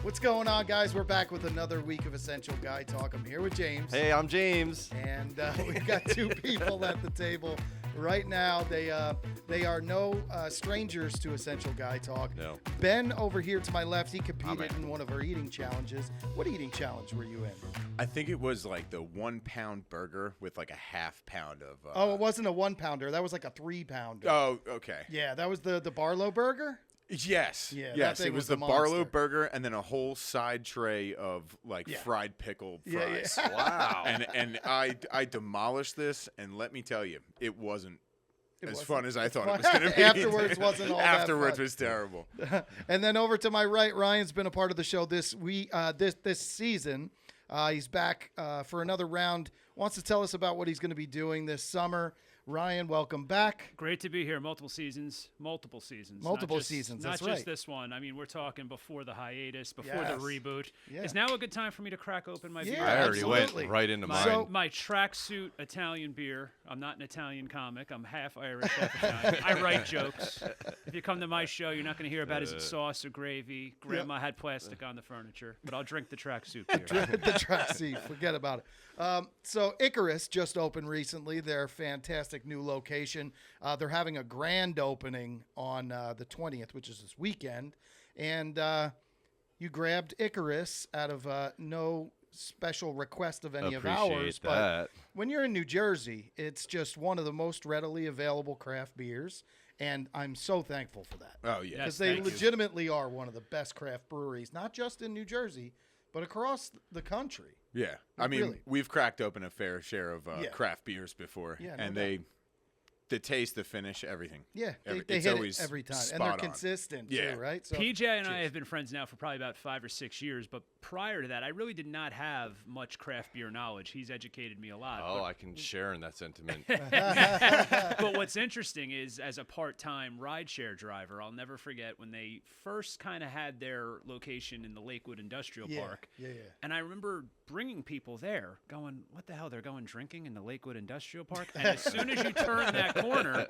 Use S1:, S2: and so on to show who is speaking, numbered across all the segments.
S1: What's going on, guys? We're back with another week of Essential Guy Talk. I'm here with James.
S2: Hey, I'm James.
S1: And we've got two people at the table right now. They are no strangers to Essential Guy Talk.
S2: No.
S1: Ben over here to my left, he competed in one of our eating challenges. What eating challenge were you in?
S3: I think it was like the 1 pound burger with like a half pound of.
S1: Oh, it wasn't a 1 pounder. That was like a 3 pounder.
S3: Oh, okay.
S1: Yeah, that was the Barlow burger.
S3: Yes.
S1: Yeah, that
S3: yes.
S1: thing
S3: It was
S1: was a
S3: the Barlow
S1: monster.
S3: burger and then a whole side tray of like
S1: Yeah.
S3: fried pickled
S1: Yeah,
S3: fries.
S1: yeah.
S2: Wow.
S3: And I demolished this, and let me tell you, it wasn't as
S1: wasn't
S3: fun as I thought
S1: fun.
S3: it was going to be.
S1: Afterwards wasn't all that
S3: Afterwards
S1: fun.
S3: was terrible.
S1: And then over to my right, Ryan's been a part of the show this season. He's back for another round. Wants to tell us about what he's going to be doing this summer. Ryan, welcome back.
S4: Great to be here. Multiple seasons. Multiple seasons.
S1: Multiple
S4: Not just-
S1: seasons,
S4: Not
S1: that's
S4: just
S1: right.
S4: this one. I mean, we're talking before the hiatus, before
S1: Yes.
S4: the reboot.
S1: Yeah.
S4: Is now a good time for me to crack open my
S1: Yeah,
S4: beer?
S2: I already
S1: absolutely.
S2: went right into
S4: My,
S2: mine.
S1: So-
S4: my tracksuit Italian beer. I'm not an Italian comic. I'm half Irish, half Italian. I write jokes. If you come to my show, you're not going to hear about is it sauce or gravy. Grandma had plastic on the furniture, but I'll drink the tracksuit beer.
S1: The track seat, forget about it. So Icarus just opened recently, their fantastic new location. They're having a grand opening on the 20th, which is this weekend. And you grabbed Icarus out of no special request of any of ours.
S2: Appreciate
S1: But
S2: that.
S1: when you're in New Jersey, it's just one of the most readily available craft beers. And I'm so thankful for that.
S3: Oh, yeah.
S4: Yes.
S1: Because they
S4: thank you.
S1: legitimately are one of the best craft breweries, not just in New Jersey, but across the country.
S3: Yeah. I mean,
S1: Really.
S3: we've cracked open a fair share of
S1: Yeah.
S3: craft beers before.
S1: Yeah, no
S3: and
S1: doubt.
S3: the taste, the finish, everything.
S1: Yeah, they
S3: It's
S1: hit
S3: always
S1: it every time, and
S3: spot
S1: they're
S3: on.
S1: consistent
S3: Yeah.
S1: too, right? So
S4: PJ and I
S1: cheers.
S4: have been friends now for probably about 5 or 6 years, but prior to that, I really did not have much craft beer knowledge. He's educated me a lot.
S2: Oh, I can share in that sentiment.
S4: But what's interesting is, as a part-time rideshare driver, I'll never forget when they first kind of had their location in the Lakewood Industrial Park.
S1: Yeah.
S4: And I remember bringing people there going, what the hell, they're going drinking in the Lakewood Industrial Park? And as soon as you turn that corner,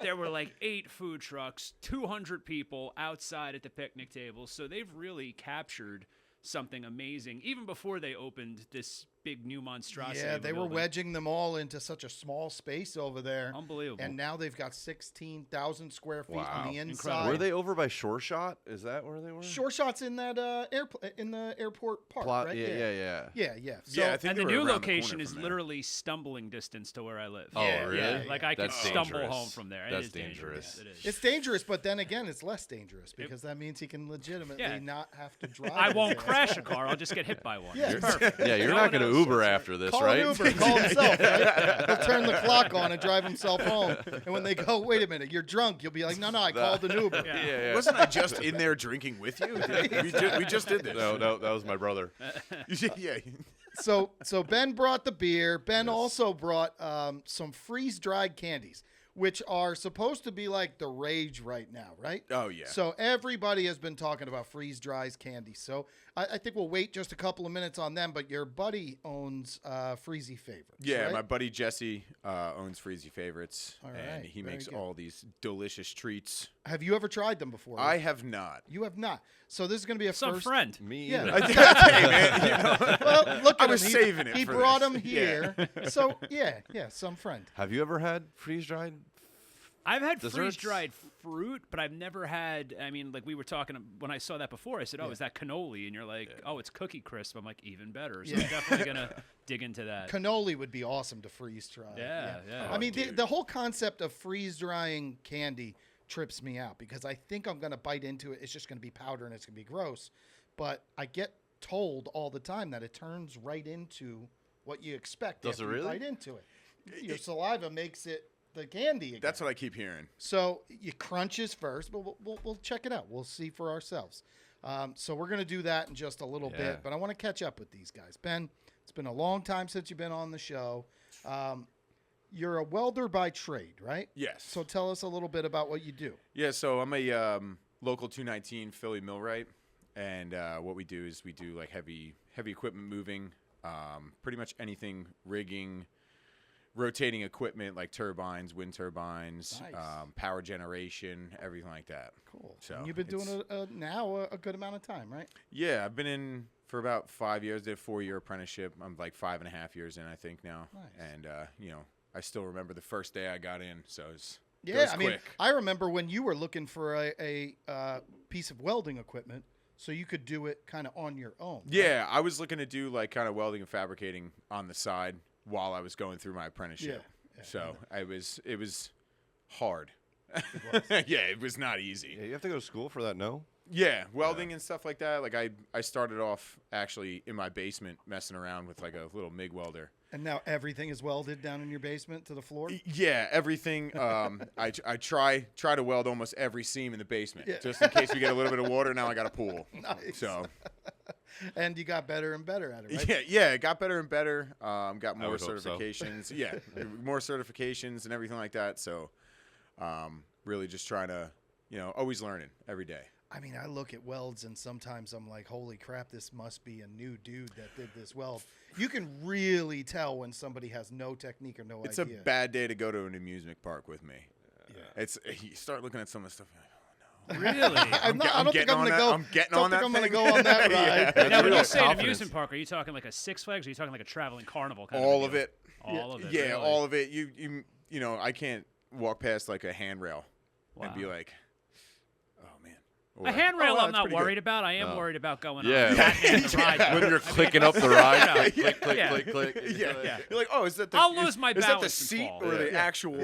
S4: there were like 8 food trucks, 200 people outside at the picnic tables. So they've really captured something amazing, even before they opened this big new monstrosity.
S1: Yeah,
S4: of a
S1: they were
S4: building.
S1: wedging them all into such a small space over there.
S4: Unbelievable.
S1: And now they've got 16,000 square feet
S2: Wow.
S1: on the
S4: Incredible.
S1: inside.
S2: Were they over by Shore Shot? Is that where they were?
S1: Short shots in that in the airport park,
S2: Plot,
S1: right?
S2: yeah.
S1: Yeah. So,
S3: Yeah, I think
S4: And
S3: they
S4: the
S3: were
S4: new
S3: around the
S4: location
S3: corner
S4: is
S3: from there.
S4: literally stumbling distance to where I live.
S2: Oh,
S1: Yeah,
S2: really?
S1: yeah,
S4: Like I can
S2: That's
S4: stumble
S2: dangerous.
S4: home from there.
S2: That's
S4: it is
S2: dangerous.
S4: It is.
S1: it's dangerous, but then again, it's less dangerous because that means he can legitimately
S4: Yeah.
S1: not have to drive.
S4: I
S1: his
S4: won't
S1: ass.
S4: crash a car. I'll just get hit by one.
S1: Yeah.
S4: It's perfect.
S2: Yeah, you're
S4: No
S2: not
S4: one
S2: going to
S4: else.
S2: Uber after this,
S1: Call
S2: right?
S1: an Uber, call himself, right? He'll turn the clock on and drive himself home. And when they go, wait a minute, you're drunk, you'll be like, no, I called an Uber.
S4: Yeah.
S3: Wasn't I just in there drinking with you? We just did this.
S2: No, that was my brother.
S3: Yeah.
S1: So Ben brought the beer. Ben also brought some freeze-dried candies, which are supposed to be like the rage right now, right?
S3: Oh, yeah.
S1: So everybody has been talking about freeze-dried candies. So I think we'll wait just a couple of minutes on them. But your buddy owns Freezy Favorites.
S3: Yeah,
S1: right?
S3: my buddy Jesse owns Freezy Favorites,
S1: All
S3: and
S1: right,
S3: he
S1: very
S3: makes
S1: good.
S3: all these delicious treats.
S1: Have you ever tried them before?
S3: I have not.
S1: You have not. So this is going to be a
S4: Some
S1: first.
S4: friend.
S2: Me
S1: Yeah.
S2: either.
S3: Hey, man, you know,
S1: Well, look
S3: I
S1: at
S3: was
S1: him.
S3: saving it
S1: He
S3: for
S1: brought
S3: this.
S1: them here. So yeah, some friend.
S2: Have you ever had freeze-dried?
S4: I've had
S2: Desserts?
S4: freeze-dried fruit, but I've never had. I mean, like we were talking when I saw that before. I said, "Oh, is that cannoli?" And you're like, "Oh, it's Cookie Crisp." I'm like, even better. So I'm definitely gonna dig into that.
S1: Cannoli would be awesome to freeze dry.
S4: Yeah.
S1: I mean,
S3: dude.
S1: the whole concept of freeze drying candy trips me out because I think I'm going to bite into it. It's just going to be powder and it's going to be gross. But I get told all the time that it turns right into what you expect
S2: Does it
S1: after you
S2: really?
S1: bite into it. Your saliva makes it the candy again.
S3: That's what I keep hearing.
S1: So you crunches first, but we'll check it out. We'll see for ourselves. So we're going to do that in just a little
S2: Yeah.
S1: bit, but I want to catch up with these guys. Ben, it's been a long time since you've been on the show. You're a welder by trade, right?
S3: Yes.
S1: So tell us a little bit about what you do.
S3: Yeah, so I'm a local 219 Philly millwright, and what we do is we do like heavy equipment moving, pretty much anything rigging, rotating equipment like turbines, wind turbines,
S1: Nice.
S3: power generation, everything like that.
S1: Cool.
S3: So
S1: And you've been doing
S3: it's-
S1: now a good amount of time, right?
S3: Yeah, I've been in for about 5 years. Did a 4-year apprenticeship. I'm like 5.5 years in, I think now.
S1: Nice.
S3: And I still remember the first day I got in. So it's
S1: Yeah,
S3: goes
S1: I mean,
S3: quick.
S1: I remember when you were looking for a piece of welding equipment, so you could do it kind of on your own. right?
S3: Yeah, I was looking to do like kind of welding and fabricating on the side while I was going through my apprenticeship.
S1: Yeah,
S3: So it was hard.
S1: was.
S3: Yeah, it was not easy.
S2: Yeah, you have to go to school for that, no?
S3: Yeah, welding and stuff like that. Like I started off actually in my basement messing around with like a little MIG welder.
S1: And now everything is welded down in your basement to the floor.
S3: Yeah, everything. I try to weld almost every seam in the basement,
S1: Yeah.
S3: just in case we get a little bit of water. Now I got a pool.
S1: Nice.
S3: So
S1: And you got better and better at it, right?
S3: yeah, it got better and better. Got more
S2: would hope so.
S3: certifications. Yeah, more certifications and everything like that. So really just trying to, always learning every day.
S1: I mean, I look at welds and sometimes I'm like, holy crap, this must be a new dude that did this weld. You can really tell when somebody has no technique or no
S3: It's
S1: idea.
S3: a bad day to go to an amusement park with me.
S1: Yeah.
S3: It's you start looking at some of the stuff.
S4: Really?
S1: I don't think
S3: getting
S1: I'm
S3: on
S1: gonna
S3: that-
S1: go.
S3: I'm getting
S1: don't
S3: on
S1: think
S3: that
S1: I'm gonna
S3: thing.
S1: go on that
S3: Yeah.
S1: ride.
S2: That's
S4: Now, when
S2: real
S4: you say an
S2: confidence.
S4: amusement park, are you talking like a Six Flags, or are you talking like a traveling carnival kind
S3: All
S4: of
S3: of
S4: deal?
S3: it.
S4: All of it.
S3: Yeah,
S4: really?
S3: all of it. You I can't walk past like a handrail and be
S4: Wow.
S3: like, oh man.
S4: A handrail,
S3: wow,
S4: I'm
S3: that's
S4: not
S3: pretty
S4: worried
S3: good.
S4: about. I am
S2: No.
S4: worried about going
S2: Yeah.
S4: on Batman the ride.
S3: Yeah.
S2: When you're
S4: I mean,
S2: clicking up the ride,
S4: you know,
S2: click, click,
S4: yeah.
S2: click, click.
S3: Yeah.
S4: Yeah.
S3: You're like, oh, is that the
S4: I'll lose my
S3: is that the
S4: balance and
S3: seat
S4: fall.
S3: or the
S2: Yeah.
S3: actual?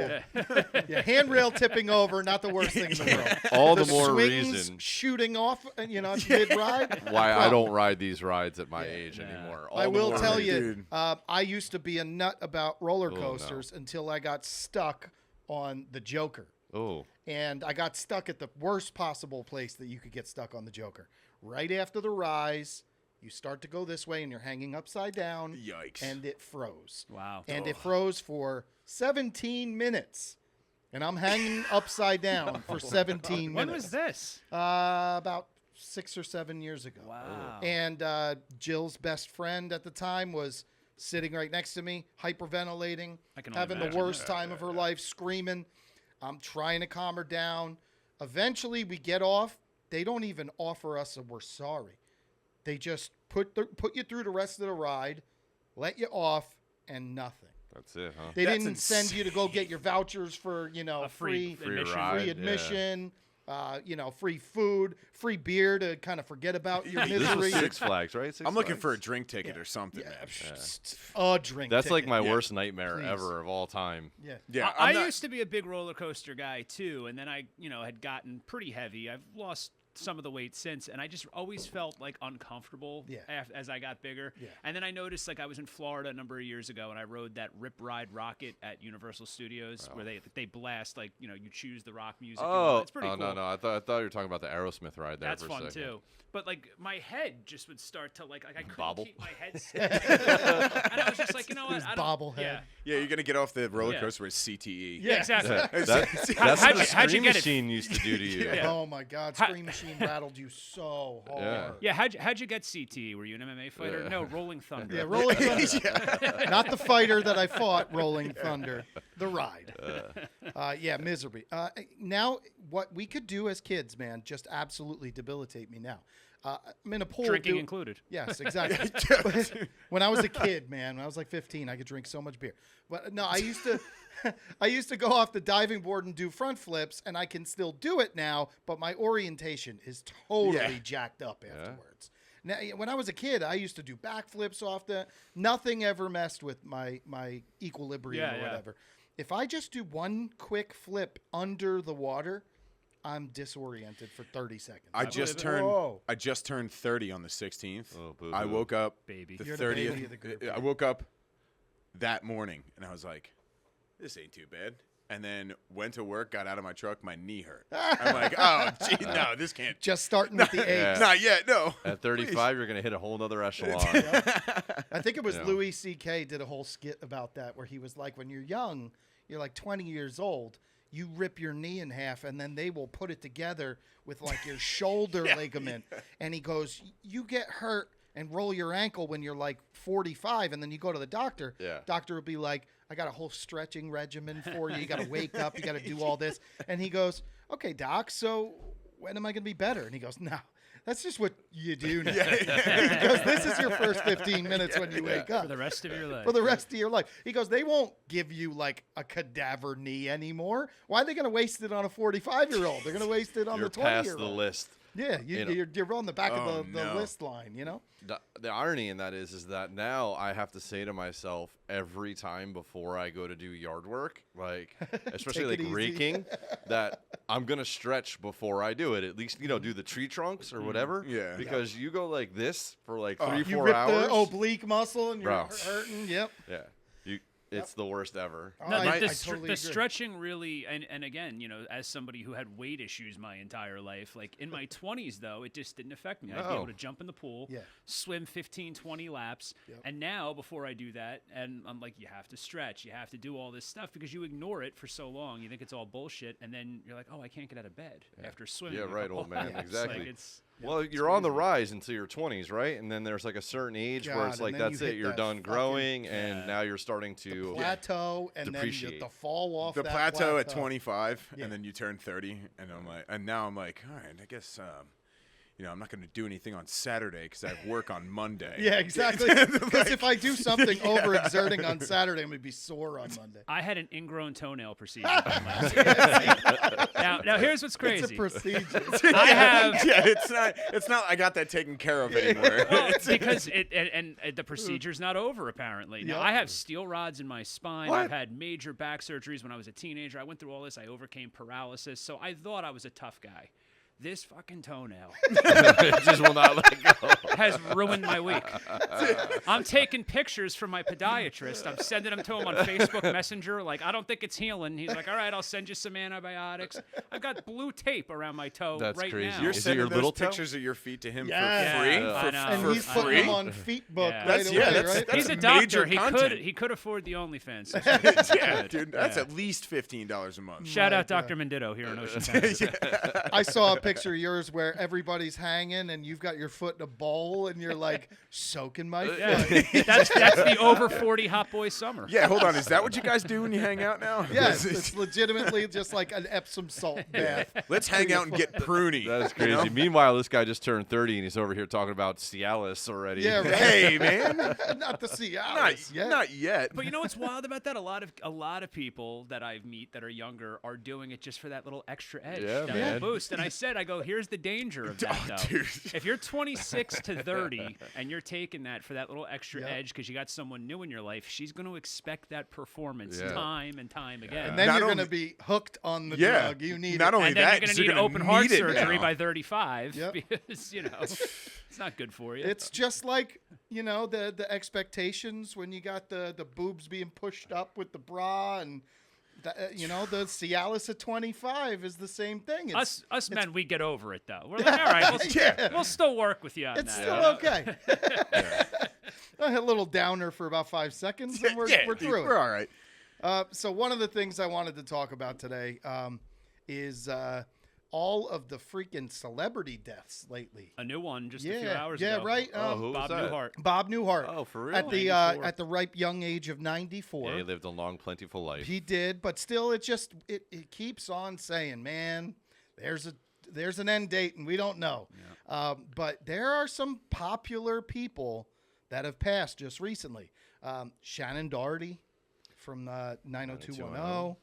S1: Yeah, handrail tipping over, not the worst thing in the world.
S2: All the
S1: The
S2: more
S1: swings
S2: reason
S1: shooting off, mid ride.
S2: why I don't ride these rides at my age
S4: Yeah.
S2: anymore.
S1: I
S2: All the
S1: will
S2: more
S1: tell
S2: reason.
S1: you,
S3: Dude.
S1: I used to be a nut about roller
S2: Oh, no.
S1: coasters until I got stuck on the Joker.
S2: Oh,
S1: And I got stuck at the worst possible place that you could get stuck on the Joker. Right after the rise, you start to go this way and you're hanging upside down.
S3: Yikes.
S1: And it froze.
S4: Wow.
S1: And it froze for 17 minutes. And I'm hanging upside down for 17
S4: When
S1: minutes.
S4: was this?
S1: About 6 or 7 years ago.
S4: Wow.
S1: And Jill's best friend at the time was sitting right next to me, hyperventilating,
S4: I can only
S1: having the
S4: imagine.
S1: worst time of her life, screaming. I'm trying to calm her down. Eventually, we get off. They don't even offer us a "we're sorry." They just put you through the rest of the ride, let you off, and nothing.
S2: that's it, huh?
S1: They
S3: That's
S1: didn't send you to go get your vouchers for
S4: A
S1: free
S2: Free
S4: admission.
S2: ride.
S1: free
S2: yeah.
S1: admission, free food, free beer to kind of forget about your
S2: This
S1: misery.
S2: was Six Flags, right? Six
S3: I'm looking for a
S2: Flags?
S3: drink ticket or something, man.
S1: A drink.
S2: That's like
S1: ticket.
S2: my
S3: Yeah.
S2: worst nightmare
S1: Please.
S2: ever of all time.
S1: Yeah.
S3: Yeah,
S4: I
S3: I'm not-
S4: used to be a big roller coaster guy too, and then I, had gotten pretty heavy. I've lost some of the weight since, and I just always felt like uncomfortable
S1: Yeah.
S4: as I got bigger.
S1: Yeah.
S4: And then I noticed, like, I was in Florida a number of years ago, and I rode that Rip Ride Rocket at Universal Studios, where they blast, like, you choose the rock music. and all
S2: Oh,
S4: that. It's pretty
S2: oh
S4: cool.
S2: no! I thought you were talking about the Aerosmith ride there.
S4: That's
S2: for
S4: fun
S2: a second.
S4: too. But like my head just would start to like I couldn't
S2: Bobble?
S4: keep my head still. And I was just like, you know what?
S1: His
S4: I don't,
S1: bobblehead.
S4: Yeah.
S3: Yeah, you're gonna get off the roller
S4: Yeah.
S3: coaster with CTE.
S1: Yeah.
S4: Exactly.
S2: That's
S4: how'd
S2: what
S4: you-
S2: the
S4: how'd you
S2: Scream
S4: get it?
S2: Machine used to do to you.
S4: Yeah.
S1: Oh my God,
S4: Ha-
S1: Scream Machine rattled you so hard.
S2: Yeah.
S4: Yeah, how'd you get CTE? Were you an MMA fighter?
S2: Yeah.
S4: No, Rolling Thunder.
S1: Yeah, Rolling Thunder. Not the fighter that I fought, Rolling Thunder. The ride. Yeah, misery. Now, what we could do as kids, man, just absolutely debilitate me now. I'm in a pool.
S4: Drinking included.
S1: Yes, exactly. When I was a kid, man, when I was like 15, I could drink so much beer. But no, I used to, I used to go off the diving board and do front flips, and I can still do it now. But my orientation is totally
S3: Yeah.
S1: jacked up afterwards. Now, when I was a kid, I used to do backflips off the. Nothing ever messed with my equilibrium
S4: Yeah,
S1: or
S4: yeah.
S1: whatever. If I just do one quick flip under the water, I'm disoriented for 30 seconds.
S3: I just turned.
S1: Whoa.
S3: I just turned 30 on the 16th.
S2: Oh, boo-hoo.
S3: I woke up
S4: Baby.
S3: the
S1: You're the
S3: 30th.
S1: baby of the group,
S3: I woke up that morning and I was like, "This ain't too bad." And then went to work, got out of my truck, my knee hurt. I'm like, "Oh, gee, no, this can't.
S1: Just starting with the
S2: Yeah.
S1: aches.
S3: Not yet, no."
S2: At 35, you're gonna hit a whole nother echelon.
S1: I think it was
S2: Yeah.
S1: Louis C.K. did a whole skit about that where he was like, when you're young, you're like 20 years old, you rip your knee in half and then they will put it together with like your shoulder ligament. And he goes, you get hurt and roll your ankle when you're like 45 and then you go to the doctor.
S2: Yeah.
S1: Doctor will be like, I got a whole stretching regimen for you. You got to wake up. You got to do all this. And he goes, okay, doc, so when am I going to be better? And he goes, no. That's just what you do now. Because this is your first 15 minutes when you wake up.
S4: For the rest of your life.
S1: For the rest of your life. He goes, they won't give you like a cadaver knee anymore. Why are they going to waste it on a 45-year-old? They're going to waste it on
S2: You're
S1: the 20-year-old.
S2: past the list.
S1: Yeah, you're on the back
S3: Oh,
S1: of the
S3: no.
S1: list line, you know?
S2: The irony in that is that now I have to say to myself every time before I go to do yard work, like especially
S1: Take it
S2: like
S1: easy.
S2: raking, that I'm gonna stretch before I do it. At least do the tree trunks or whatever.
S3: Yeah.
S2: Because you go like this for like
S3: Oh,
S2: 3-4
S1: You rip
S2: hours.
S1: the oblique muscle and you're
S2: Bro.
S1: hurting. Yep.
S2: Yeah. It's the worst ever.
S1: Oh,
S4: No,
S1: I
S4: the
S1: totally
S4: the
S1: agree.
S4: stretching really, and again, as somebody who had weight issues my entire life, like in my 20s, though, it just didn't affect me. I'd be
S2: No.
S4: able to jump in the pool,
S1: Yeah.
S4: swim 15, 20 laps.
S1: Yep.
S4: And now, before I do that, and I'm like, you have to stretch, you have to do all this stuff because you ignore it for so long. You think it's all bullshit. And then you're like, oh, I can't get out of bed after swimming.
S2: Yeah,
S4: a
S2: right,
S4: couple
S2: old man.
S4: laps.
S2: Exactly.
S4: Like, it's,
S2: Well, you're on the rise until your 20s, right? And then there's like a certain age where
S1: God,
S2: it's
S1: and
S2: like
S1: then
S2: that's
S1: you
S2: it.
S1: hit
S2: You're
S1: that
S2: done
S1: fucking-
S2: growing, and now you're starting to
S1: Plateau, and then
S2: Depreciate.
S1: the fall off
S3: The
S1: that
S3: plateau at
S1: plateau.
S3: 25,
S1: Yeah.
S3: and then you turn 30, and now I'm like, all right, I guess, I'm not going to do anything on Saturday because I have work on Monday.
S1: Yeah, exactly. Because if I do something overexerting on Saturday, I'm going to be sore on Monday.
S4: I had an ingrown toenail procedure done last year. Now here's what's
S1: It's a
S4: crazy.
S1: procedure.
S4: I have
S3: Yeah, it's not. I got that taken care of anymore.
S4: Well, because the procedure's not over apparently. Now
S1: Yep.
S4: I have steel rods in my spine.
S2: What?
S4: I've had major back surgeries when I was a teenager. I went through all this. I overcame paralysis, so I thought I was a tough guy. This fucking toenail
S2: it just will not let go.
S4: has ruined my week. I'm taking pictures from my podiatrist. I'm sending them to him on Facebook Messenger. Like, I don't think it's healing. He's like, all right, I'll send you some antibiotics. I've got blue tape around my toe
S2: That's
S4: right
S2: crazy.
S4: now.
S3: You're
S2: Is it
S3: sending
S2: your
S3: those
S2: little toe?
S3: pictures of your feet to him
S1: Yeah.
S3: for free?
S4: Yeah, I know.
S1: And
S3: For
S1: he's putting
S3: free?
S1: them on Feet Book
S4: Yeah.
S1: right
S3: That's-
S1: away,
S3: yeah, that's-
S1: right?
S3: that's
S4: He's a
S3: major
S4: doctor.
S3: content.
S4: He could afford the OnlyFans.
S3: Yeah, dude, that's at least $15 a month.
S4: Shout out
S1: My
S4: Dr. Menditto here in Oceanside.
S1: I saw a picture of yours where everybody's hanging and you've got your foot in a bowl and you're like soaking my foot.
S4: Yeah. that's the over 40 hot boy summer.
S3: Yeah, hold on. Is that what you guys do when you hang out now?
S1: Yes, it's legitimately just like an Epsom salt bath.
S3: Let's hang out and get pruny.
S2: That's
S3: you know?
S2: crazy. Meanwhile, this guy just turned 30 and he's over here talking about Cialis already.
S1: Yeah, right.
S3: Hey, man.
S1: Not the Cialis
S3: Not,
S1: yet.
S3: not yet.
S4: But you know what's wild about that? A lot of people that I meet that are younger are doing it just for that little extra edge,
S2: Yeah,
S4: that
S2: man.
S4: little boost. And I said, here's the danger of that, though.
S3: dude.
S4: If you're 26 to 30 and you're taking that for that little extra
S1: Yep.
S4: edge because you got someone new in your life, she's going to expect that performance
S2: Yeah.
S4: time and time again.
S1: And then
S3: Not
S1: you're going to
S3: only-
S1: be hooked on the
S3: Yeah.
S1: drug. You need
S3: Not
S1: it.
S3: only
S4: And then
S3: that,
S4: you're going to
S3: you're
S4: need
S3: gonna
S4: open heart
S3: need it
S4: surgery
S3: now.
S4: by 35
S1: Yep.
S4: because, it's not good for you.
S1: It's just like, the expectations when you got the boobs being pushed up with the bra and, the Cialis at 25 is the same thing.
S4: Us men, we get over it, though. We're like, all right, we'll still work with you on
S1: It's
S4: that.
S1: still okay. A little downer for about 5 seconds and we're
S3: dude,
S1: through
S3: we're
S1: it.
S3: all right.
S1: So one of the things I wanted to talk about today is all of the freaking celebrity deaths lately.
S4: A new one just a few hours
S1: yeah,
S4: ago.
S1: right.
S2: Oh, who was
S4: Bob
S2: that?
S4: Newhart.
S1: Bob Newhart.
S2: Oh, for real?
S1: At the
S4: 94.
S1: at the ripe young age of 94.
S2: Yeah, he lived a long, plentiful life.
S1: He did, but still, it keeps on saying, man, there's an end date, and we don't know.
S2: Yeah.
S1: But there are some popular people that have passed just recently. Shannon Doherty from 90210.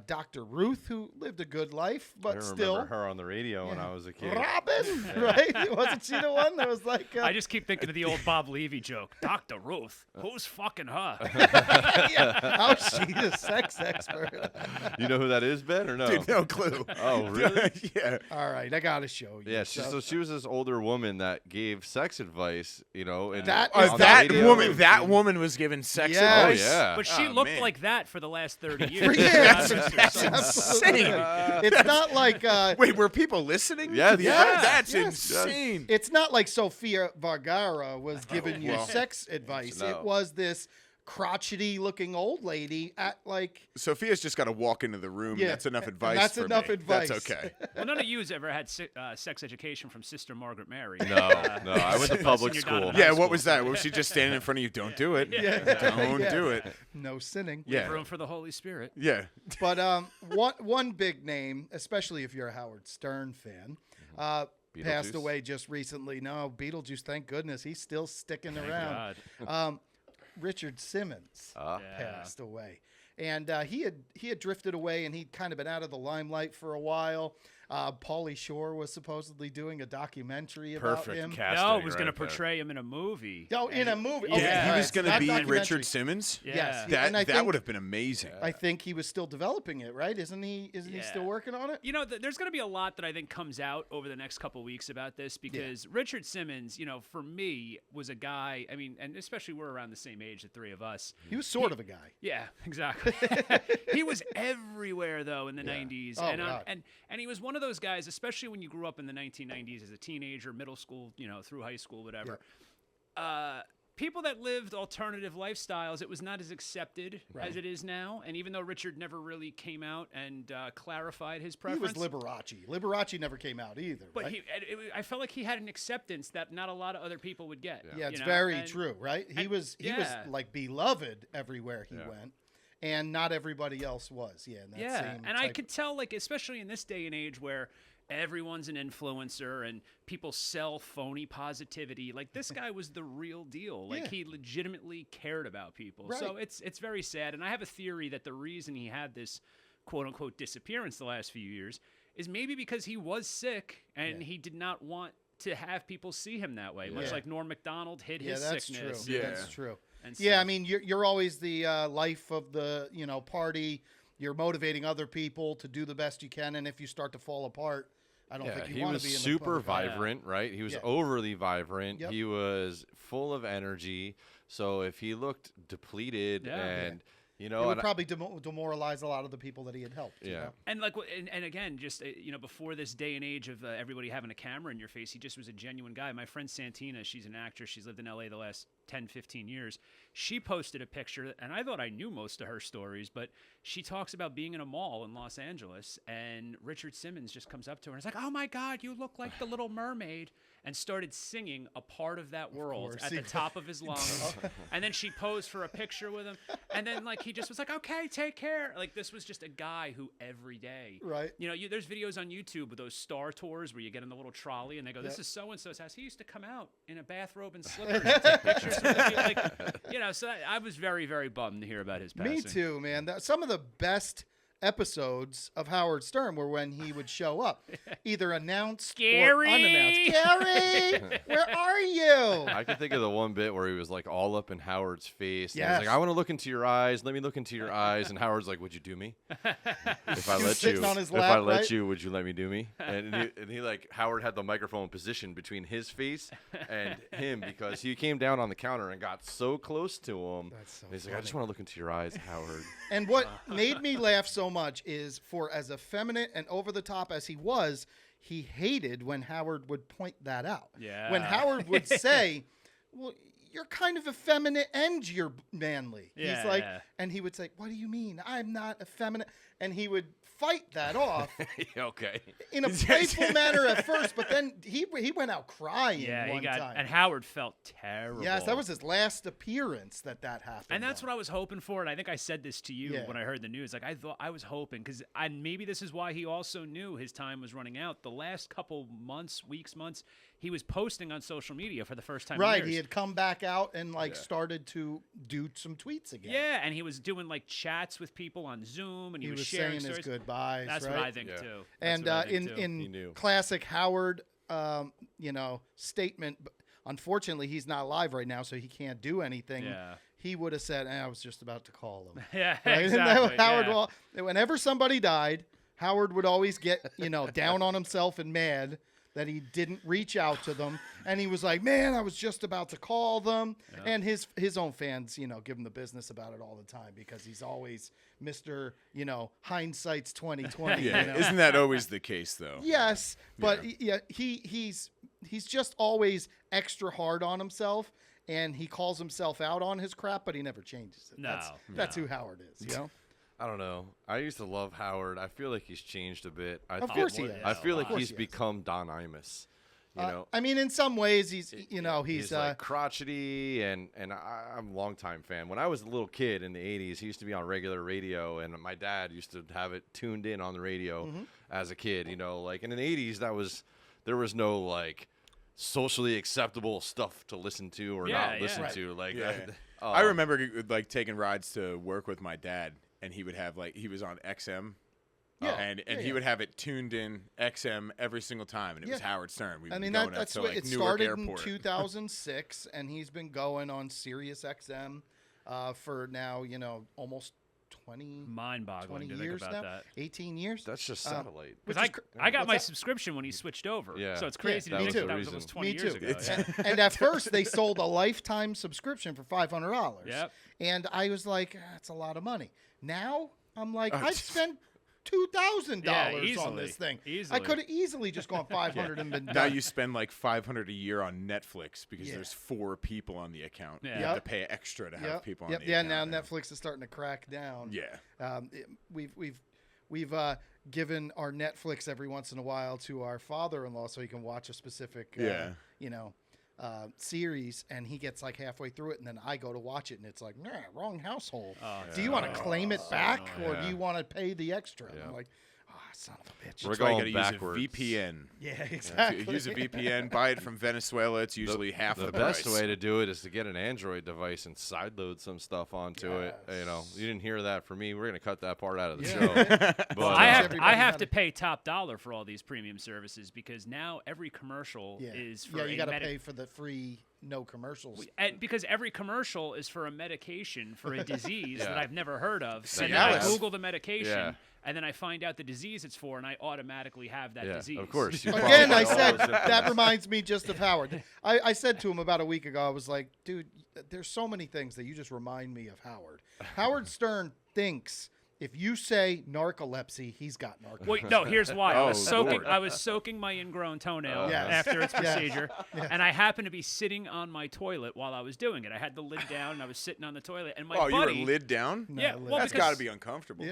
S1: Dr. Ruth, who lived a good life,
S2: I
S1: but still.
S2: remember her on the radio when I was a kid.
S1: Robin, right? Wasn't she the one that was like...
S4: I just keep thinking of the old Bob Levy joke. Dr. Ruth, who's fucking her?
S1: yeah, how's she the sex expert?
S2: You know who that is, Ben, or no?
S3: Dude, no clue.
S2: Oh, really?
S3: Yeah.
S1: All right, I got to show you.
S2: Yeah, so she was this older woman that gave sex advice, and
S1: That
S2: on
S1: is
S2: the
S3: That
S2: radio.
S3: woman, that woman was given sex
S1: Yes.
S2: Oh,
S3: advice.
S2: yeah.
S4: But she
S3: Oh,
S4: looked
S3: man.
S4: like that for the last 30 years.
S1: Yes,
S4: God rest her soul.
S1: Absolutely.
S3: insane.
S1: It's not like
S3: Wait, were people listening?
S2: Yes.
S3: to the
S2: Yes.
S3: That's
S1: Yes.
S3: insane.
S1: it's not like Sofia Vergara was giving you
S3: well,
S1: sex advice.
S2: no.
S1: It was this crotchety looking old lady at like.
S3: Sophia's just got to walk into the room.
S1: Yeah,
S3: And that's enough
S1: and
S3: advice.
S1: that's
S3: for
S1: enough
S3: me.
S1: advice.
S3: That's okay.
S4: Well, none of you has ever had sex education from Sister Margaret Mary.
S2: No, I went to public
S4: Senior
S2: school.
S4: Donovan
S3: Yeah,
S4: High
S3: what
S4: School.
S3: was that? Was she just standing in front of you? Don't do it.
S1: Yeah.
S3: Don't
S1: Yeah.
S3: do it.
S1: No sinning.
S3: Yeah.
S4: Room for the Holy Spirit.
S3: Yeah.
S1: But one big name, especially if you're a Howard Stern fan, passed
S2: Beetlejuice?
S1: away just recently. No, Beetlejuice, thank goodness, he's still sticking
S4: Thank
S1: around.
S4: God.
S1: Richard Simmons
S4: Yeah.
S1: passed away, and he had drifted away, and he'd kind of been out of the limelight for a while. Pauly Shore was supposedly doing a documentary about
S2: Perfect
S1: him.
S2: casting.
S4: No, was going to
S2: right there.
S4: portray him in a movie.
S1: Oh, in a movie.
S4: Yeah.
S1: Okay,
S3: He
S1: all
S3: was
S1: right,
S3: going
S1: that
S3: to be
S1: documentary.
S3: Richard Simmons.
S4: Yeah.
S1: Yes.
S3: That
S1: And I
S3: that
S1: think-
S3: would have been amazing.
S1: I think he was still developing it, right? Isn't he
S4: Yeah.
S1: still working on it?
S4: You know, there's going to be a lot that I think comes out over the next couple weeks about this because Richard Simmons, you know, for me, was a guy, I mean, and especially we're around the same age, the three of us.
S1: He was sort of a guy.
S4: Yeah, exactly. He was everywhere though in the 90s.
S1: Oh,
S4: and,
S1: God.
S4: and he was one of those guys, especially when you grew up in the 1990s as a teenager, middle school, you know, through high school, whatever. People that lived alternative lifestyles, it was not as accepted as it is now. And even though Richard never really came out and clarified his preference.
S1: He was Liberace. Liberace never came out either.
S4: But
S1: right?
S4: I felt like he had an acceptance that not a lot of other people would get.
S1: Yeah,
S4: you
S1: it's
S4: know?
S1: very
S4: And-
S1: true, right? He
S4: and-
S1: was
S4: yeah.
S1: like beloved everywhere he
S2: Yeah.
S1: went, and not everybody else was. Yeah, in that
S4: Yeah,
S1: same
S4: and I
S1: type-
S4: could tell, like, especially in this day and age where everyone's an influencer and people sell phony positivity. Like, this guy was the real deal. Like,
S1: Yeah.
S4: he legitimately cared about people. So
S1: Right.
S4: it's very sad. And I have a theory that the reason he had this quote unquote disappearance the last few years is maybe because he was sick and he did not want to have people see him that way. Much
S1: Yeah.
S4: like Norm Macdonald hid
S1: Yeah,
S4: his
S1: that's
S4: sickness.
S1: true.
S3: Yeah.
S1: That's true.
S4: And
S1: Yeah,
S4: so-
S1: I mean, you're always the life of the party. You're motivating other people to do the best you can, and if you start to fall apart, I don't
S2: Yeah,
S1: think you
S2: he
S1: want
S2: was
S1: to be in
S2: super
S1: the public eye.
S2: vibrant, right? He was
S1: Yeah.
S2: overly vibrant.
S1: Yep.
S2: He was full of energy. So if he looked depleted
S4: Yeah.
S2: and, you
S1: It
S2: know,
S1: would
S2: and
S1: probably demoralize a lot of the people that he had helped. you
S2: Yeah.
S1: know?
S4: And like, and again, just you know, before this day and age of everybody having a camera in your face, he just was a genuine guy. My friend Santina, she's an actress. She's lived in LA the last 10, 15 years. She posted a picture, and I thought I knew most of her stories, but she talks about being in a mall in Los Angeles, and Richard Simmons just comes up to her and is like, "Oh my God, you look like the Little Mermaid," and started singing a part of that world
S1: course,
S4: at
S1: he
S4: the top of his lungs. And then she posed for a picture with him, and then like he just was like, "Okay, take care." Like, this was just a guy who every day,
S1: Right.
S4: You know, there's videos on YouTube with those star tours where you get in the little trolley and they go, "This is so and so's house." He used to come out in a bathrobe and slippers and take pictures with people. Like, you know, so I was very, very bummed to hear about his passing.
S1: Me too, man. Some of the best episodes of Howard Stern were when he would show up, either announced or
S4: Gary!
S1: unannounced. Gary, where are you?
S2: I can think of the one bit where he was like all up in Howard's face. And
S1: Yes.
S2: he's like, "I want to look into your eyes. Let me look into your eyes." And Howard's like, "Would you do me? If I
S1: He was
S2: let
S1: sitting
S2: you,
S1: on his
S2: if I
S1: lap,
S2: let
S1: right?
S2: you, would you let me do me?" And he like Howard had the microphone positioned between his face and him because he came down on the counter and got so close to him.
S1: That's so
S2: He's like, "I just
S1: funny.
S2: want to look into your eyes, Howard."
S1: And what made me laugh so much is, for as effeminate and over the top as he was, he hated when Howard would point that out.
S4: Yeah.
S1: When Howard would say, "Well, you're kind of effeminate and you're manly."
S4: Yeah,
S1: He's like,
S4: yeah.
S1: and he would say, "What do you mean? I'm not effeminate." And he would fight that off
S2: Okay.
S1: in a playful manner at first, but then he went out crying
S4: Yeah,
S1: one
S4: he got,
S1: time.
S4: and Howard felt terrible.
S1: Yes, that was his last appearance that happened.
S4: And that's
S1: on.
S4: what I was hoping for, and I think I said this to you
S1: Yeah.
S4: when I heard the news. Like, I was hoping, because maybe this is why he also knew his time was running out. The last couple months, he was posting on social media for the first time. in
S1: Right,
S4: years.
S1: he had come back out and started to do some tweets again.
S4: Yeah, and he was doing like chats with people on Zoom, and
S1: He
S4: he,
S1: was
S4: sharing
S1: saying his
S4: stories.
S1: goodbyes.
S4: That's
S1: right?
S4: what I think
S2: Yeah.
S4: too. That's
S1: And
S4: what I think, too.
S2: He
S1: in
S2: knew.
S1: classic Howard, statement, unfortunately he's not alive right now, so he can't do anything.
S4: Yeah.
S1: He would have said, "I was just about to call him."
S4: Yeah,
S1: Right? And
S4: exactly.
S1: Howard,
S4: yeah.
S1: whenever somebody died, Howard would always get down on himself and mad that he didn't reach out to them, and he was like, "Man, I was just about to call them." And his own fans, give him the business about it all the time because he's always Mr. Hindsight's 2020.
S3: Yeah. Isn't that always the case though?
S1: Yes, but he's just always extra hard on himself, and he calls himself out on his crap, but he never changes it.
S4: No,
S1: That's
S4: no.
S1: who Howard is, you know?
S2: I don't know. I used to love Howard. I feel like he's changed a bit.
S1: Of course he has.
S2: I feel like
S1: Of course
S2: he's
S1: he has.
S2: become Don Imus. You know,
S1: I mean, in some ways, he's
S2: like crotchety, and I'm a longtime fan. When I was a little kid in the '80s, he used to be on regular radio, and my dad used to have it tuned in on the radio as a kid. You know, like in the '80s, there was no like socially acceptable stuff to listen to or not listen to. Like,
S3: I remember like taking rides to work with my dad, and he would have like he was on XM. And he would have it tuned in XM every single time, and it was Howard Stern. We
S1: that's what it started in 2006, and he's been going on Sirius XM for now, almost 20
S4: Mind-boggling to think
S1: years
S4: about
S1: now.
S4: that.
S1: 18 years.
S2: That's just satellite.
S4: Because I got my subscription when he switched over.
S2: Yeah.
S4: So it's crazy to
S2: that
S4: think
S2: was
S4: that
S2: the
S4: was
S2: reason.
S4: almost 20
S1: Me
S4: years
S1: too.
S4: ago. Yeah.
S1: And at first, they sold a lifetime subscription for $500.
S4: Yep.
S1: And I was like, that's a lot of money. Now I'm like, I'd spend $2,000 on this thing. I
S4: Easily.
S1: could have easily just gone 500 and been
S3: Now
S1: done.
S3: you spend like $500 a year on Netflix because there's 4 people on the account.
S4: Yeah.
S3: You have to pay extra to have people on the
S1: Yeah,
S3: account.
S1: now Netflix is starting to crack down.
S3: Yeah.
S1: We've given our Netflix every once in a while to our father-in-law so he can watch a specific series, and he gets like halfway through it, and then I go to watch it, and it's like, nah, wrong household. Do you want to claim it back, or do you want to pay the extra?
S2: Yeah.
S1: I'm like, son of a bitch.
S2: We're
S3: That's why you
S2: going
S3: gotta
S2: backwards.
S3: use a VPN.
S1: Yeah,
S3: If
S1: exactly.
S3: you use a VPN, buy it from Venezuela. It's usually half the
S2: best
S3: price.
S2: way to do it is to get an Android device and sideload some stuff onto it. You know, you didn't hear that from me. We're gonna cut that part out of the show. But
S4: I
S1: everybody
S4: have
S1: had
S4: to
S1: it.
S4: pay top dollar for all these premium services because now every commercial is for
S1: you
S4: got to
S1: pay for the free no commercials.
S4: because every commercial is for a medication for a disease that I've never heard of.
S3: See,
S4: And then I
S3: Alex.
S4: Google the medication,
S2: Yeah.
S4: and then I find out the disease it's for, and I automatically have that
S2: yeah,
S4: disease.
S2: of course. You
S1: Again,
S2: probably
S1: I
S2: got all
S1: said
S2: those symptoms.
S1: that reminds me just of Howard. I said to him about a week ago, I was like, dude, there's so many things that you just remind me of Howard. Howard Stern thinks if you say narcolepsy, he's got narcolepsy.
S4: Wait, no. Here's why.
S3: Oh,
S4: I
S3: Lord.
S4: was soaking my ingrown toenail
S1: Yes.
S4: after its
S1: Yes.
S4: procedure, and I happened to be sitting on my toilet while I was doing it. I had the lid down, and I was sitting on the toilet, and my
S3: Oh,
S4: buddy.
S3: you were lid down?
S4: Yeah, well,
S3: That's
S4: because-
S3: got to be uncomfortable.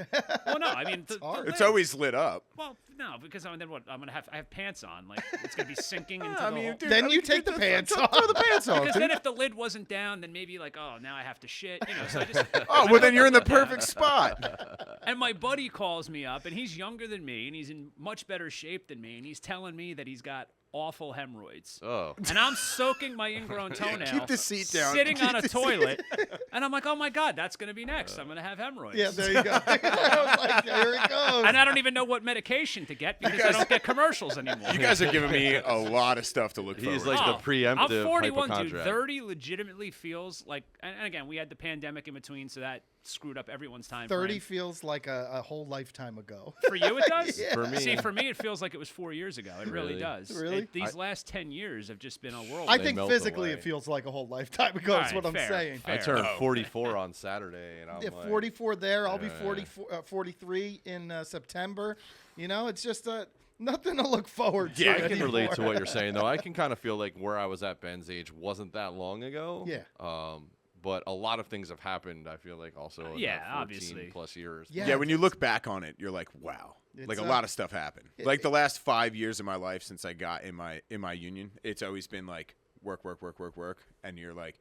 S4: Well, no, I mean, the
S1: hard.
S3: It's
S4: lid-
S3: always lit up.
S4: Well, no, because then what? I have pants on. Like it's gonna be sinking into
S3: I
S4: the
S3: mean,
S4: whole.
S3: dude,
S1: Then
S3: I
S1: you
S3: mean,
S1: take the
S3: throw
S1: pants
S3: throw
S1: off.
S3: the pants off.
S4: Because
S3: dude.
S4: then if the lid wasn't down, then maybe like, oh, now I have to shit. You know, so I just.
S3: Oh, well, then you're in the perfect spot.
S4: And my buddy calls me up, and he's younger than me, and he's in much better shape than me, and he's telling me that he's got awful hemorrhoids.
S2: Oh.
S4: And I'm soaking my ingrown toenail.
S3: keep the seat down.
S4: Sitting
S3: Keep
S4: on a
S3: the seat-
S4: toilet. And I'm like, oh my God, that's going to be next. I'm going to have hemorrhoids.
S1: Yeah, there you go. I was like, there it goes.
S4: And I don't even know what medication to get because I don't get commercials anymore.
S3: You guys are giving me a lot of stuff to look forward
S2: He's
S3: to.
S2: like
S4: Oh,
S2: the preemptive
S4: I'm 41, dude.
S2: hypochondriac.
S4: 30 legitimately feels like, and again, we had the pandemic in between, so that screwed up everyone's time
S1: 30
S4: frame.
S1: feels like a whole lifetime ago.
S4: For you, it does?
S2: For me.
S4: See, for me, it feels like it was 4 years ago. It really
S2: Really?
S4: does.
S1: Really?
S4: These last 10 years have just been a whirlwind.
S1: I
S2: They
S1: think
S2: melt
S1: physically
S2: away.
S1: it feels like a whole lifetime ago. Is
S4: All
S1: what
S4: right,
S1: I'm
S4: fair,
S1: saying.
S2: I
S4: fair.
S2: turned
S3: Oh.
S2: 44 on Saturday, and I'm
S1: If
S2: like,
S1: 44 there, I'll be
S2: Yeah.
S1: 43 in September. You know, it's just nothing to look forward to.
S3: Yeah,
S2: I can
S1: anymore.
S2: relate to what you're saying, though. I can kind of feel like where I was at Ben's age wasn't that long ago.
S1: Yeah.
S2: But a lot of things have happened, I feel like, also in
S4: Yeah,
S2: that 14
S4: obviously.
S2: plus years.
S1: Yeah.
S3: Yeah, when you look back on it, you're like, wow. Like
S1: It's,
S3: a lot of stuff happened.
S1: it-
S3: Like the last 5 years of my life since I got in my union, it's always been like work, and you're like,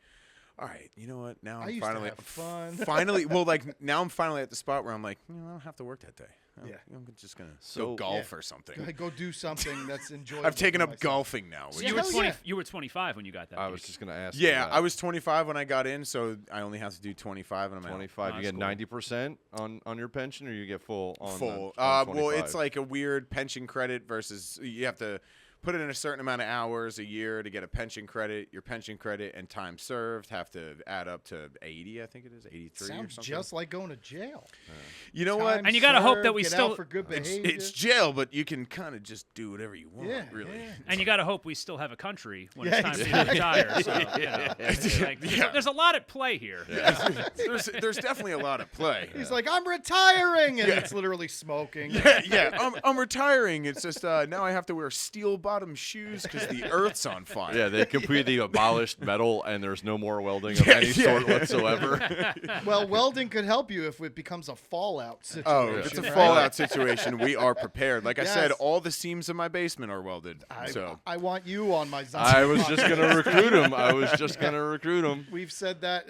S3: all right, you know what? Now
S1: I
S3: I'm
S1: used to
S3: finally
S1: have fun.
S3: finally, well, like now I'm finally at the spot where I'm like, I don't have to work that day.
S1: Yeah.
S3: I'm just gonna
S2: So-
S3: go golf
S1: Yeah.
S3: or something.
S1: Go do something that's enjoyable.
S3: I've taken
S1: for
S3: up
S1: myself.
S3: golfing now.
S4: So
S3: which
S4: you
S3: is-
S4: were
S1: Hell yeah.
S4: You were 25 when you got that.
S2: I
S4: gig.
S2: was just going to ask
S3: yeah,
S2: you that.
S3: I was 25 when I got in, so I only have to do 25, and I'm out.
S2: 25.
S4: Oh,
S2: You
S4: that's
S2: get
S4: cool.
S2: 90% on your pension, or you get full on
S3: Full.
S2: on
S3: Well,
S2: 25?
S3: it's like a weird pension credit versus you have to put in a certain amount of hours a year to get a pension credit. Your pension credit and time served have to add up to 80, I think it is, 83 or
S1: Sounds
S3: something.
S1: just like going to jail.
S3: You know what?
S1: Time
S4: And you gotta hope that
S1: served,
S4: we
S1: get
S4: still-
S1: out for good
S3: It's,
S1: behavior.
S3: it's jail, but you can kind of just do whatever you want,
S1: Yeah,
S3: really.
S1: yeah.
S4: And you got to hope we still have a country when
S1: Yeah,
S4: it's time for you to retire. So, you know, it's like,
S3: Yeah.
S4: there's a lot at play here.
S3: There's definitely a lot at play.
S1: He's like, I'm retiring, and it's literally smoking.
S3: yeah, I'm retiring. It's just now I have to wear steel bell-bottom shoes because the earth's on fire.
S2: Yeah, they completely abolished metal, and there's no more welding of any sort whatsoever.
S1: Well, welding could help you if it becomes a fallout situation.
S3: Oh, if it's a
S1: right?
S3: fallout situation, we are prepared. Like I said,
S1: Yes.
S3: all the seams in my basement are welded.
S1: I want you on my zombie.
S2: I was just gonna recruit him.
S1: We've said that.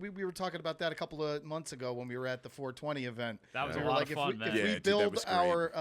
S1: We were talking about that a couple of months ago when we were at the 420 event.
S4: That was
S1: We
S4: a
S1: were
S4: lot
S1: like,
S4: of fun, man.
S1: if
S3: Yeah,
S1: we
S3: dude, that
S1: build
S3: was great.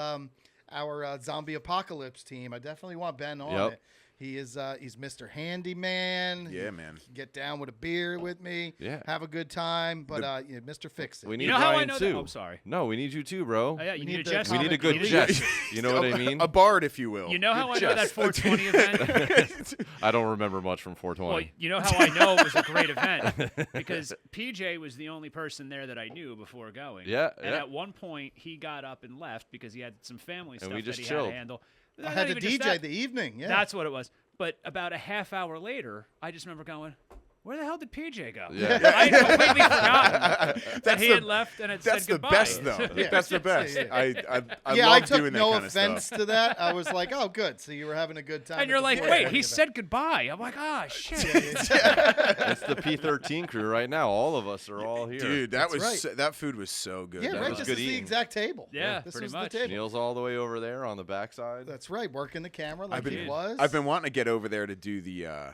S1: our zombie apocalypse team, I definitely want Ben on
S2: Yep.
S1: it. He's Mr. Handyman.
S3: Yeah,
S1: He
S3: man.
S1: can get down with a beer with me.
S2: Yeah.
S1: Have a good time. But Mr. Fix It.
S2: We need
S4: You know how I
S2: Ryan
S4: know
S2: too.
S4: that? Oh, I'm sorry.
S2: No, we need you too, bro.
S4: Oh, yeah, you
S1: need
S4: need a
S1: the
S4: Jester.
S2: We need a good
S1: Comic
S2: Jester. You know what I mean?
S3: A bard, if you will.
S4: You know how I know
S3: Good
S4: that
S3: jest.
S4: 420 event?
S2: I don't remember much from
S4: Well,
S2: 420.
S4: you know how I know it was a great event? Because PJ was the only person there that I knew before going.
S2: Yeah,
S4: And
S2: yeah.
S4: at one point, he got up and left because he had some family stuff
S2: we
S4: that
S2: just
S4: he had
S2: chilled.
S4: to handle.
S1: I
S4: Not
S1: had to
S4: even just
S1: DJ
S4: that.
S1: the evening. Yeah.
S4: That's what it was. But about a half hour later, I just remember going, where the hell did PJ go?
S2: Yeah.
S4: I had completely forgotten that he
S3: the-
S4: had left and had
S3: That's
S4: said
S3: the
S4: goodbye.
S3: best, though.
S1: Yeah.
S3: That's the best.
S1: Yeah.
S3: I
S1: I
S3: love
S1: took
S3: doing that
S1: no
S3: kind of
S1: offense
S3: stuff.
S1: to that. I was like, oh, good. So you were having a good time.
S4: And
S1: at
S4: you're
S1: the
S4: like,
S1: 420
S4: wait, he
S1: event.
S4: said goodbye. I'm like, ah, shit.
S2: It's the P13 crew right now. All of us are all here.
S3: Dude, that was
S1: right.
S3: that food was so good.
S1: Yeah,
S3: That
S1: right.
S2: was
S1: This
S2: good
S1: is the
S2: eating.
S1: exact table.
S4: Yeah,
S1: this
S4: pretty
S1: was
S4: much.
S1: the table.
S2: Neil's all the way over there on the backside.
S1: That's right. Working the camera like
S3: I've been
S1: he was.
S3: I've been wanting to get over there to do the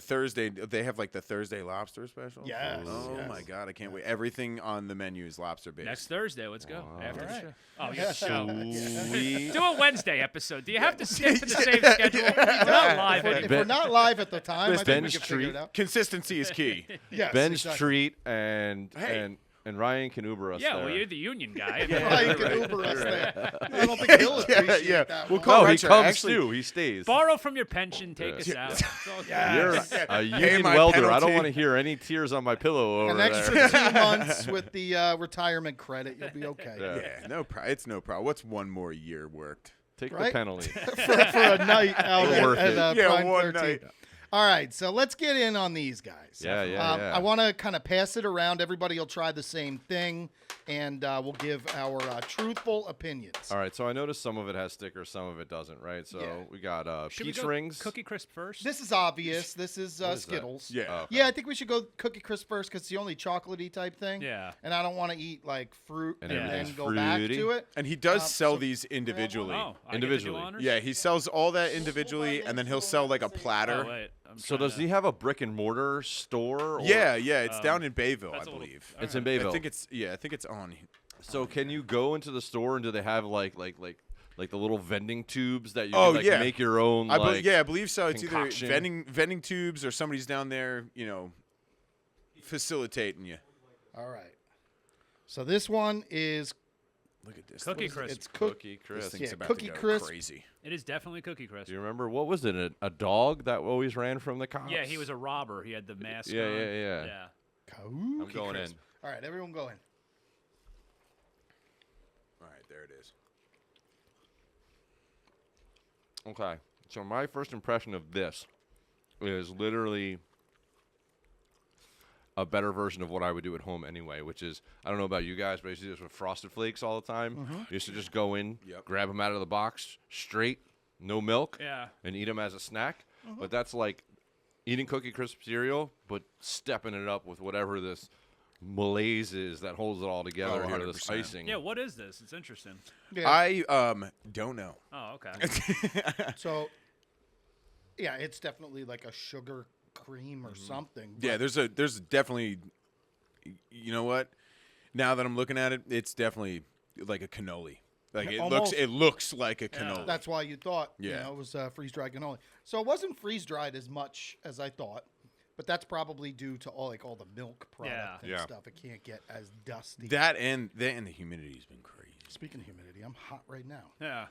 S3: Thursday. They have like the Thursday lobster special.
S1: Yes,
S3: Oh
S1: yes.
S3: my god, I can't wait. Everything on the menu is lobster based.
S4: Next Thursday, let's go.
S2: Wow.
S4: After the
S1: All right.
S4: show. Oh, you have a show.
S2: Sweet.
S4: Do a Wednesday episode. Do you have to stick to the same schedule? We're not live
S1: If
S4: anymore.
S1: we're not live at the time, I think we
S2: Ben's
S1: can figure it
S2: treat.
S1: out.
S3: Consistency is key.
S1: Yes,
S2: Ben's
S1: exactly.
S2: treat and
S3: Hey.
S2: and Ryan can Uber us
S4: Yeah,
S2: there.
S4: well, you're the union guy.
S1: Ryan can Uber us there. I don't think he'll appreciate
S3: yeah.
S1: that.
S3: We'll
S1: one.
S3: call
S2: No, he
S3: Richard,
S2: comes
S3: actually-
S2: too. He stays.
S4: Borrow from your pension, take us out. It's all good.
S2: You're a union
S3: my
S2: welder. I don't
S3: penalty.
S2: want to hear any tears on my pillow over
S1: An
S2: there.
S1: extra 2 months with the retirement credit, you'll be okay.
S2: Yeah.
S3: Yeah, it's no problem. What's one more year worked?
S2: Take the
S1: Right?
S2: penalty.
S1: for a night out
S2: Worth it.
S1: at
S3: Yeah,
S1: Prime
S3: one
S1: 13.
S3: night.
S1: All right, so let's get in on these guys.
S2: Yeah, yeah, yeah.
S1: I want to kind of pass it around. Everybody will try the same thing, and we'll give our truthful opinions.
S2: All right, so I noticed some of it has stickers, some of it doesn't, right? So
S1: Yeah.
S2: we got
S4: Should we
S2: peach
S4: go
S2: rings.
S4: Cookie Crisp first?
S1: This is obvious. This is
S2: What is that?
S1: Skittles.
S3: Yeah.
S2: Oh, okay.
S1: Yeah, I think we should go Cookie Crisp first because it's the only chocolatey type thing.
S4: Yeah.
S1: And I don't want to eat like fruit
S2: And
S1: and
S2: everything's
S1: then go back
S2: fruity.
S1: to it.
S3: And he does sell
S1: so-
S3: these individually.
S4: Oh, I
S2: Individually.
S4: Get to do honors?
S3: Yeah, he sells all that individually, and then he'll sell like a platter.
S4: Oh, wait. I'm
S2: So
S4: trying
S2: does
S4: to-
S2: he have a brick and mortar store? Or?
S3: Yeah, it's down in Bayville, I
S4: that's a little-
S3: believe.
S2: It's in
S3: I
S2: Bayville.
S3: think it's on.
S2: So can you go into the store and do they have like the little vending tubes that you
S3: Oh,
S2: can like
S3: yeah.
S2: make your own?
S3: I
S2: like,
S3: I believe so. It's
S2: concoction.
S3: either vending tubes or somebody's down there, facilitating you.
S1: All right. So this one is
S3: Look at this.
S4: Cookie
S3: What is
S4: Crisp.
S1: it's
S2: Cookie
S3: This
S2: crisp.
S3: thing's
S1: Yeah,
S3: about
S1: Cookie
S3: to go
S1: Crisp.
S3: crazy.
S4: It is definitely Cookie Crisp.
S2: Do you remember what was it? A dog that always ran from the cops?
S4: Yeah, he was a robber. He had the mask
S2: Yeah,
S4: on.
S2: yeah.
S4: Yeah.
S2: I'm
S1: Cookie
S2: going
S1: Crisp.
S2: in.
S1: All right, everyone go in.
S3: All right, there it is.
S2: Okay. So my first impression of this is literally a better version of what I would do at home anyway, which is, I don't know about you guys, but I used to do this with Frosted Flakes all the time. I used to just go in,
S3: Yep.
S2: grab them out of the box, straight, no milk,
S4: Yeah.
S2: and eat them as a snack. But that's like eating Cookie Crisp cereal, but stepping it up with whatever this malaise is that holds it all together
S3: Oh,
S2: here, this
S3: 100%.
S2: icing.
S4: Yeah, what is this? It's interesting.
S1: Yeah.
S3: I don't know.
S4: Oh, okay.
S1: So, yeah, it's definitely like a sugar cream or something.
S3: Yeah, there's definitely, you know what? Now that I'm looking at it, it's definitely like a cannoli. Like
S1: Almost.
S3: it looks like a cannoli.
S1: That's why you thought,
S3: Yeah.
S1: it was freeze-dried cannoli. So it wasn't freeze-dried as much as I thought, but that's probably due to all the milk product and
S2: Yeah.
S1: stuff. It can't get as dusty.
S3: that and the humidity's been crazy.
S1: Speaking of humidity, I'm hot right now.
S4: Yeah.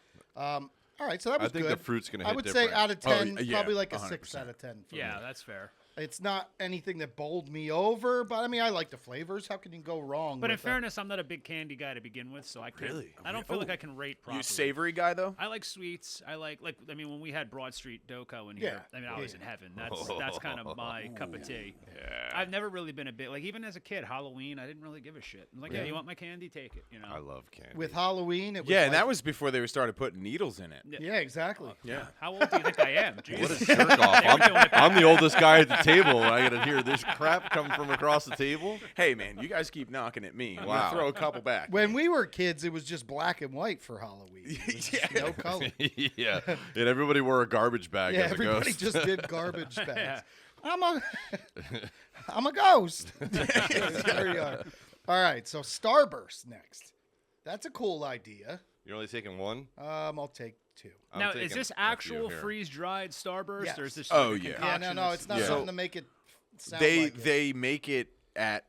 S1: All right, so that
S2: I
S1: was
S2: think
S1: good.
S2: the fruit's gonna
S1: I
S2: hit
S1: would
S2: different.
S1: say out of 10,
S3: yeah,
S1: probably like a
S3: 100%.
S1: 6 out of 10 for
S4: Yeah,
S1: me.
S4: that's fair.
S1: It's not anything that bowled me over, but I mean, I like the flavors. How can you go wrong?
S4: But in
S1: with
S4: fairness, I'm not a big candy guy to begin with, so I can't.
S3: Really?
S4: I don't feel like I can rate properly.
S3: You savory guy though?
S4: I like sweets. I like I mean, when we had Broad Street Doco in here, I mean, I was in heaven. That's kind of my cup of tea.
S2: Yeah.
S4: I've never really been a bit like, even as a kid, Halloween, I didn't really give a shit. I'm like, yeah, you want my candy? Take it. You know.
S2: I love candy.
S1: With Halloween, it was
S3: Yeah, and
S1: like-
S3: that was before they started putting needles in it.
S1: Yeah, exactly.
S3: Yeah.
S4: How old do you think I am?
S2: What
S4: Jesus.
S2: a jerk off. I'm the oldest guy at the table, and I got to hear this crap come from across the table.
S3: Hey, man, you guys keep knocking at me. I'm
S2: Wow.
S3: gonna throw a couple back.
S1: When we were kids, it was just black and white for Halloween. It was just no color.
S2: Yeah. And everybody wore a garbage bag
S1: Yeah,
S2: as a
S1: everybody
S2: ghost.
S1: just did garbage bags.
S4: Yeah.
S1: I'm a ghost. There you are. All right, so Starburst next. That's a cool idea.
S2: You're only taking one?
S1: I'll take 2.
S2: I'm
S4: Now,
S2: taking
S4: is this
S2: a few
S4: actual
S2: here.
S4: freeze-dried Starburst,
S1: Yes.
S4: or is this?
S3: Oh,
S4: like a
S3: yeah.
S1: Yeah,
S4: concoction
S1: no,
S4: of-
S1: it's not
S3: Yeah.
S1: something to make it sound
S3: They
S1: like it.
S3: they make it at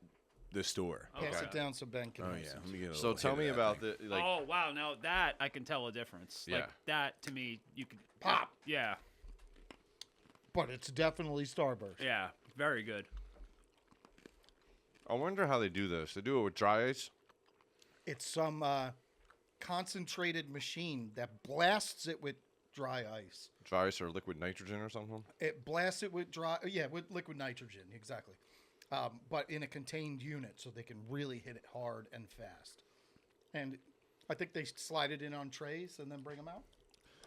S3: the store.
S1: Pass
S2: Okay.
S1: it down so Ben can
S3: Oh
S1: have
S3: yeah.
S1: some.
S3: Let me get a
S2: So
S3: little
S2: tell
S3: hit
S2: me
S3: of that
S2: about
S3: thing.
S2: the like.
S4: Oh wow! Now that I can tell a difference.
S2: Yeah.
S4: Like that to me, you could
S1: Pop.
S4: Yeah,
S1: But it's definitely Starburst.
S4: yeah, very good.
S2: I wonder how they do this. They do it with dry ice.
S1: It's some concentrated machine that blasts it with dry ice.
S2: Dry ice or liquid nitrogen or something.
S1: It blasts it with with liquid nitrogen, exactly. But in a contained unit, so they can really hit it hard and fast. And I think they slide it in on trays and then bring them out.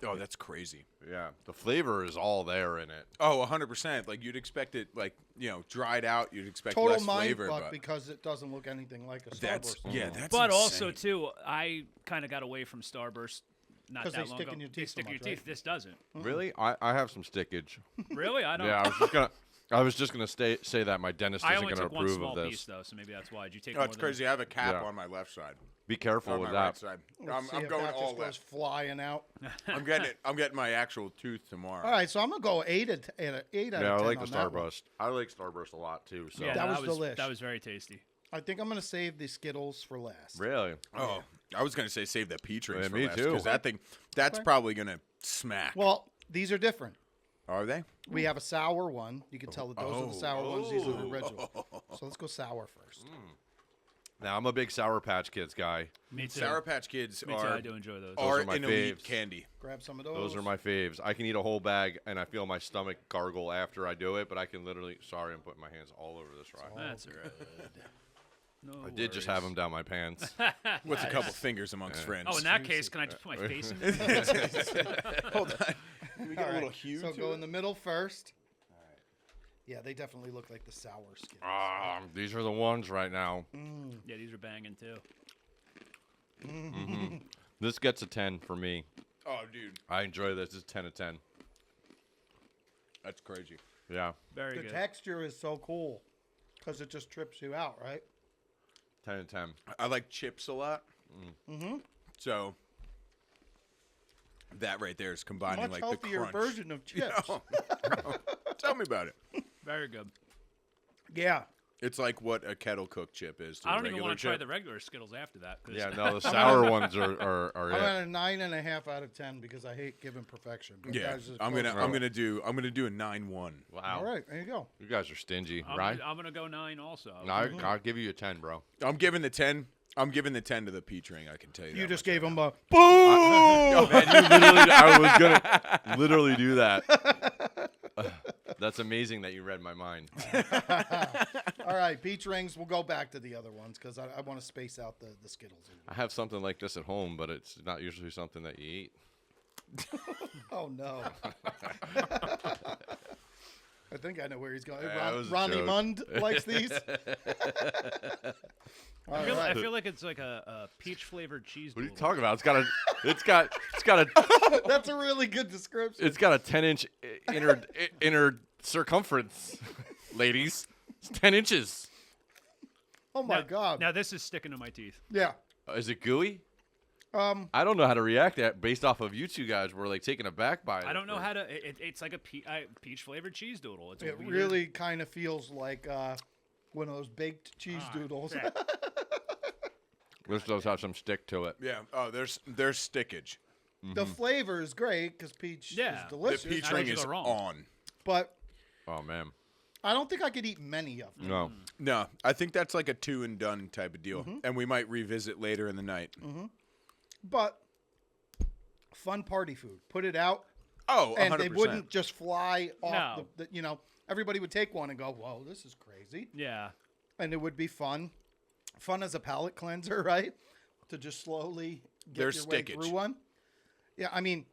S3: Oh, that's crazy.
S2: Yeah, the flavor is all there in it.
S3: Oh, 100%. Like you'd expect it, like dried out. You'd expect
S1: Total
S3: less
S1: mind
S3: flavor,
S1: fuck
S3: but
S1: because it doesn't look anything like a
S3: that's
S1: Starburst.
S3: yeah, that's.
S4: But also
S3: insane.
S4: too, I kind of got away from Starburst not
S1: 'Cause
S4: that
S1: they
S4: long
S1: stick
S4: ago.
S1: in your
S4: They
S1: teeth so
S4: stick in your
S1: much, right?
S4: teeth. This doesn't.
S2: Really? I have some stickage.
S4: Really? I don't.
S2: Yeah, I was just gonna say that my dentist
S4: I
S2: isn't
S4: only
S2: gonna
S4: took one
S2: approve
S4: small
S2: of this.
S4: piece though, so maybe that's why. Did you take?
S3: Oh,
S4: more
S3: it's
S4: than-
S3: crazy. I have a cap
S2: Yeah.
S3: on my left side.
S2: Be careful
S3: On
S2: with
S3: my
S2: that.
S3: right side.
S1: Let's see
S3: I'm
S1: if
S3: going
S1: that
S3: all
S1: just goes
S3: left.
S1: flying out.
S3: I'm getting it. I'm getting my actual tooth tomorrow.
S1: All right, so I'm gonna go 8 out of 10.
S2: Yeah, I like the
S1: on that one.
S2: Starburst. I like Starburst a lot too. So
S4: Yeah,
S1: That was
S4: That
S1: delish.
S4: was very tasty.
S1: I think I'm gonna save the Skittles for last.
S2: really,
S3: Oh, I was gonna say save the peach rings
S2: Yeah,
S3: for
S2: me
S3: last
S2: too.
S3: because that thing that's
S1: Okay.
S3: probably gonna smack.
S1: Well, these are different.
S3: Are they?
S1: We have a sour one. You can tell that those are the sour ones. These are the
S3: Oh.
S1: original. So let's go sour first.
S2: now I'm a big Sour Patch Kids guy.
S4: Me too.
S3: Sour Patch Kids
S4: Me too.
S3: are
S4: I do enjoy those.
S2: Those are my
S3: an elite
S2: faves.
S3: candy.
S1: Grab some of those.
S2: Those are my faves. I can eat a whole bag, and I feel my stomach gargle after I do it. But I can literally. Sorry, I'm putting my hands all over this rock.
S4: That's right. No
S2: I did just have them down my pants.
S3: What's a couple fingers amongst friends?
S4: Oh, in that case, can I just put my face in it?
S3: Hold on. Let me get
S1: All
S3: a little
S1: right,
S3: hue
S1: so
S3: to
S1: go
S3: it.
S1: in the middle first. Yeah, they definitely look like the sour Skittles.
S2: These are the ones right now.
S4: Yeah, these are banging too.
S2: This gets a 10 for me.
S3: Oh, dude,
S2: I enjoy this. It's 10 of 10.
S3: that's crazy.
S2: Yeah,
S4: Very
S1: The
S4: good.
S1: texture is so cool because it just trips you out, right?
S2: 10 of 10.
S3: I like chips a lot. So that right there is combining
S1: Much
S3: like the
S1: healthier
S3: crunch.
S1: version of chips.
S3: Tell me about it.
S4: Very good.
S1: Yeah.
S3: It's like what a kettle cooked chip is. To
S4: I
S3: a
S4: don't even
S3: regular
S4: want to try
S3: chip.
S4: the regular Skittles after that. 'cause-
S2: Yeah, no, the sour ones are
S1: I'm
S2: it.
S1: at a 9.5 out of 10 because I hate giving perfection. But
S3: Yeah,
S1: guys, just
S3: I'm
S1: close
S3: gonna
S1: it.
S3: do a 9-1.
S2: Wow.
S1: All right, there you go.
S2: You guys are stingy,
S4: I'm,
S2: right?
S4: I'm gonna go 9 also.
S2: No, I'll give you a 10, bro.
S3: I'm giving the 10. I'm giving the 10 to the peach ring. I can tell you.
S1: You
S3: that
S1: just
S3: much
S1: gave
S3: right
S1: him
S3: now.
S1: a boom.
S2: Man, you literally, I was gonna literally do that. That's amazing that you read my mind.
S1: All right, peach rings. We'll go back to the other ones because I want to space out the Skittles.
S2: I have something like this at home, but it's not usually something that you eat.
S1: Oh no. I think I know where he's going.
S2: Yeah, that was a
S1: Ronnie
S2: joke.
S1: Mund likes these. All
S4: I feel, I
S1: right.
S4: feel like it's like a peach flavored cheese.
S2: What are you
S4: doodle.
S2: talking about? It's got a
S1: That's a really good description.
S2: it's got a 10-inch inner circumference, ladies. It's 10 inches.
S1: Oh my
S4: Now-
S1: god.
S4: Now this is sticking to my teeth.
S1: Yeah.
S2: Is it gooey?
S1: I
S2: I don't know how to react to that based off of you two guys were like taken aback by it.
S4: I don't know how to. It's like a peach flavored cheese doodle. It's a
S1: it
S4: weird-
S1: really kind of feels like one of those baked cheese
S4: Ah,
S1: doodles.
S4: crap.
S2: This does have some stick to it.
S3: Yeah. Oh, there's stickage.
S1: The flavor is great because peach
S4: Yeah.
S1: is
S4: The
S3: The
S1: delicious.
S3: peach
S4: How
S3: ring
S4: did you
S3: is
S4: go wrong?
S3: on.
S1: But
S2: Oh man.
S1: I don't think I could eat many of them.
S2: No.
S3: No, I think that's like a 2 and done type of deal,
S1: Mm-hmm.
S3: and we might revisit later in the night.
S1: But fun party food. Put it out,
S3: Oh, 100%.
S1: and they wouldn't just fly off.
S4: No.
S1: You know, everybody would take one and go, "Whoa, this is crazy,"
S4: Yeah.
S1: and it would be fun. Fun as a palate cleanser, right? To just slowly get
S3: There's
S1: your way
S3: stickage.
S1: through one. Yeah, I mean,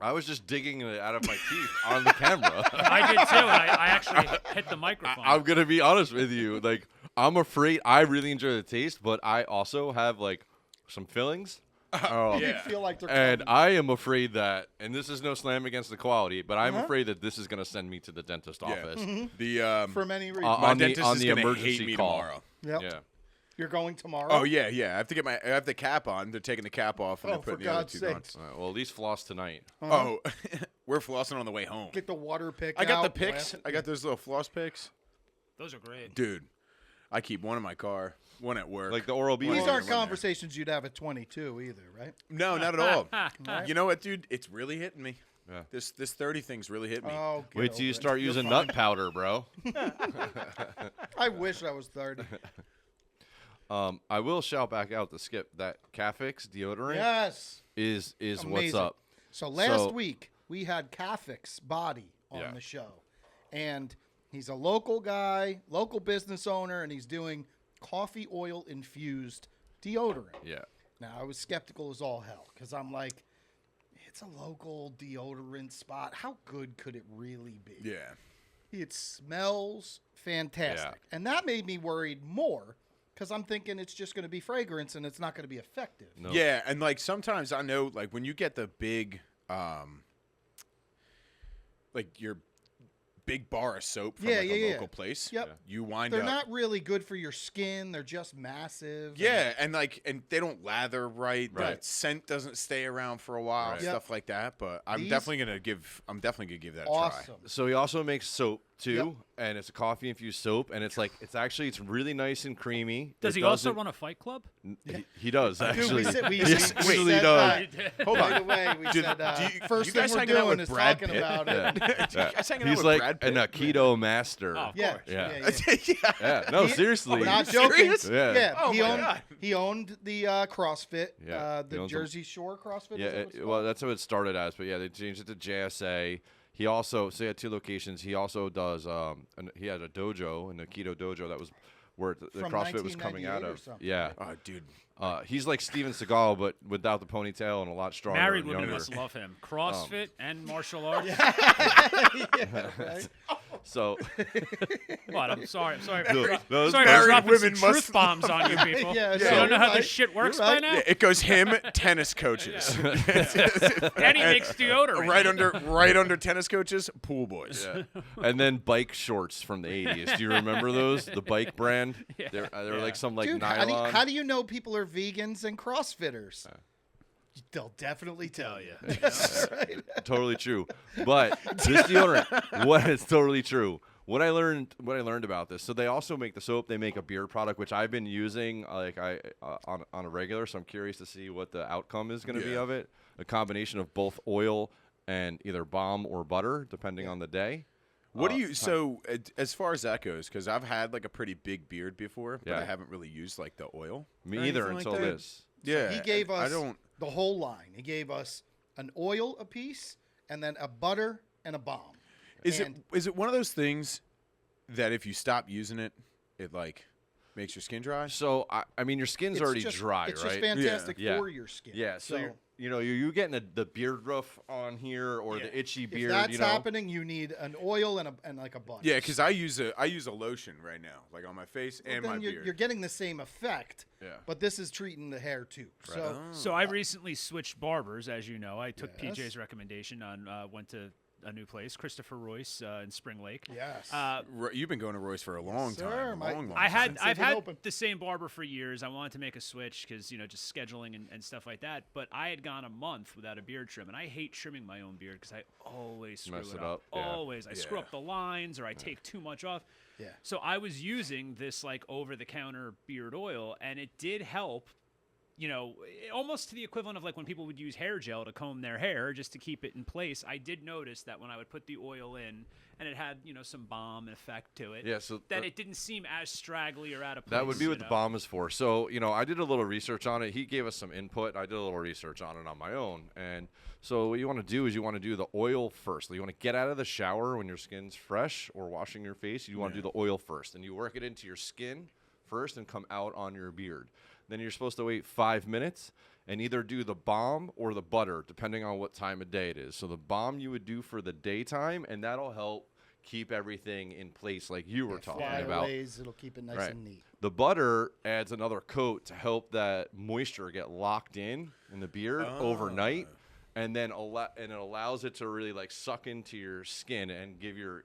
S2: I was just digging it out of my teeth on the camera.
S4: I did too. And I actually hit the microphone.
S2: I'm gonna be honest with you. Like, I'm afraid. I really enjoy the taste, but I also have like some fillings.
S3: Oh,
S1: you
S3: yeah.
S1: feel like they're
S2: And
S1: coming.
S2: I am afraid that, and this is no slam against the quality, but I'm
S1: Uh-huh.
S2: afraid that this is going to send me to the dentist office.
S3: The
S1: for many reasons.
S3: my
S2: on the-
S3: dentist
S2: on
S3: is
S2: the
S3: gonna
S2: emergency
S3: hate me
S2: call.
S3: tomorrow.
S1: Yep.
S2: Yeah.
S1: You're going tomorrow.
S3: Oh yeah. I have to I have the cap on. They're taking the cap off and
S1: Oh,
S3: they're
S1: for
S3: putting the other
S1: God's
S3: 2
S1: sakes.
S3: on.
S2: All right, well, at least floss tonight.
S3: Oh, we're flossing on the way home.
S1: Get the water pick.
S3: I got the
S1: out,
S3: picks.
S1: blast-
S3: I got those little floss picks.
S4: Those are great.
S3: Dude, I keep one in my car, one at work.
S2: Like the Oral-B.
S1: These
S3: Well,
S1: aren't
S3: one there.
S1: conversations you'd have at 22 either, right?
S3: No, not at all. You know what, dude? It's really hitting me.
S2: Yeah.
S3: This 30 thing's really hit me.
S1: Oh, get
S2: Wait till you
S1: over it.
S2: start
S1: You're
S2: using
S1: fine.
S2: nut powder, bro.
S1: I wish I was 30.
S2: I will shout back out to Skip that Cafix deodorant
S1: Yes.
S2: is what's
S1: Amazing.
S2: up.
S1: So last
S2: So-
S1: week we had Cafix Body on
S2: Yeah.
S1: the show, and he's a local guy, local business owner, and he's doing coffee oil infused deodorant.
S2: Yeah.
S1: Now I was skeptical as all hell because I'm like, it's a local deodorant spot. How good could it really be?
S3: Yeah.
S1: It smells fantastic, and that made me worried more because I'm thinking it's just going to be fragrance and it's not going to be effective.
S2: No.
S3: Yeah, and like sometimes I know like when you get the big like your big bar of soap from
S1: Yeah,
S3: like
S1: yeah,
S3: a
S1: yeah.
S3: local place,
S1: Yep.
S3: you wind
S1: They're
S3: up
S1: not really good for your skin. They're just massive.
S3: Yeah, and they don't lather right.
S2: Right.
S3: The scent doesn't stay around for a while,
S2: Right.
S3: stuff like that. But I'm
S1: These-
S3: definitely gonna give that a
S1: Awesome.
S3: try.
S2: So he also makes soap too,
S1: Yep.
S2: and it's a coffee infused soap, and it's really nice and creamy.
S4: Does
S2: It
S4: he also
S2: doesn't-
S4: run a Fight Club?
S2: He does
S1: Dude,
S2: actually.
S1: we
S2: He
S1: said
S2: actually
S1: that.
S2: does.
S3: Hold
S1: Right
S3: on.
S1: away, we
S3: Dude,
S1: said,
S3: do you-
S1: first
S3: you
S1: thing
S3: guys
S1: we're
S3: hanging out
S1: doing
S3: with
S1: is
S3: Brad
S1: talking
S3: Pitt?
S1: about it.
S2: Yeah.
S3: You guys hanging out
S2: He's
S3: with
S2: like
S3: Brad
S2: an
S3: Pitt?
S2: keto master.
S4: Oh, of
S1: Yeah,
S4: course.
S2: Yeah.
S3: yeah.
S2: Yeah, no, seriously.
S1: Not
S3: you
S1: joking.
S3: serious?
S2: Yeah.
S1: Yeah,
S3: Oh
S1: he
S3: my
S1: owned
S3: God.
S1: he owned the CrossFit,
S2: Yeah, he
S1: the
S2: owns them.
S1: Jersey Shore CrossFit.
S2: Yeah,
S1: is that what it's
S2: well,
S1: called?
S2: that's how it started as, but yeah, they changed it to JSA. He also, so he had 2 locations. He also does, he had a dojo, and the keto dojo that was where the
S1: From
S2: CrossFit was coming
S1: 1998
S2: out
S1: or
S2: of.
S1: something.
S2: Yeah,
S3: Oh, dude.
S2: he's like Steven Seagal, but without the ponytail and a lot stronger.
S4: Married
S2: and
S4: women
S2: younger.
S4: must love him. CrossFit and martial arts.
S1: Yeah, right?
S2: So,
S4: What? I'm sorry. I'm sorry.
S2: No, those
S4: sorry for
S3: married
S4: dropping
S3: women
S4: some
S3: must
S4: truth bombs on you people.
S1: Yeah,
S4: You
S1: yeah,
S4: don't know
S1: you're
S4: how
S1: right.
S4: this shit works
S1: You're
S4: by
S1: right.
S4: now?
S3: Yeah, it goes him, tennis coaches.
S4: And he makes deodorant.
S3: right under tennis coaches, pool boys.
S2: yeah. And then bike shorts from the 80s. Do you remember those? The bike brand? They were like some like
S1: Dude,
S2: nylon.
S1: how do you know people are vegans and CrossFitters? They'll definitely tell you. Right?
S2: Totally true. But this deodorant, what is totally true. What I learned about this. So they also make the soap. They make a beard product, which I've been using on a regular. So I'm curious to see what the outcome is going to be
S3: Yeah.
S2: of it. A combination of both oil and either balm or butter, depending on the day.
S3: What do you as far as that goes? Because I've had like a pretty big beard before, but
S2: Yeah.
S3: I haven't really used like the oil.
S2: Me
S3: or
S2: either
S3: anything like
S2: until
S3: that.
S2: this.
S3: Yeah,
S1: He gave
S3: I
S1: us
S3: don't.
S1: the whole line. He gave us an oil a piece and then a butter and a balm.
S3: Is
S1: And
S3: it one of those things that if you stop using it, it like makes your skin dry?
S2: So I mean, your skin's
S1: it's
S2: already
S1: just,
S2: dry,
S1: it's
S2: right?
S1: just fantastic
S2: Yeah.
S1: for your skin.
S2: Yeah. So you're getting the beard rough on here or the itchy
S1: if
S2: beard.
S1: that's
S2: you know.
S1: happening, you need an oil and like a butter.
S3: Yeah, because I use a lotion right now, like on my face and
S1: then
S3: my
S1: you're,
S3: beard.
S1: you're getting the same effect.
S2: Yeah.
S1: But this is treating the hair too. So
S4: So I recently switched barbers, as you know. I took
S1: Yes.
S4: PJ's recommendation on went to a new place, Christopher Royce in Spring Lake.
S1: yes.
S3: You've been going to Royce for a long
S1: sir.
S3: time.
S1: My-
S3: Long
S4: I've
S3: time.
S1: Since they've been
S4: had
S1: open.
S4: the same barber for years. I wanted to make a switch because just scheduling and stuff like that. But I had gone a month without a beard trim, and I hate trimming my own beard because I always screw
S2: Mess
S4: it
S2: it
S4: up.
S2: up, yeah.
S4: Always, I screw
S3: Yeah.
S4: up the lines or I take too much off.
S1: Yeah.
S4: So I was using this like over-the-counter beard oil, and it did help. Almost to the equivalent of like when people would use hair gel to comb their hair just to keep it in place. I did notice that when I would put the oil in and it had some bomb effect to it.
S2: Yeah, so
S4: then it didn't seem as straggly or out of place.
S2: That would be what the bomb is for. So, I did a little research on it. He gave us some input. I did a little research on it on my own. And so what you want to do is you want to do the oil first. You want to get out of the shower when your skin's fresh or washing your face. You want to do the oil first. And you work it into your skin first and come out on your beard. Then you're supposed to wait 5 minutes and either do the balm or the butter, depending on what time of day it is. So the balm you would do for the daytime, and that'll help keep everything in place like you were talking about.
S1: Flyaways, it'll keep it nice and neat.
S2: The butter adds another coat to help that moisture get locked in the beard overnight, and then it allows it to really like suck into your skin and give your.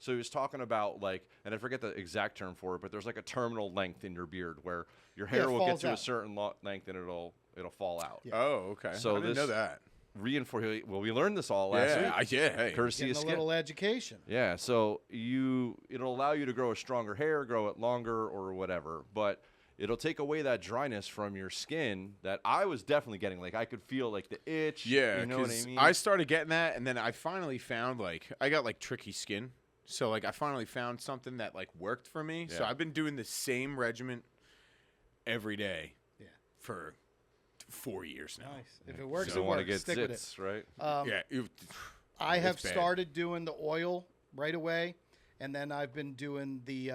S2: So he was talking about and I forget the exact term for it, but there's like a terminal length in your beard where your hair will get to a certain length and it'll fall out.
S3: Yeah. Oh, okay.
S2: So
S3: I didn't know that.
S2: Well, we learned this all last week.
S3: Hey.
S2: Courtesy of
S1: a little education.
S2: Yeah, so it'll allow you to grow a stronger hair, grow it longer or whatever, but it'll take away that dryness from your skin that I was definitely getting. Like I could feel like the itch.
S3: Yeah,
S2: you know what I mean?
S3: I started getting that, and then I finally found I got tricky skin, so I finally found something that worked for me.
S2: Yeah.
S3: So I've been doing the same regimen every day. For 4 years now.
S1: Nice. If it works,
S2: you don't want to get
S1: Stick with it.
S2: zits, right?
S1: I have
S3: bad.
S1: started doing the oil right away, and then I've been doing the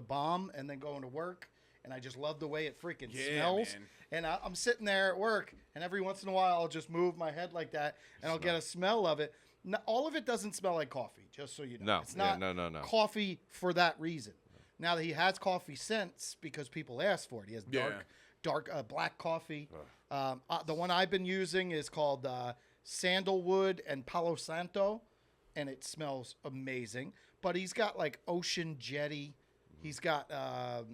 S1: balm, and then going to work, and I just love the way it freaking smells.
S3: Man.
S1: And I'm sitting there at work, and every once in a while I'll just move my head like that, and I'll get a smell of it. Now, all of it doesn't smell like coffee, just so you know.
S2: No,
S1: it's not
S2: no.
S1: coffee for that reason. Now that he has coffee scents because people ask for it. He has dark black coffee. The one I've been using is called Sandalwood and Palo Santo, and it smells amazing. But he's got ocean jetty. He's got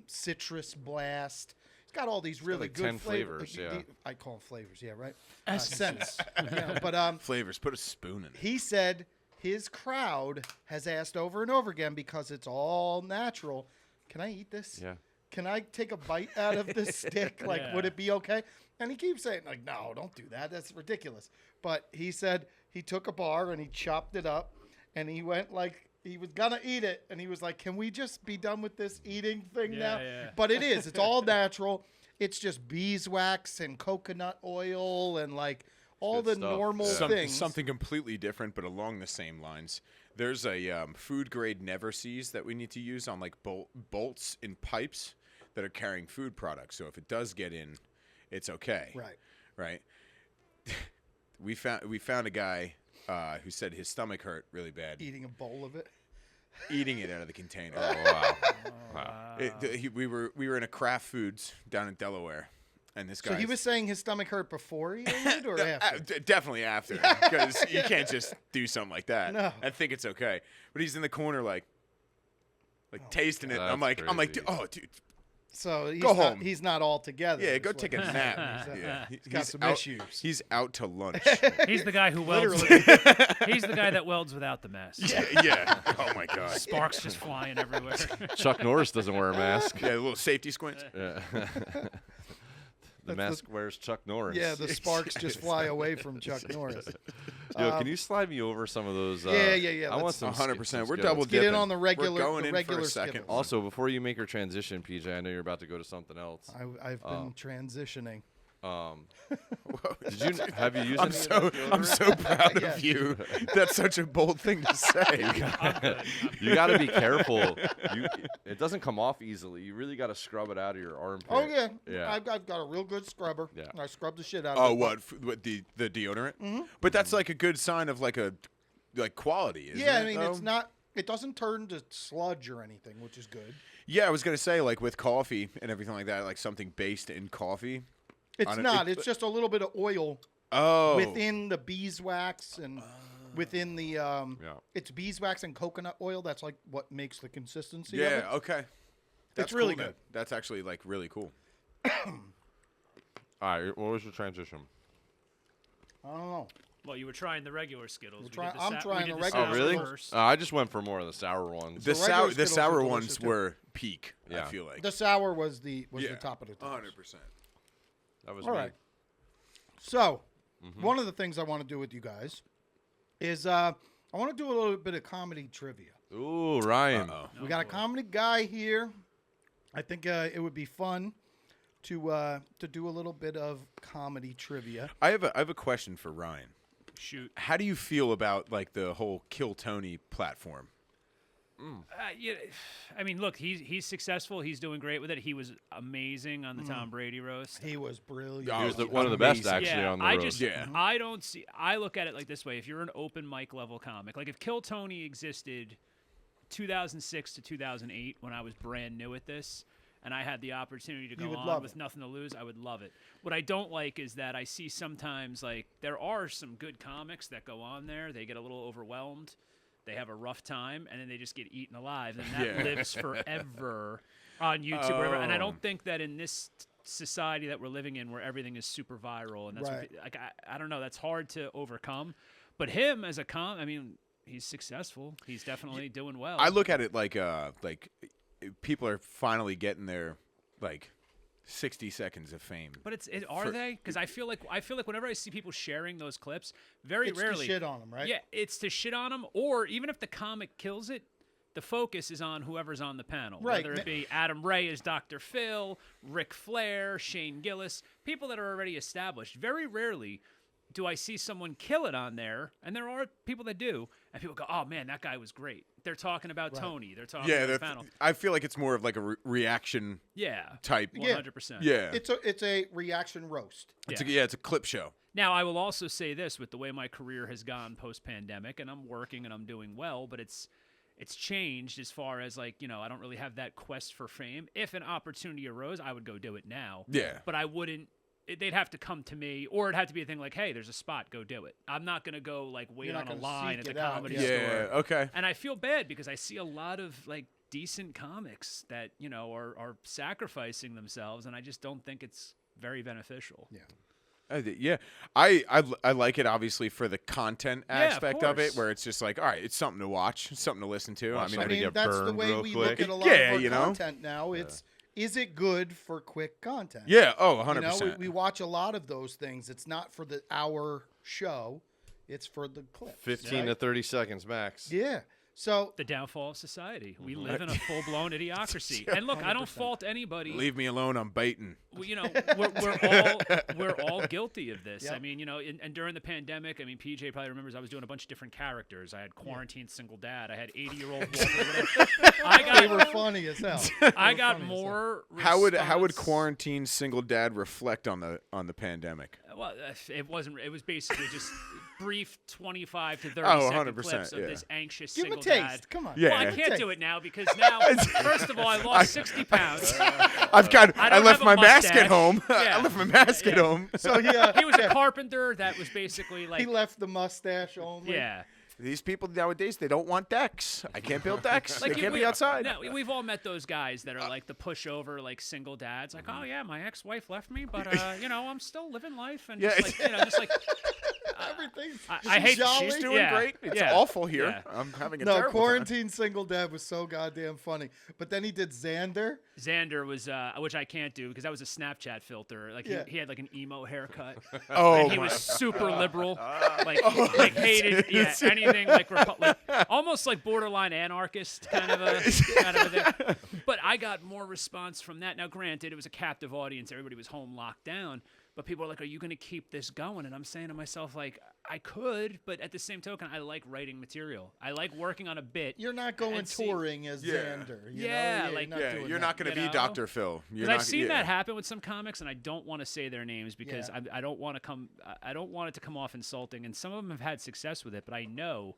S1: citrus blast. He's got all these really good
S2: 10 flavors. Yeah,
S1: I call them flavors. Yeah, right. Scents. But
S3: flavors. Put a spoon in it.
S1: he said his crowd has asked over and over again because it's all natural. Can I eat this?
S2: yeah.
S1: Can I take a bite out of this stick? Would it be okay? And he keeps saying, no, don't do that. That's ridiculous. But he said he took a bar and he chopped it up, and he went he was going to eat it. And he was like, can we just be done with this eating thing now?
S4: Yeah.
S1: But it is. It's all natural. It's just beeswax and coconut oil and all
S2: good
S1: the
S2: stuff.
S1: normal
S2: Yeah.
S1: things.
S3: Something completely different, but along the same lines. There's a food grade Never Seas that we need to use on bolts in pipes that are carrying food products. So if it does get in, it's okay. Right. We found a guy who said his stomach hurt really bad.
S1: Eating a bowl of it.
S3: Eating it out of the container.
S2: Oh, wow.
S3: We were in a Kraft Foods down in Delaware, and this guy.
S1: So he was saying his stomach hurt before he ate it or after?
S3: Definitely after, because you can't just do something like that and think it's okay. But he's in the corner tasting it. I'm like,
S2: crazy.
S3: dude.
S1: So
S3: Go home.
S1: He's not all together.
S3: Yeah, go take a nap.
S1: He's got some
S3: out,
S1: issues.
S3: He's out to lunch.
S4: He's the guy who welds. He's the guy that welds without the mask.
S3: yeah. Oh my God.
S4: Sparks just flying everywhere.
S2: Chuck Norris doesn't wear a mask.
S3: Yeah, a little safety squint.
S2: Yeah. The mask wears Chuck Norris.
S1: Yeah, the sparks just fly away from Chuck Norris.
S2: Yo, can you slide me over some of those?
S1: Yeah.
S2: I want some
S3: 100%. We're
S2: Skittles.
S3: double
S1: Get in
S3: dipping.
S1: on the regular.
S3: We're going
S1: the
S3: in
S1: regular
S3: for a second.
S1: Skittles.
S2: Also, before you make your transition, PJ, I know you're about to go to something else.
S1: I've been transitioning.
S2: Have you used
S3: I'm
S2: any
S3: so
S2: of that
S3: I'm
S2: deodorant?
S3: so proud
S1: Yeah.
S3: of you. That's such a bold thing to say.
S2: You got to be careful. It doesn't come off easily. You really got to scrub it out of your armpit.
S1: Oh yeah.
S2: Yeah.
S1: I've got a real good scrubber.
S2: Yeah.
S1: I scrub the shit out
S3: Oh,
S1: of it.
S3: what the deodorant?
S1: Mm-hmm.
S3: But that's a good sign of a quality. Isn't
S1: Yeah,
S3: it,
S1: I mean
S3: though?
S1: it's not. It doesn't turn to sludge or anything, which is good.
S3: Yeah, I was gonna say with coffee and everything like that, something based in coffee.
S1: It's not. It's just a little bit of oil
S3: Oh,
S1: within the beeswax and within the it's beeswax and coconut oil. That's what makes the consistency of it.
S3: yeah. Okay. That's
S1: really
S3: cool,
S1: good.
S3: then. That's actually really cool.
S2: All right. What was your transition?
S1: I don't know.
S4: Well, you were trying the regular Skittles.
S1: I'm trying the
S4: the
S1: regular
S2: Oh, really?
S4: First.
S2: I just went for more of the sour ones.
S3: The
S1: regular
S3: sour
S1: Skittles are delicious,
S3: ones
S1: too.
S3: were peak.
S2: Yeah.
S3: I feel like
S1: The sour was the top of the top.
S3: 100%.
S2: That was
S1: All
S2: me.
S1: right. So, one of the things I want to do with you guys is I want to do a little bit of comedy trivia.
S2: Ooh, Ryan.
S1: We got a comedy guy here. I think it would be fun to do a little bit of comedy trivia.
S3: I have a question for Ryan.
S4: Shoot.
S3: How do you feel about like the whole Kill Tony platform?
S4: Yeah, I mean, look, he's successful. He's doing great with it. He was amazing on the Tom Brady roast.
S1: He was brilliant.
S3: Oh,
S2: He was
S3: he
S2: one of the best,
S3: amazing.
S2: actually, on the
S4: I
S2: roast.
S4: just,
S3: Yeah.
S4: I don't see. I look at it like this way: if you're an open mic level comic, like if Kill Tony existed 2006 to 2008, when I was brand new at this, and I had the opportunity to
S1: You
S4: go
S1: would
S4: on
S1: love
S4: with
S1: it.
S4: nothing to lose, I would love it. What I don't like is that I see sometimes like there are some good comics that go on there. They get a little overwhelmed. They have a rough time, and then they just get eaten alive, and that
S3: Yeah.
S4: lives forever on YouTube. Wherever. And I don't think that in this society that we're living in, where everything is super viral, and that's
S1: Right.
S4: what, like I don't know, that's hard to overcome. But him as a I mean, he's successful. He's definitely doing well.
S3: I look at it like people are finally getting their like 60 seconds of fame.
S4: But are they? Because I feel like whenever I see people sharing those clips, very
S1: It's
S4: rarely
S1: to shit on him, right?
S4: Yeah, it's to shit on them, or even if the comic kills it, the focus is on whoever's on the panel.
S1: Right.
S4: Whether it be Adam Ray as Dr. Phil, Ric Flair, Shane Gillis, people that are already established. Very rarely do I see someone kill it on there, and there are people that do, and people go, "Oh man, that guy was great." They're talking about Tony. They're talking about the panel.
S3: I feel like it's more of like a reaction
S4: Yeah,
S3: type.
S4: 100%.
S3: Yeah,
S1: It's a reaction roast.
S3: it's a clip show.
S4: Now, I will also say this with the way my career has gone post-pandemic, and I'm working and I'm doing well, but it's changed as far as like, I don't really have that quest for fame. If an opportunity arose, I would go do it now.
S3: Yeah.
S4: But I wouldn't. They'd have to come to me, or it'd have to be a thing like, hey, there's a spot, go do it. I'm not going to go like wait
S1: You're not
S4: on a
S1: gonna
S4: line
S1: seek
S4: at the
S1: it out,
S4: comedy
S1: yeah.
S3: Yeah,
S4: store.
S3: okay.
S4: And I feel bad because I see a lot of like decent comics that, are sacrificing themselves, and I just don't think it's very beneficial.
S3: Yeah, I like it obviously for the content
S4: Yeah, of
S3: aspect of it,
S4: course.
S3: where it's just like, all right, it's something to watch, it's something to listen to.
S2: Watch
S3: I mean,
S2: somebody get
S1: that's the
S2: burned
S1: way
S2: real
S1: we
S2: quick.
S1: look at a lot
S3: Yeah,
S1: of our
S3: you know?
S1: content now. Is it good for quick content?
S3: yeah, oh,
S1: You
S3: 100%.
S1: know, we watch a lot of those things. It's not for the hour show. It's for the clips.
S2: 15 to 30 seconds max.
S1: Yeah. So
S4: The downfall of society. We live in a full-blown idiocracy. And look, I don't fault anybody.
S3: Leave me alone, I'm baiting.
S4: Well, we're all guilty of this.
S1: Yep.
S4: I mean, and during the pandemic, I mean, PJ probably remembers I was doing a bunch of different characters. I had quarantined single dad. I had 80-year-old Walter.
S1: they were funny as hell.
S4: I got more.
S3: How would
S4: response-
S3: quarantine single dad reflect on the pandemic?
S4: Well, it wasn't. It was basically just brief 25 to 30
S3: Oh,
S4: second
S3: 100%,
S4: clips of
S3: yeah.
S4: this anxious
S1: Give him a
S4: single
S1: taste.
S4: dad.
S1: Come on.
S3: Yeah.
S4: Well, I
S3: Give
S4: can't do it now because now, first of all, I lost 60 pounds.
S3: I
S4: don't
S3: left
S4: have a
S3: my mask at
S4: mustache.
S3: home.
S4: Yeah.
S3: I left my mask at
S4: Yeah.
S3: home.
S1: So
S4: He was a carpenter that was basically like,
S1: he left the mustache only.
S4: yeah.
S3: These people nowadays, they don't want decks. I can't build decks.
S4: Like
S3: they can't
S4: we-
S3: be outside.
S4: No, we've all met those guys that are like the pushover, like single dads. Like, oh yeah, my ex-wife left me, but I'm still living life, and
S3: Yeah.
S4: just like
S1: Everything.
S4: I hate
S1: jolly.
S3: She's doing
S4: Yeah,
S3: great. It's
S4: yeah,
S3: awful here.
S4: yeah.
S3: I'm having a
S1: No,
S3: terrible
S1: quarantine single dad was so goddamn funny. But then he did Xander.
S4: Xander was, which I can't do because that was a Snapchat filter. Like
S1: Yeah.
S4: he had like an emo haircut.
S3: time. Oh,
S4: And he was super liberal, like hated anything like almost like borderline anarchist kind of a thing. But I got more response from that. Now, granted, it was a captive audience; everybody was home locked down. But people are like, "Are you going to keep this going?" And I'm saying to myself, like, I could, but at the same token, I like writing material. I like working on a bit.
S1: You're not going
S4: And see-
S1: touring as
S3: Yeah.
S1: Xander. You
S4: Yeah,
S1: know?
S4: like-
S3: yeah,
S1: doing
S3: you're
S1: that.
S3: not going to
S4: You
S3: be
S4: know?
S3: Dr. Phil. You're
S4: Because
S3: not,
S4: I've seen
S3: yeah.
S4: that happen with some comics, and I don't want to say their names because
S1: Yeah.
S4: I don't want to I don't want it to come off insulting. And some of them have had success with it, but I know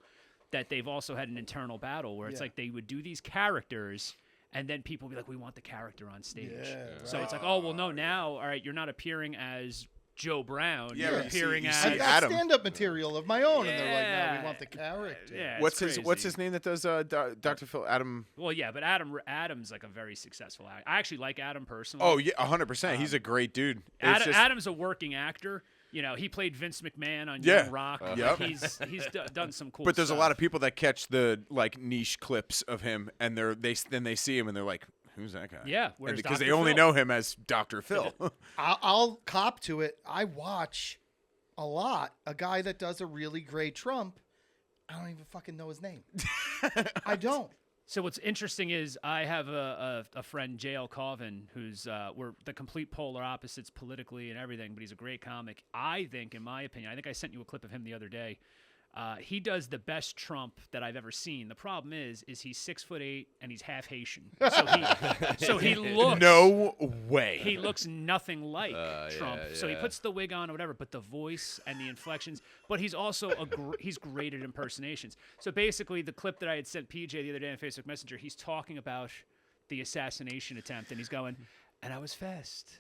S4: that they've also had an internal battle where it's
S1: Yeah.
S4: like they would do these characters, and then people would be like, "We want the character on stage."
S1: Yeah,
S4: So
S1: right.
S4: it's like, "Oh well, no, now all right, you're not appearing as Joe Brown.
S3: Yeah,
S4: you're
S3: but you see-
S4: appearing
S3: you
S4: as
S3: see
S1: I've got
S3: Adam.
S1: stand-up material of my own, and they're like, "No, we
S4: Yeah.
S1: want the character."
S4: Yeah,
S3: What's
S4: it's
S3: his What's
S4: crazy.
S3: his name that does Dr. Phil? Adam.
S4: Well, yeah, but Adam's like a very successful actor. I actually like Adam personally.
S3: Oh yeah, 100%. He's a great dude. It's just-
S4: Adam's a working actor. He played Vince McMahon on
S3: Yeah.
S4: Young Rock.
S3: Yep.
S4: He's done some cool.
S3: But there's a
S4: stuff.
S3: lot of people that catch the like niche clips of him, and then they see him and they're like, "Who's that guy?"
S4: Yeah,
S3: And
S4: where's
S3: because they
S4: Dr.
S3: only
S4: Phil?
S3: know him as Dr. Phil.
S1: I'll cop to it. I watch a lot a guy that does a really great Trump, I don't even fucking know his name. I don't.
S4: So what's interesting is I have a friend, J.L. Colvin, who's we're the complete polar opposites politically and everything, but he's a great comic. I think, in my opinion, I think I sent you a clip of him the other day. He does the best Trump that I've ever seen. The problem is he's 6'8" and he's half Haitian. So he looks
S3: No way.
S4: He looks nothing like Trump.
S2: yeah,
S4: So he
S2: yeah.
S4: puts the wig on or whatever, but the voice and the inflections. But he's also he's great at impersonations. So basically, the clip that I had sent PJ the other day on Facebook Messenger, he's talking about the assassination attempt, and he's going, "And I was fast,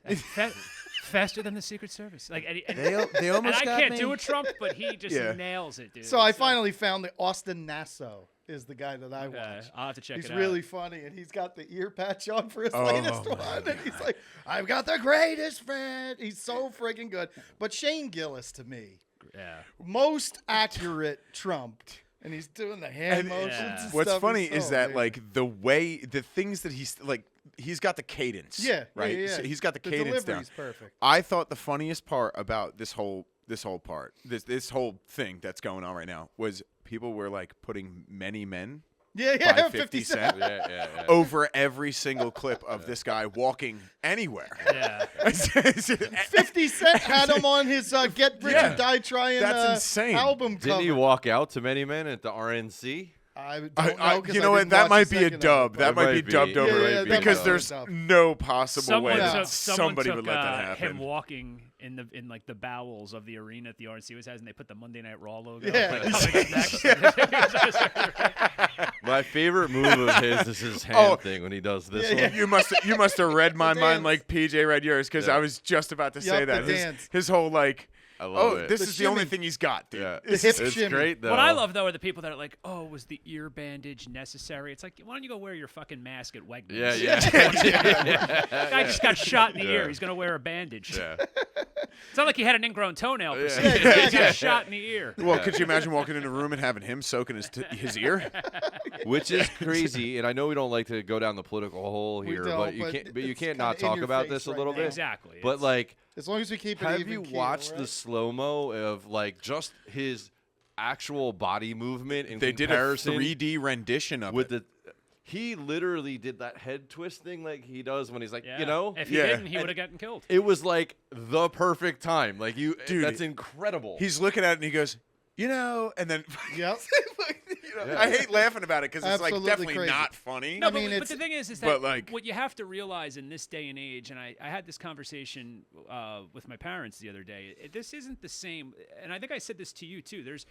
S4: faster than the Secret Service." Like, and
S5: They almost
S4: and I
S5: got
S4: can't
S5: me.
S4: do a Trump, but he just
S3: Yeah.
S4: nails it, dude.
S1: So I finally found that Austin Nassau is the guy that I watch.
S4: I'll have to check
S1: He's
S4: it out.
S1: really funny, and he's got the ear patch on for his
S3: Oh,
S1: latest
S3: my
S1: one. And he's like, I've got the greatest friend. He's so friggin' good. But Shane Gillis, to me,
S4: Yeah.
S1: most accurate Trump. And he's doing the hand
S3: And-
S1: motions
S4: Yeah.
S1: and
S3: What's
S1: stuff.
S3: funny
S1: He's
S3: is
S1: so
S3: that
S1: amazing.
S3: like the things that he's got the cadence.
S1: Yeah,
S3: Right.
S1: yeah, yeah.
S3: So he's got the cadence down.
S1: delivery's perfect.
S3: I thought the funniest part about this whole whole thing that's going on right now was people were like putting many men
S1: Yeah,
S3: by
S1: yeah,
S3: 50 Cent
S2: Yeah.
S3: over every single clip of this guy walking anywhere.
S4: Yeah.
S1: 50 Cent had him on his Get Rich
S3: Yeah.
S1: or Die Trying
S3: That's insane.
S1: album cover.
S2: Didn't he walk out to Many Men at the RNC?
S1: I don't know, 'cause
S3: You
S1: I
S3: know what?
S1: didn't
S3: That
S1: watch
S3: might
S1: the
S3: be a
S1: second
S3: dub.
S1: of it,
S3: That
S1: but-
S3: might be dubbed over
S1: Yeah, yeah, that
S3: because
S1: might be
S3: there's
S1: dubbed.
S3: no possible
S4: Someone
S3: way
S4: took,
S3: that somebody
S4: took,
S3: would let that happen.
S4: him walking in like the bowels of the arena at the RNC was has, and they put the Monday Night Raw logo.
S1: Yeah.
S4: Like, coming up next.
S2: My favorite move of his is his hand
S3: Oh.
S2: thing when he does this
S1: Yeah,
S2: one.
S3: You must have read my
S1: The
S3: mind
S1: dance.
S3: like PJ read yours because
S2: Yeah.
S3: I was just about to say
S1: Yup,
S3: that
S1: the
S3: his,
S1: dance.
S3: his whole like
S2: I love
S3: oh
S2: it.
S3: this
S1: The
S3: is the only
S1: shimmy.
S3: thing he's got, dude.
S2: Yeah.
S1: The hip
S2: It's
S1: shimmy.
S2: great though.
S4: What I love though are the people that are like, "Oh, was the ear bandage necessary?" It's like, why don't you go wear your fucking mask at Wegmans?
S2: Yeah.
S4: Guy just got shot in the
S2: Yeah.
S4: ear. He's gonna wear a bandage.
S2: Yeah.
S4: It's not like he had an ingrown toenail. Per se.
S2: Yeah,
S4: He
S1: exactly.
S4: got shot in the ear.
S3: Well, could you imagine walking in a room and having him soaking his ear?
S2: Which is crazy, and I know we don't like to go down the political hole
S1: We
S2: here,
S1: don't,
S2: but you
S1: but
S2: can't. But you
S1: it's
S2: can't
S1: kinda
S2: not
S1: in
S2: talk
S1: your
S2: about
S1: face
S2: this a
S1: right
S2: little
S1: now.
S2: bit.
S4: Exactly.
S2: But
S4: It's-
S2: like,
S1: As long as we keep it
S2: have
S1: even
S2: you
S1: keel,
S2: watched
S1: right?
S2: the slow mo of like just his actual body movement in
S3: They did a
S2: comparison
S3: 3D rendition of
S2: with
S3: it.
S2: the? He literally did that head twist thing like he does when he's like,
S4: Yeah.
S2: you know,
S4: if he
S3: Yeah.
S4: didn't, he
S2: And-
S4: would have gotten killed.
S2: it was like the perfect time. Like you,
S3: Dude,
S2: that's incredible.
S3: He's looking at it and he goes, and then
S1: Yep.
S2: Yeah.
S3: I hate laughing about it because it's like
S1: Absolutely
S3: definitely
S1: crazy.
S3: not funny.
S4: No,
S1: I
S4: but,
S1: mean,
S4: but
S1: it's-
S4: the thing is that
S3: but, like-
S4: what you have to realize in this day and age, and I had this conversation with my parents the other day. This isn't the same, and I think I said this to you too. There's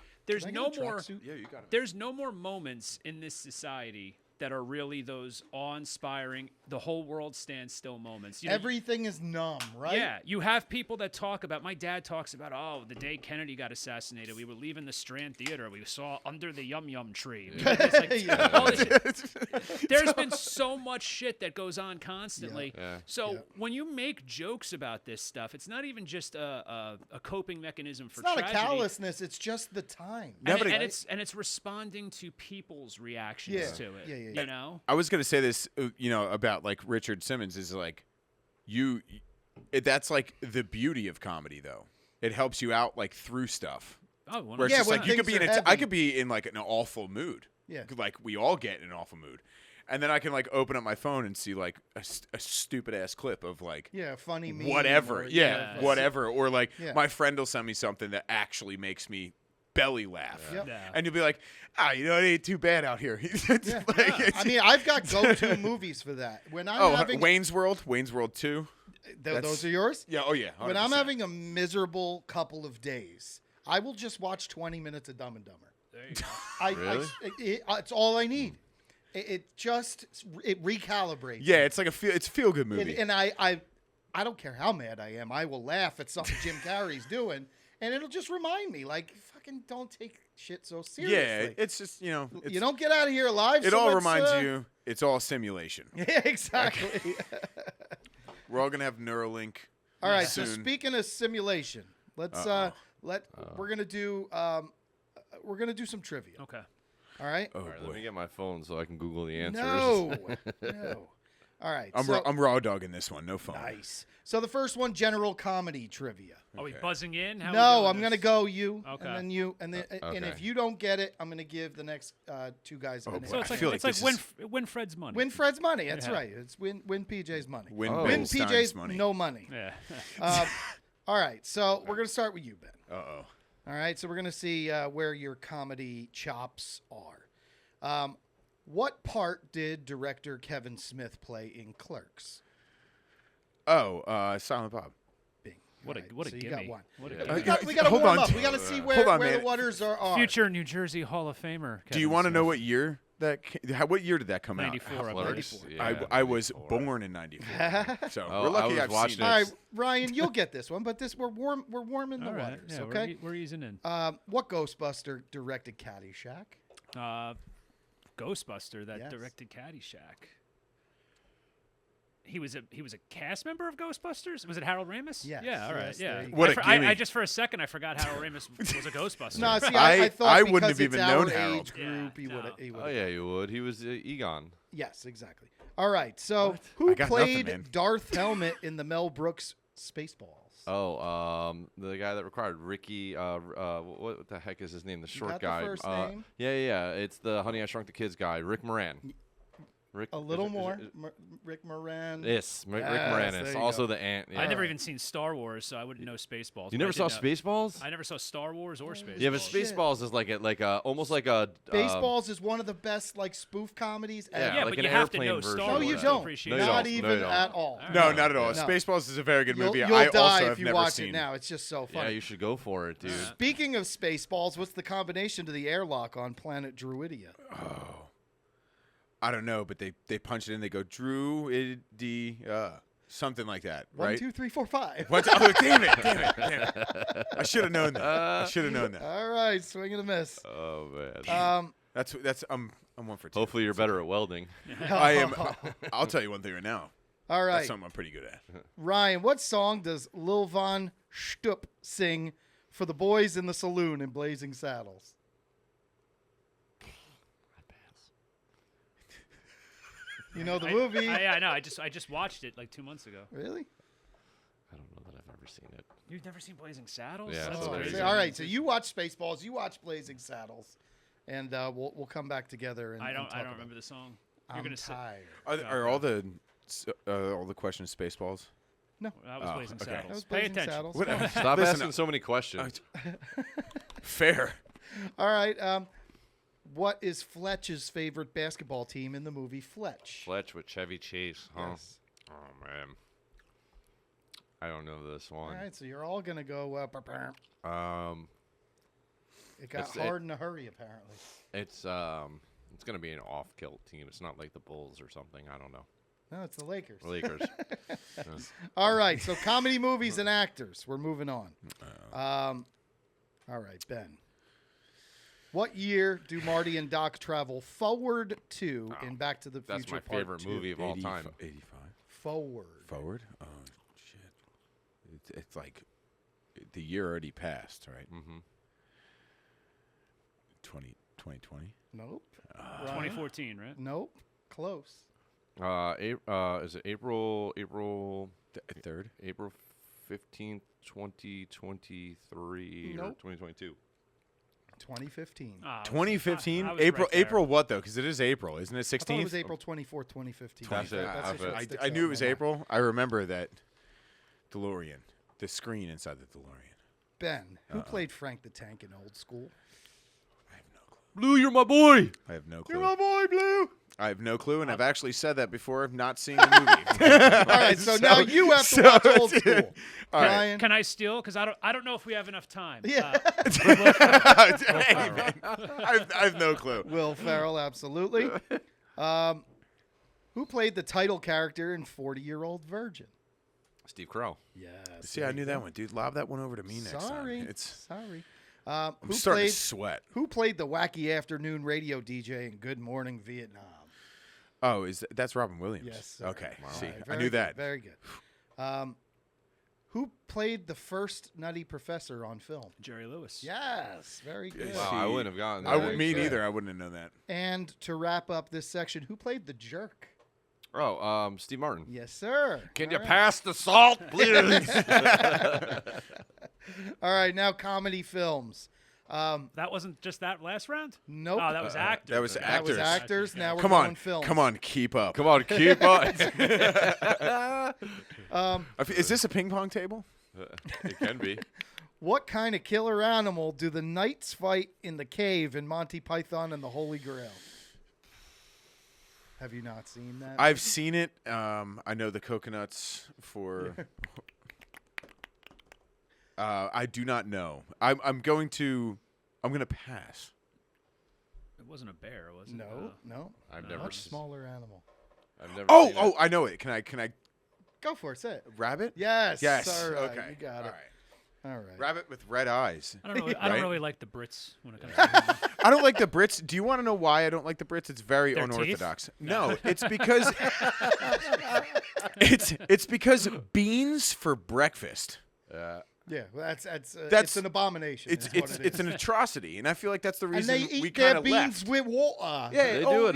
S1: Can I
S4: no
S1: get a
S4: more
S1: tracksuit?
S3: Yeah, you got it.
S4: there's no more moments in this society that are really those awe-inspiring, the whole world stands still moments. You know,
S1: Everything is numb, right?
S4: yeah, you have people that talk about. My dad talks about, oh, the day Kennedy got assassinated, we were leaving the Strand Theater, we saw Under the Yum Yum Tree. It's like,
S1: Yeah.
S4: all this shit. There's been so much shit that goes on constantly.
S2: Yeah.
S4: So
S1: Yeah.
S4: when you make jokes about this stuff, it's not even just a coping mechanism for
S1: It's not
S4: tragedy.
S1: a callousness. It's just the time.
S3: Yeah,
S4: And,
S3: but
S4: and
S3: it-
S4: it's responding to people's reactions
S1: Yeah.
S4: to it.
S1: Yeah, yeah, yeah.
S4: You know.
S3: I was gonna say this, about like Richard Simmons is like, that's like the beauty of comedy though. It helps you out like through stuff.
S4: Oh,
S3: Where it's
S1: Yeah,
S3: just
S1: when
S3: like you could
S1: things
S3: be
S1: are
S3: I
S1: heavy.
S3: could be in like an awful mood.
S1: Yeah.
S3: Like we all get in an awful mood, and then I can like open up my phone and see like a stupid ass clip of like
S1: Yeah, funny meme.
S3: whatever,
S1: or-
S4: yeah.
S3: whatever, or like
S1: Yeah.
S3: my friend will send me something that actually makes me belly laugh,
S1: Yep.
S4: Yeah.
S3: and you'll be like, it ain't too bad out here. It's
S1: Yeah.
S3: like,
S1: Yeah.
S3: it's-
S1: I mean, I've got go-to movies for that. When I'm having
S3: Wayne's World 2.
S1: those are yours.
S3: Yeah, oh yeah.
S1: When I'm
S3: 100%.
S1: having a miserable couple of days, I will just watch 20 minutes of Dumb and Dumber.
S4: There you go.
S2: Really?
S1: It's all I need. It just recalibrates.
S3: Yeah, it's like it's a feel good movie.
S1: And I don't care how mad I am. I will laugh at something Jim Carrey's doing, and it'll just remind me, like, fucking don't take shit so seriously.
S3: yeah, it's just it's,
S1: you don't get out of here alive.
S3: It
S1: so
S3: all
S1: let's,
S3: reminds you it's all simulation.
S1: Yeah, exactly.
S3: We're all gonna have Neuralink.
S1: All right.
S3: soon.
S1: So speaking of simulation, let's we're gonna do some trivia.
S4: Okay.
S1: All right.
S3: Oh
S2: All right,
S3: boy.
S2: let me get my phone so I can Google the answers.
S1: No, no. All right.
S3: I'm raw dogging this one. No phone.
S1: Nice. So the first one, general comedy trivia.
S4: Are we buzzing in? How
S1: No,
S4: we doing
S1: I'm going to
S4: this?
S1: go you,
S4: Okay.
S1: and then you, and then and
S2: okay.
S1: if you don't get it, I'm going to give the next two guys a
S3: boy.
S1: minute.
S4: So it's
S3: I
S4: like,
S3: feel like
S4: it's like
S3: this
S4: win Fred's money.
S1: Win Fred's money. That's
S4: Yeah.
S1: right. It's win PJ's money.
S3: Win
S2: Oh.
S3: Bill
S1: Win
S3: Stein's
S1: PJ's
S3: money.
S1: no money.
S4: Yeah.
S1: All right. So we're going to start with you, Ben.
S3: Uh-oh.
S1: All right. So we're going to see where your comedy chops are. What part did director Kevin Smith play in Clerks?
S3: Oh, Silent Bob.
S1: Bing.
S4: What a
S1: All right,
S4: what a
S1: so you
S4: gimme.
S1: got one.
S4: What a
S2: Yeah.
S4: gimme.
S1: We got to
S3: Hold
S1: warm
S3: on.
S1: up. We got to see where
S3: Hold on,
S1: the
S3: man.
S1: waters are.
S4: Future New Jersey Hall of Famer.
S3: Do you
S4: Kevin
S3: want to know
S4: Smith.
S3: what year what year did that come out?
S4: 94, I believe.
S2: Clerks?
S1: 94.
S2: Yeah,
S3: I was
S2: 94.
S3: born in '94, so
S2: Oh,
S3: we're
S2: I
S3: lucky
S2: was
S3: I've
S2: watching
S3: seen
S2: it.
S1: All
S3: it.
S1: right, Ryan, you'll get this one, but we're warming the
S4: All right.
S1: waters.
S4: Yeah,
S1: Okay.
S4: we're easing in.
S1: What Ghostbuster directed Caddyshack?
S4: Ghostbuster that
S1: Yes.
S4: directed Caddyshack. He was a cast member of Ghostbusters. Was it Harold Ramis?
S1: Yes,
S4: Yeah. All right.
S1: yes,
S4: Yeah.
S1: there you go.
S3: What
S4: I,
S3: a
S4: for- I
S3: gimme.
S4: just for a second I forgot Harold Ramis was a Ghostbuster.
S1: No, see,
S3: I
S1: thought
S3: I
S1: because
S3: wouldn't have
S1: it's
S3: even
S1: our
S3: known Harold.
S1: age group,
S4: Yeah,
S1: he would.
S4: no.
S1: He would.
S2: Oh yeah, you would. He was Egon.
S1: Yes, exactly. All right. So,
S3: I
S1: who
S3: got
S1: played
S3: nothing, man.
S1: Darth Helmet in the Mel Brooks Spaceballs?
S2: Oh, the guy that required Ricky. What the heck is his name? The short
S1: got the
S2: guy.
S1: first name?
S2: Yeah. It's the Honey I Shrunk the Kids guy, Rick Moran. Rick.
S1: A little
S2: is it-
S1: more.
S2: is it-
S1: Rick Moran.
S2: Yes, Rick
S1: Yes,
S2: Moranis.
S1: there you
S2: Also
S1: go.
S2: the ant. Yeah.
S4: I never even seen Star Wars, so I wouldn't know Spaceballs.
S2: You
S4: but
S2: never
S4: I
S2: saw
S4: did know-
S2: Spaceballs?
S4: I never saw Star Wars or Spaceballs.
S2: Yeah, but
S1: Shit.
S2: Spaceballs is like a almost like a
S1: Baseballs is one of the best like spoof comedies ever.
S2: Yeah,
S4: Yeah,
S2: like
S4: but
S2: an
S4: you have to know
S2: airplane
S4: Star
S2: version.
S1: No,
S4: Wars
S1: you
S4: to
S1: don't.
S4: appreciate
S2: No, you
S1: Not
S2: don't.
S1: even
S2: No, you don't.
S1: at all.
S3: No, not at all.
S1: No.
S3: Spaceballs is a very good movie.
S1: You'll
S3: I
S1: die
S3: also
S1: if
S3: have
S1: you
S3: never
S1: watch
S3: seen.
S1: it now. It's just so
S2: Yeah,
S1: funny.
S2: you should go for it, dude.
S1: Speaking of Spaceballs, what's the combination to the airlock on planet Druidia?
S3: I don't know, but they punch it in. They go something like that,
S1: One,
S3: right?
S1: 2, 3, 4, 5.
S3: What? Oh, damn it! I should have known that. I should have known that.
S1: All right, swing and a miss.
S2: Oh man.
S3: That's I'm 1 for 2.
S2: Hopefully you're better at welding.
S3: I am. I'll tell you one thing right now.
S1: All right,
S3: That's something I'm pretty good at.
S1: Ryan, what song does Lil Von Stupp sing for the boys in the saloon in Blazing Saddles? You know the movie.
S4: I know. I just watched it like 2 months ago.
S1: Really?
S2: I don't know that I've ever seen it.
S4: You've never seen Blazing Saddles?
S2: Yeah,
S4: That's
S2: so there you
S4: crazy.
S2: go.
S1: All right, so you watch Spaceballs, you watch Blazing Saddles, and we'll come back together. And
S4: I
S1: and
S4: don't
S1: talk about
S4: remember the song.
S1: it.
S4: You're
S1: I'm
S4: gonna say
S1: tired.
S3: Are all the questions Spaceballs?
S4: that was
S3: Oh,
S4: Blazing
S3: okay.
S4: Saddles.
S1: That was
S4: Pay
S1: Blazing
S4: attention.
S1: Saddles.
S3: What-
S2: Stop
S3: Listen,
S2: asking so many questions.
S3: Fair.
S1: All right. What is Fletch's favorite basketball team in the movie Fletch?
S2: Fletch with Chevy Chase, huh?
S1: Yes.
S2: Oh man. I don't know this
S1: All
S2: one.
S1: right, so you're all gonna go. It got
S2: It's-
S1: hard in a hurry, apparently.
S2: It's gonna be an off-kilt team. It's not like the Bulls or something. I don't know.
S1: No, it's the Lakers.
S2: Lakers.
S1: All right, so comedy movies and actors. We're moving on. All right, Ben. What year do Marty and Doc travel forward to in Back to the Future
S2: That's my
S1: Part
S2: favorite
S1: 2?
S2: movie of all time.
S3: 85.
S1: Forward.
S3: Forward? Oh, shit. It's like the year already passed, right?
S2: Mm-hmm.
S3: 2020?
S1: Nope.
S4: 2014, right?
S1: Nope. Close.
S2: Is it April
S3: Third?
S2: April 15th, 2023 or
S1: Nope.
S2: 2022?
S1: 2015.
S4: Ah, I was-
S3: 2015?
S4: I was
S3: April
S4: right there.
S3: April what, though? Because it is April. Isn't it
S1: I
S3: 16th?
S1: thought it was April 24th, 2015.
S2: That's it.
S1: That's the shit that
S3: I,
S1: sticks
S3: I
S1: out
S3: knew
S1: in
S3: it was
S1: my mind.
S3: April. I remember that DeLorean. The screen inside the DeLorean.
S1: Ben, who played Frank the Tank in Old School?
S3: I have no clue.
S2: Blue, you're my boy.
S3: I have no clue.
S1: You're my boy, Blue.
S3: I have no clue, and I've actually said that before of not seeing the movie.
S1: All right, so now you have to watch Old School.
S3: All right.
S1: Ryan.
S4: Can I steal? Because I don't know if we have enough time.
S1: Yeah.
S3: Hey, man. I have no clue.
S1: Will Ferrell, absolutely. Who played the title character in 40-Year-Old Virgin?
S2: Steve Carell.
S1: Yes.
S3: See, I knew that one, dude. Lob that one over to me next
S1: Sorry.
S3: time. It's
S1: Sorry.
S3: I'm
S1: Who
S3: starting
S1: played
S3: to sweat.
S1: Who played the wacky afternoon radio DJ in Good Morning Vietnam?
S3: Oh, that's Robin Williams?
S1: Yes. Sir.
S3: Okay.
S1: All
S3: See,
S1: right,
S3: I
S1: very
S3: knew
S1: good,
S3: that.
S1: Very good. Who played the first Nutty Professor on film?
S4: Jerry Lewis.
S1: Yes. Very good.
S2: Wow, I wouldn't have gotten that.
S3: I would, me
S2: actually.
S3: neither. I wouldn't have known that.
S1: And to wrap up this section, who played the jerk?
S2: Steve Martin.
S1: Yes, sir.
S2: Can
S1: All
S2: you
S1: right.
S2: pass the salt, please?
S1: All right, now comedy films.
S4: That wasn't just that last round?
S1: Nope.
S4: Oh, that was actors.
S3: that was
S4: Okay.
S1: That was
S3: actors.
S1: actors. Now we're
S3: Come
S1: going
S3: on,
S1: films.
S3: come on, keep up.
S2: Come on, keep up.
S3: Is this a ping pong table?
S2: It can be.
S1: What kind of killer animal do the knights fight in the cave in Monty Python and the Holy Grail? Have you not seen that?
S3: I've seen it. I know the coconuts for. I do not know. I'm going to pass.
S4: It wasn't a bear, was it?
S1: No.
S2: I've never.
S1: Much smaller animal.
S2: I've never. seen
S3: Oh,
S2: it.
S3: I know it. Can I
S1: Go for it. Say it.
S3: rabbit?
S1: Yes.
S3: Yes.
S1: All right.
S3: Okay.
S1: You got
S3: All
S1: it.
S3: right.
S1: All right.
S3: Rabbit with red eyes.
S4: I don't
S3: Right?
S4: really like the Brits when it comes to
S3: I don't like the Brits. Do you want to know why I don't like the Brits? It's very
S4: Their teeth?
S3: unorthodox. No, it's because it's because beans for breakfast.
S1: Yeah. Well, that's
S3: That's-
S1: it's an abomination.
S3: It's
S1: is what it
S3: it's
S1: is.
S3: an atrocity, and I feel like that's the
S1: and
S3: reason
S1: they
S3: we
S1: eat their
S3: kind of
S1: beans
S3: left.
S1: with water.
S3: Yeah,
S2: They do it.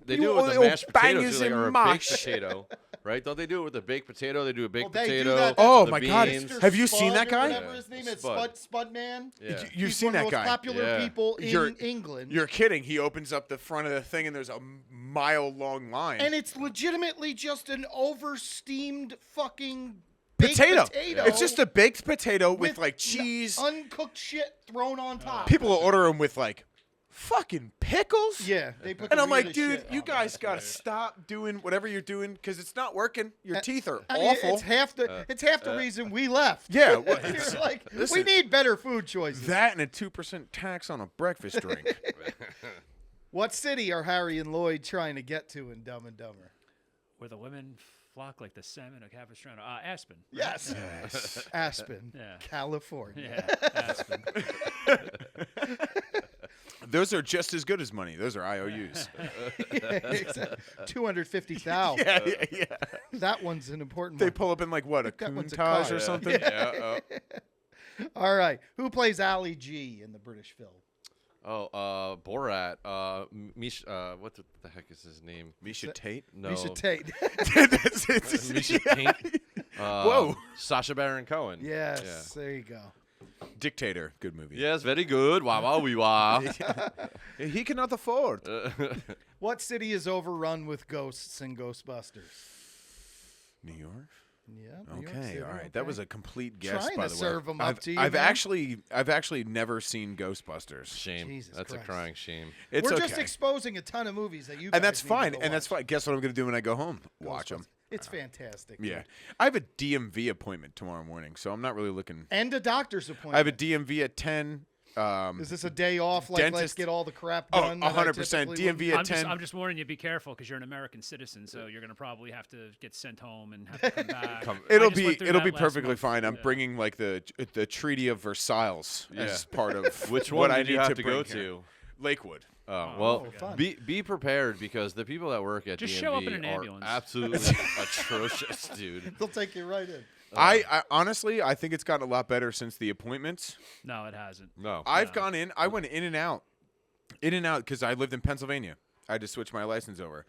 S2: They do it with the mashed potatoes, too, like, or a baked potato, right? Don't they do it with the baked potato? They do a baked
S1: Well, they do
S2: potato.
S1: that.
S3: Oh
S2: the
S3: my God.
S2: beans.
S1: Mr.
S3: Have you seen
S1: Spud
S3: that
S1: or
S3: guy?
S1: Whatever
S2: Yeah.
S1: his name is,
S2: Spud.
S1: Spudman.
S2: Yeah.
S3: You've
S1: He's
S3: seen
S1: one of
S3: that
S1: the
S3: guy?
S1: most popular
S2: Yeah.
S1: people in
S3: You're-
S1: England.
S3: You're kidding. He opens up the front of the thing, and there's a mile-long line.
S1: And it's legitimately just an over-steamed fucking baked
S3: potato.
S1: potato.
S3: It's just a baked potato with,
S1: with
S3: like cheese.
S1: uncooked shit thrown on top.
S3: People will order them with like fucking pickles.
S1: Yeah, they put
S3: And
S1: the
S3: I'm like,
S1: weirdest
S3: dude,
S1: shit
S3: you
S1: on
S3: guys
S1: that.
S3: gotta stop doing whatever you're doing because it's not working. Your teeth are
S1: I mean,
S3: awful.
S1: It's half the reason we left.
S3: Yeah, well,
S1: You're
S3: it's-
S1: like, we
S3: listen,
S1: need better food choices.
S3: that and a 2% tax on a breakfast drink.
S1: What city are Harry and Lloyd trying to get to in Dumb and Dumber?
S4: where the women flock like the salmon of Capistrano. Aspen. right?
S1: Yes. Aspen,
S4: Yeah.
S1: California.
S4: Yeah, Aspen.
S3: Those are just as good as money. Those are IOUs.
S1: 250,000.
S3: yeah.
S1: That one's an important
S3: They
S1: one.
S3: pull up in like what, a
S1: That one's a
S3: Countach
S1: car.
S3: or something?
S2: Yeah.
S1: All right. Who plays Ali G in the British film?
S2: Borat. What the heck is his name?
S3: Misha Tate?
S2: No.
S1: Misha Tate.
S2: Misha Tate.
S3: Whoa.
S2: Sacha Baron Cohen.
S1: Yes. There you go.
S3: Dictator. Good movie.
S2: Yes, very good. Wah wah wee wah.
S3: He cannot afford.
S1: What city is overrun with ghosts and Ghostbusters?
S3: New York?
S1: Yeah. New York
S3: Okay,
S1: City,
S3: all right.
S1: okay.
S3: That was a complete guess,
S1: Trying
S3: by
S1: to
S3: the way.
S1: serve 'em up
S3: I've,
S1: to you,
S3: I've
S1: man.
S3: actually never seen Ghostbusters.
S2: Shame.
S1: Jesus
S2: That's
S1: Christ.
S2: a crying shame.
S3: It's
S1: We're
S3: okay.
S1: just exposing a ton of movies that you
S3: and
S1: guys
S3: that's
S1: need to
S3: fine.
S1: go
S3: And that's
S1: watch.
S3: fine. Guess what I'm going to do when I go home? Watch them.
S1: It's fantastic.
S3: Yeah.
S1: dude.
S3: I have a DMV appointment tomorrow morning, so I'm not really looking.
S1: And a doctor's appointment.
S3: I have a DMV at 10.
S1: Is this a day off? Like, let's
S3: Dentist-
S1: get all the crap
S3: Oh,
S1: done. that I
S3: 100%.
S1: typically wouldn't?
S3: DMV at 10.
S4: I'm just warning you, be careful because you're an American citizen, so you're going to probably have to get sent home and have to come back.
S3: It'll
S4: I just went
S3: be
S4: through that last
S3: perfectly
S4: month.
S3: fine. I'm
S4: Yeah.
S3: bringing like the Treaty of Versailles as part of
S2: Which
S3: what
S2: one
S3: I
S2: did you
S3: need
S2: have
S3: to
S2: to go
S3: bring here.
S2: to?
S3: Lakewood.
S2: Well,
S1: fun.
S2: be prepared because the people that work at
S4: Just
S2: DMV
S4: show up in an
S2: are
S4: ambulance.
S2: absolutely atrocious, dude.
S1: They'll take you right in.
S3: I honestly, I think it's gotten a lot better since the appointments.
S4: No, it hasn't.
S2: No.
S3: I've gone in. I went in and out because I lived in Pennsylvania. I had to switch my license over.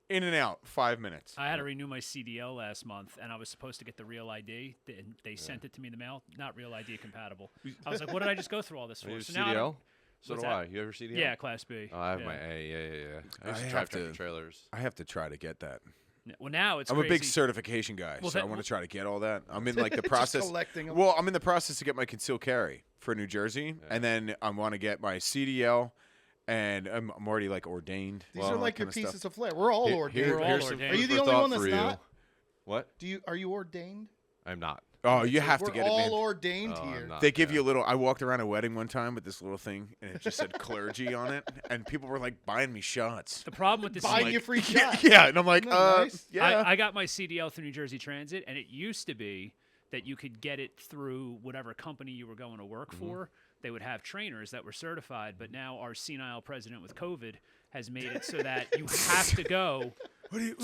S3: In and out, 5 minutes.
S4: I had to renew my CDL last month, and I was supposed to get the real ID. They sent it to me in the mail. Not real ID compatible. I was like, what did I just go through all this
S2: Are you
S4: for? So now I
S2: CDL?
S4: don't-
S2: So
S4: What's
S2: do
S4: that?
S2: I. You ever CDL?
S4: Yeah, Class B.
S2: Oh, I have
S4: yeah.
S2: my A. Yeah. I used
S3: I
S2: to
S3: have
S2: drive
S3: to-
S2: tractor trailers.
S3: I have to try to get that.
S4: Well, now it's
S3: I'm a big
S4: crazy.
S3: certification guy,
S4: Well,
S3: so I
S4: that-
S3: want to try to get all that. I'm in like the
S1: Just
S3: process.
S1: collecting 'em.
S3: Well, I'm in the process to get my concealed carry for New Jersey, and then I want to get my CDL, and I'm already like ordained.
S1: These
S3: all
S1: are
S3: that
S1: like your
S3: kinda stuff.
S1: pieces of flesh. We're all ordained.
S4: We're all
S2: here's some
S4: ordained.
S1: Are you
S2: food
S1: the
S2: for
S1: only
S2: thought
S1: one
S2: for
S1: that's
S2: you.
S1: not?
S2: What?
S1: Are you ordained?
S2: I'm not.
S3: Oh, you have
S1: We're
S3: to get it,
S1: all
S3: man.
S1: ordained
S2: Oh, I'm
S1: here.
S2: not.
S3: They give
S2: Yeah.
S3: you a little. I walked around a wedding one time with this little thing, and it just said clergy on it, and people were like buying me shots.
S4: The problem with this
S1: Buying
S4: is
S1: you free shots.
S3: Yeah, and I'm like,
S1: Isn't that nice?
S3: yeah.
S4: I got my CDL through New Jersey Transit, and it used to be that you could get it through whatever company you were going to work for. They would have trainers that were certified, but now our senile president with COVID has made it so that you have to go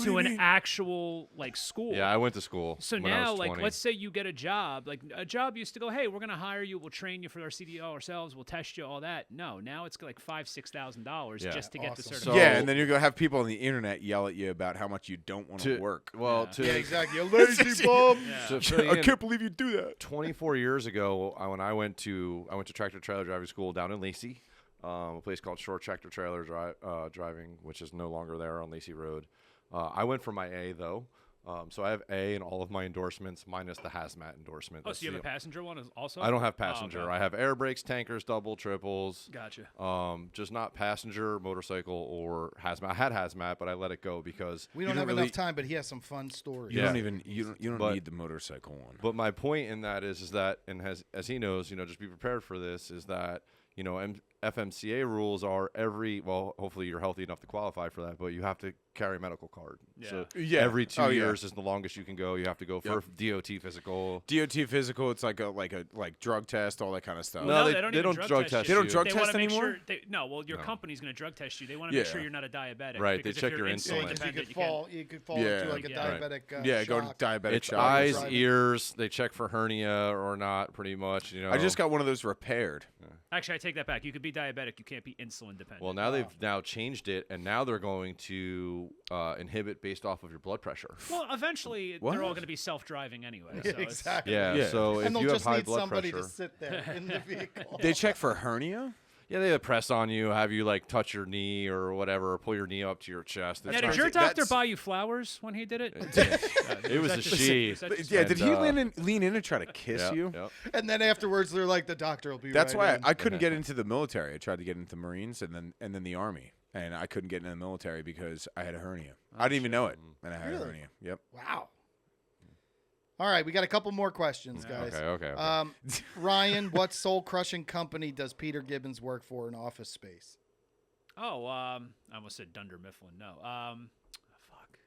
S4: to an actual like school.
S2: Yeah, I went to school.
S4: So
S2: when I
S4: now,
S2: was
S4: like,
S2: 20.
S4: let's say you get a job. Like, a job used to go, hey, we're going to hire you. We'll train you for our CDO ourselves. We'll test you, all that. No, now it's like $5,000-$6,000
S2: Yeah.
S4: just to get the
S1: Awesome.
S4: certification.
S3: Yeah, and then you're gonna have people on the internet yell at you about how much you don't want to work.
S2: Well,
S4: Yeah.
S1: Yeah, exactly. You lazy bum.
S2: to
S3: I
S2: fill you in,
S3: can't believe you do that.
S2: 24 years ago, when I went to tractor trailer driving school down in Lacey, a place called Short Tractor Trailer Driving, which is no longer there on Lacey Road. I went for my A though, so I have A in all of my endorsements minus the hazmat endorsement.
S4: Oh,
S2: That's
S4: so you have
S2: the-
S4: a passenger one also?
S2: I don't have passenger.
S4: Oh, okay.
S2: I have air brakes, tankers, double, triples.
S4: Gotcha.
S2: Just not passenger, motorcycle, or hazmat. I had hazmat, but I let it go because.
S1: We don't
S3: don't
S1: have
S3: really-
S1: enough time, but he has some fun stories.
S3: You
S2: Yeah.
S3: don't even you don't
S2: But-
S3: need the motorcycle one.
S2: But my point in that is that, and as he knows, just be prepared for this. Is that FMCA rules are hopefully you're healthy enough to qualify for that, but you have to carry a medical card. So
S3: Yeah.
S2: every 2
S3: Oh, yeah.
S2: years is the longest you can go. You have to go for a DOT physical.
S3: DOT physical, it's like a drug test, all that kind of stuff.
S2: No, they
S4: they
S2: don't
S4: even
S2: drug test
S3: They don't
S2: you.
S3: drug
S4: They
S3: test
S4: want to make
S3: anymore?
S4: sure. Your
S2: No.
S4: company's going to drug test you. They want to make
S3: Yeah.
S4: sure you're not a diabetic.
S2: Right, they
S4: because if
S2: check
S4: you're
S2: your
S1: Yeah,
S2: insulin.
S1: 'cause
S4: dependent,
S1: you could fall
S3: Yeah.
S1: into like a
S4: Yeah.
S1: diabetic
S3: Yeah, go to
S1: shock.
S3: diabetic
S2: It's
S3: shock.
S2: eyes,
S1: driving.
S2: ears. They check for hernia or not, pretty much.
S3: I just got one of those repaired.
S4: Actually, I take that back. You could be diabetic. You can't be insulin dependent.
S2: Well, now they've now changed it, and now they're going to inhibit based off of your blood pressure.
S4: Well, eventually
S3: What?
S4: they're all going to be self-driving anyway. So
S1: Yeah,
S4: it's-
S1: exactly.
S2: Yeah.
S3: Yeah.
S2: So
S1: And
S2: if
S1: they'll
S2: you have
S1: just
S2: high
S1: need
S2: blood
S1: somebody
S2: pressure,
S1: to sit there in the vehicle.
S3: They check for hernia?
S2: yeah, they press on you, have you like touch your knee or whatever, or pull your knee up to your chest.
S4: Now,
S2: It's
S4: did
S2: not-
S4: your doctor
S3: That's-
S4: buy you flowers when he did it?
S2: It was a she.
S3: Yeah, did he
S2: And,
S3: lean in and try to kiss
S2: Yep,
S3: you?
S2: yep.
S1: And then afterwards, they're like, the doctor will be
S3: That's
S1: right
S3: why
S1: in.
S3: I couldn't get into the military. I tried to get into the Marines and then the Army, and I couldn't get into the military because I had a hernia. I didn't even know it, and I had a
S1: Really?
S3: hernia. Yep.
S1: Wow. All right, we got a couple more questions, guys.
S2: Okay.
S1: Ryan, what soul-crushing company does Peter Gibbons work for in Office Space?
S4: Oh, I almost said Dunder Mifflin. No. Fuck.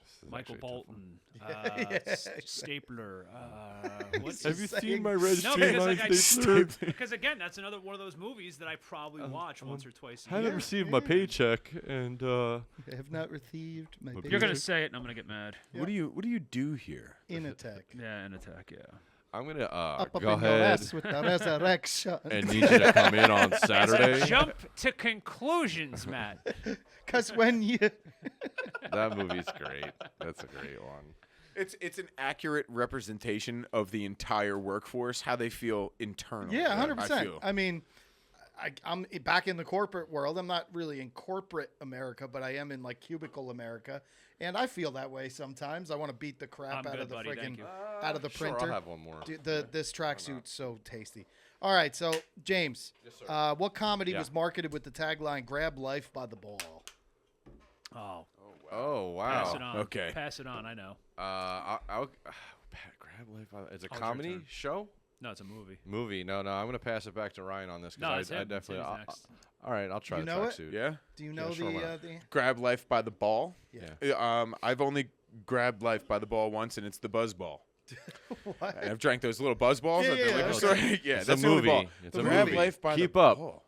S2: This is
S4: Michael
S2: actually a tough one.
S4: Bolton.
S1: exactly.
S4: Stapler. What's
S1: Have you
S2: seen my
S4: No,
S2: registry
S4: because, like,
S2: stapler?
S4: because again, that's another one of those movies that I probably watch once or twice a
S2: I haven't
S4: year.
S2: received my paycheck, and
S1: I have not received my
S4: You're gonna say it, and I'm gonna get mad.
S3: What do you do here?
S1: Inatech.
S4: Yeah, an attack. Yeah.
S2: I'm gonna
S1: Up
S2: go
S1: in your
S2: ahead
S1: ass with the resurrection.
S2: and need you to come in on Saturday.
S4: Jump to conclusions, Matt.
S1: Because when you...
S2: That movie's great. That's a great one.
S3: It's an accurate representation of the entire workforce, how they feel internally.
S1: Yeah,
S3: I
S1: 100%.
S3: feel.
S1: I mean, I'm back in the corporate world. I'm not really in corporate America, but I am in like cubicle America, and I feel that way sometimes. I want to beat the crap
S4: I'm
S1: out
S4: good,
S1: of the
S4: buddy, thank
S1: friggin'
S4: you.
S1: out of the
S2: Sure,
S1: printer.
S2: I'll have one more.
S1: Dude, this tracksuit's so tasty. All right, so James, what comedy
S2: Yeah.
S1: was marketed with the tagline "Grab life by the ball"?
S4: Oh,
S2: Oh
S4: pass
S2: wow.
S4: it on.
S3: Okay.
S4: Pass it on. I know.
S2: I'll grab life. It's a
S4: your
S2: comedy
S4: turn.
S2: show.
S4: No, it's a movie.
S2: Movie. No, I'm gonna pass it back to Ryan on this
S4: No,
S2: because
S4: it's
S2: I
S4: him.
S2: definitely.
S4: It's him next.
S2: All right, I'll try
S1: You
S2: the
S1: know it?
S2: tracksuit.
S3: Yeah.
S1: Do you know
S2: sure, why not?
S1: the?
S3: Grab life by the ball.
S1: Yeah.
S3: I've only grabbed life by the ball once, and it's the buzz ball.
S1: What?
S3: And I've drank those little buzz balls
S1: Yeah,
S3: at the
S1: yeah,
S3: liquor
S1: okay.
S3: store. Yeah,
S2: It's
S3: that's
S2: a
S3: the only
S2: movie.
S3: ball.
S2: It's a
S3: Grab
S2: movie.
S3: life by
S2: Keep
S3: the
S2: up.
S3: ball.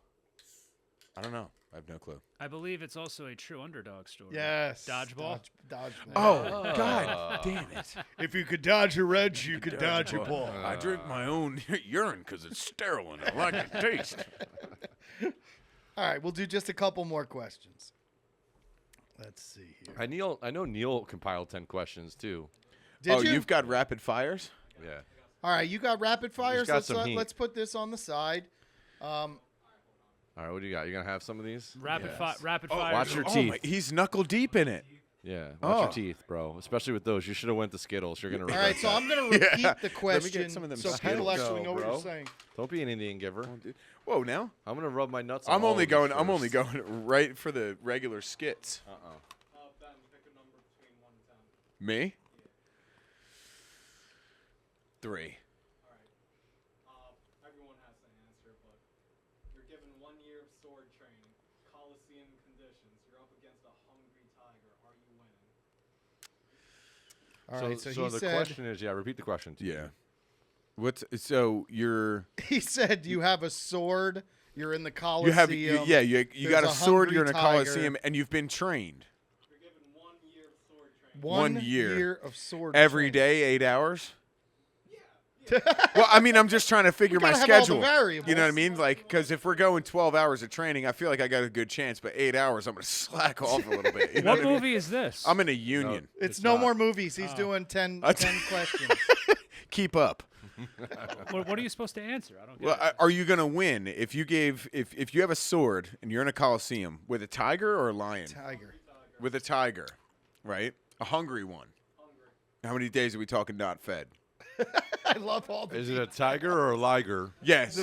S3: I don't know. I have no clue.
S4: I believe it's also a true underdog story.
S1: Yes.
S4: Dodgeball?
S1: Dodgeball.
S3: Oh, God damn it.
S1: If you could dodge a wrench, you could dodge a ball.
S3: I drink my own urine because it's sterile and I like the taste.
S1: All right, we'll do just a couple more questions. Let's see here.
S2: I know Neil compiled 10 questions too.
S1: Did you?
S3: You've got rapid fires?
S2: Yeah.
S1: All right, you got rapid fires.
S2: got
S1: Let's
S2: some heat.
S1: let's put this on the side.
S2: All right, what do you got? You gonna have some of these?
S4: Rapid
S2: Yes.
S4: fire.
S2: Watch your
S3: Oh,
S2: teeth.
S3: he's knuckle deep in it.
S2: Yeah, watch your
S3: Oh.
S2: teeth, bro. Especially with those. You should have went to Skittles. You're gonna
S1: All
S2: regret
S1: right, so
S2: that.
S1: I'm going to repeat
S3: Yeah.
S1: the
S3: Let me
S1: question
S3: get some of them
S1: so
S3: Skittles.
S1: people actually know what
S2: Bro.
S1: you're saying.
S2: Don't be an Indian giver.
S3: Whoa, now?
S2: I'm gonna rub my nuts. On
S3: I'm
S2: all
S3: only
S2: of these
S3: going. I'm
S2: first.
S3: only going right for the regular skits.
S5: Ben, pick a number between 1 and 10.
S3: Me? 3.
S5: All right. Everyone has to answer, but you're given 1 year of sword training, Coliseum conditions. You're up against a hungry tiger. Are you winning?
S1: All right, so he
S2: the
S1: said
S2: question is, repeat the question. to me.
S3: Yeah. What's so you're
S1: he said you have a sword, you're in the
S3: you
S1: Coliseum.
S3: have you got a
S1: there's
S3: sword.
S1: hungry
S3: You're in a
S1: tiger.
S3: coliseum and you've been trained.
S5: You're given
S3: 1 year.
S1: of sword
S3: Every
S1: training.
S3: day, 8 hours. Well, I mean, I'm just trying to figure my
S1: gotta have all the
S3: schedule.
S1: variables.
S3: You know what I mean? Like, because if we're going 12 hours of training, I feel like I got a good chance. But 8 hours, I'm gonna slack off a little bit. You know
S4: What
S3: what I mean?
S4: movie is this?
S3: I'm in a union.
S1: It's no
S2: not.
S1: more movies. He's doing 10 questions.
S3: Keep up.
S4: What are you supposed to answer? I don't get
S3: Well,
S4: it.
S3: are you gonna win if you if you have a sword and you're in a coliseum with a tiger or a lion?
S1: Tiger.
S3: With a tiger, right? A hungry one. How many days are we talking not fed?
S1: I love all the.
S2: Is it a tiger or a liger?
S3: Yes.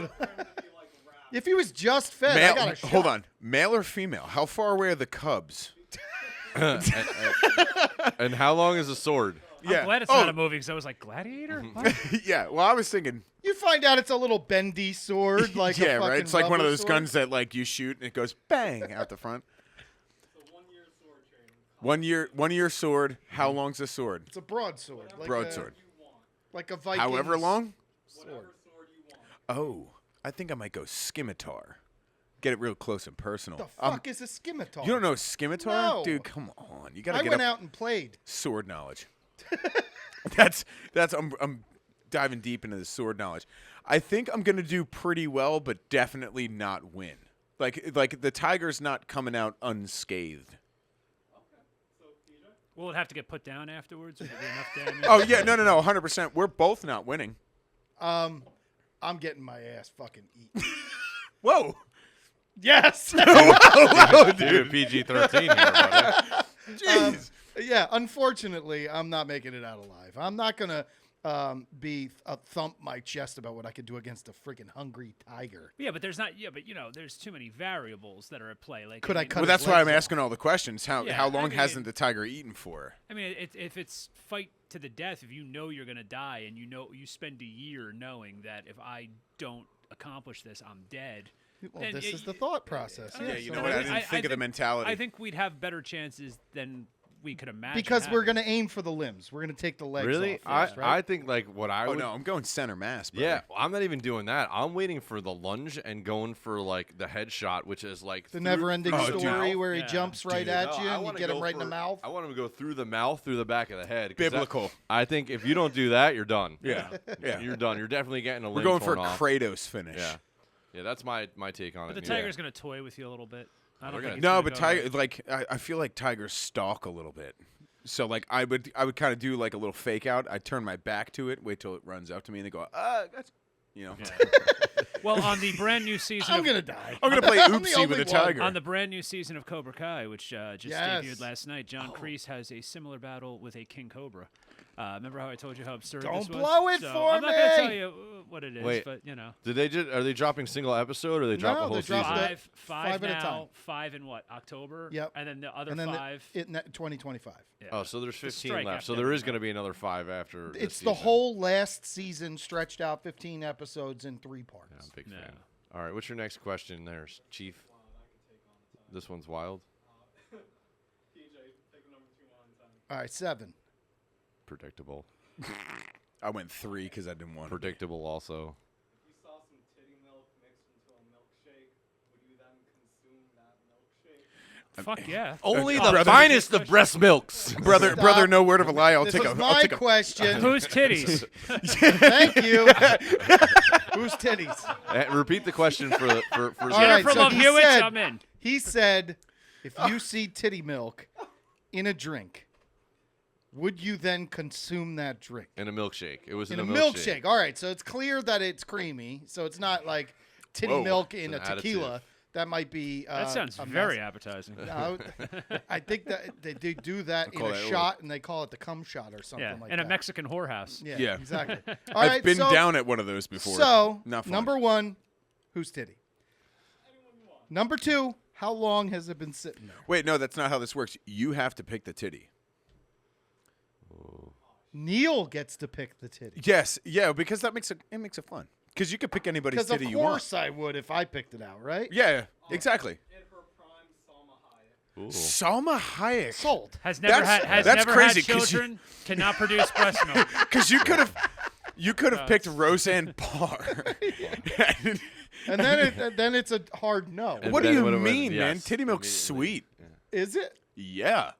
S1: If he was just fed, I got a
S3: Male,
S1: shot.
S3: hold on. Male or female? How far away are the cubs?
S2: And how long is a sword?
S4: I'm glad it's not a movie because I was like, Gladiator? What?
S3: Yeah. Well, I was thinking.
S1: You find out it's a little bendy sword, like
S3: Yeah,
S1: a fucking
S3: right. It's like one of
S1: rubber
S3: those
S1: sword.
S3: guns that like you shoot and it goes bang out the front.
S5: So 1 year sword training.
S3: 1 year sword. How long's a sword?
S1: It's a broadsword. Like
S3: Broadsword.
S1: like a Viking.
S3: However long.
S1: Sword.
S5: Whatever sword you want.
S3: Oh, I think I might go scimitar. Get it real close and personal.
S1: The fuck is a scimitar?
S3: You don't know scimitar,
S1: No.
S3: dude? Come on, you gotta
S1: I
S3: get
S1: went
S3: up
S1: out and played.
S3: sword knowledge. that's I'm diving deep into the sword knowledge. I think I'm gonna do pretty well, but definitely not win. Like the tiger's not coming out unscathed.
S5: So PJ.
S4: Will it have to get put down afterwards? Will there be enough damage?
S3: Oh yeah, no, 100%. We're both not winning.
S1: I'm getting my ass fucking eaten.
S3: Whoa.
S1: Yes.
S2: Dude, PG-13 here, buddy.
S3: Jeez.
S1: Yeah. Unfortunately, I'm not making it out alive. I'm not gonna thump my chest about what I could do against a freaking hungry tiger.
S4: Yeah, but there's not. Yeah, but there's too many variables that are at play. Like,
S1: Could I cut
S3: Well,
S1: his
S3: that's why I'm
S1: legs
S3: asking all the questions. How
S4: Yeah,
S3: long
S4: I mean-
S3: hasn't the tiger eaten for?
S4: I mean, if it's fight to the death, if you know you're gonna die, and you spend a year knowing that if I don't accomplish this, I'm dead.
S1: Well,
S4: then
S1: this
S4: it-
S1: is the thought process.
S4: Yeah,
S3: Yeah,
S1: so
S3: you know
S4: so
S3: what? I
S4: I-
S3: didn't
S4: I
S3: think of the
S4: think-
S3: mentality.
S4: I think we'd have better chances than we could imagine.
S1: because we're
S4: having.
S1: gonna aim for the limbs. We're gonna take the legs
S2: Really?
S1: off first, right?
S2: I think like what I
S3: Oh
S2: would.
S3: no, I'm going center mass. Brother.
S2: Yeah, I'm not even doing that. I'm waiting for the lunge and going for like the headshot, which is like
S1: the
S2: through-
S1: never-ending
S3: Oh, dude.
S1: story where he
S4: Yeah.
S1: jumps right
S3: Dude.
S1: at
S2: No,
S1: you
S2: I
S1: and you
S2: wanna
S1: get him
S2: go
S1: right in the
S2: for-
S1: mouth.
S2: I want him to go through the mouth, through the back of the head. 'cause that-
S3: Biblical.
S2: I think if you don't do that, you're done.
S3: Yeah, yeah.
S2: You're done. You're definitely getting a
S3: We're
S2: limb
S3: going for a
S2: torn off.
S3: Kratos finish.
S2: Yeah, yeah. That's my take on
S4: But
S2: it.
S4: the
S2: yeah.
S4: tiger's gonna toy with you a little bit. I don't
S2: They're
S4: think
S2: gonna-
S4: he's
S3: No,
S4: gonna
S3: but
S4: go
S3: tiger like I feel like tigers stalk a little bit. So like I would kind of do like a little fake out. I'd turn my back to it, wait till it runs up to me, and they go, that's
S4: Well, on the brand new season,
S1: I'm
S4: of,
S1: gonna die.
S3: I'm gonna play
S1: I'm the
S3: oopsie
S1: only
S3: with a
S1: one.
S3: tiger.
S4: on the brand new season of Cobra Kai, which just
S1: Yes.
S4: debuted last night, John Kreese has a similar battle with a king cobra. Remember how I told you how absurd
S1: Don't
S4: this was?
S1: blow it
S4: So,
S1: for
S4: I'm not gonna tell
S1: me!
S4: you what it is,
S2: Wait.
S4: but
S2: Did they are they dropping single episode or they drop
S1: No,
S2: the whole
S1: they
S2: season?
S1: dropped it.
S4: five
S1: Five at a
S4: now,
S1: time.
S4: 5 in what, October?
S1: Yep.
S4: And then the other
S1: And then
S4: 5.
S1: 2025.
S4: Yeah.
S2: Oh, so there's 15
S4: strike
S2: left.
S4: after
S2: So there is
S4: everything,
S2: going to be another 5 after. this
S1: It's the
S2: season.
S1: whole last season stretched out 15 episodes in 3 parts.
S2: Yeah, I'm a big
S4: Yeah.
S2: fan. All right, what's your next question there, Chief? This one's wild.
S5: PJ, take number 2 on 10.
S1: All right, 7.
S2: Predictable.
S3: I went 3 because I didn't want to.
S2: Predictable also.
S5: If you saw some titty milk mixed into a milkshake, would you then consume that milkshake?
S4: Fuck yeah.
S2: Only
S3: brother-
S2: the finest of breast milks.
S3: Brother,
S1: Stop.
S3: no word of a lie. I'll
S1: This
S3: take
S1: was
S3: a.
S1: my
S3: I'll take a.
S1: question.
S4: Whose titties?
S1: Thank you. Whose titties?
S2: Repeat the question for
S1: All right,
S4: Jennifer
S1: so
S4: Love
S1: he
S4: Hewitt,
S1: said-
S4: I'm in.
S1: He said, if you see titty milk in a drink, would you then consume that drink?
S2: in a milkshake. It was
S1: In
S2: in
S1: a milkshake. All right, so it's clear that it's creamy. So it's not like titty
S3: Whoa.
S1: milk in a
S2: It's an
S1: tequila. That might be.
S4: That sounds
S1: a
S4: very
S1: mess.
S4: appetizing.
S1: No, I think that they do that in
S3: call
S1: a
S3: that
S1: shot, and they call it the cum shot or something
S4: Yeah,
S1: like
S4: in
S1: that.
S4: a Mexican whorehouse.
S1: Yeah,
S3: Yeah.
S1: exactly. All
S3: I've
S1: right,
S3: been
S1: so,
S3: down at one of those before.
S1: So,
S3: Not fun.
S1: number 1, whose titty? Number 2, how long has it been sitting there?
S3: Wait, no, that's not how this works. You have to pick the titty.
S1: Neil gets to pick the titty.
S3: Yes, yeah, because that makes it makes it fun. Because you could pick anybody's
S1: Because of
S3: titty you want.
S1: course I would if I picked it out, right?
S3: Yeah, exactly.
S5: In her prime, Salma Hayek.
S3: Salma Hayek.
S1: Sold.
S4: Has never
S3: That's
S4: never
S3: crazy,
S4: had
S3: 'cause you-
S4: children, cannot produce breast milk.
S3: Because you could have picked Roseanne Barr.
S1: And then it's a hard no.
S2: And
S3: What do
S2: then
S3: you
S2: what it was-
S3: mean, man?
S2: yes,
S3: Titty milk's
S2: immediately.
S3: sweet.
S1: Is it?
S3: Yeah.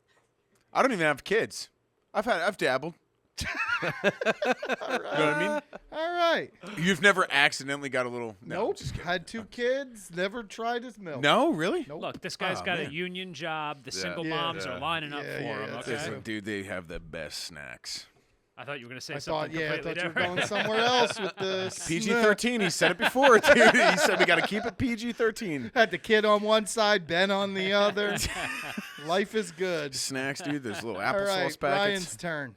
S3: I don't even have kids. I've dabbled.
S1: All right.
S3: You know what I mean?
S1: All right.
S3: You've never accidentally got a little. No,
S1: Nope.
S3: just kidding.
S1: Had 2 kids. Never tried his milk.
S3: No, really?
S1: Nope.
S4: Look, this guy's
S3: Oh,
S4: got
S3: man.
S4: a union job. The
S2: Yeah.
S4: single
S1: Yeah.
S4: moms
S2: Yeah.
S4: are lining up
S1: Yeah,
S4: for
S1: yeah,
S4: him.
S1: that's
S4: Okay.
S3: Listen, dude, they have the best snacks.
S4: I thought you were going to say
S1: I
S4: something
S1: thought,
S4: completely
S1: you were
S4: different.
S1: going somewhere else with this.
S3: PG-13. He said it before, dude. He said we got to keep it PG-13.
S1: Had the kid on one side, Ben on the other. Life is good.
S3: Snacks, dude. There's little
S1: All
S3: applesauce
S1: right,
S3: packets.
S1: Ryan's turn.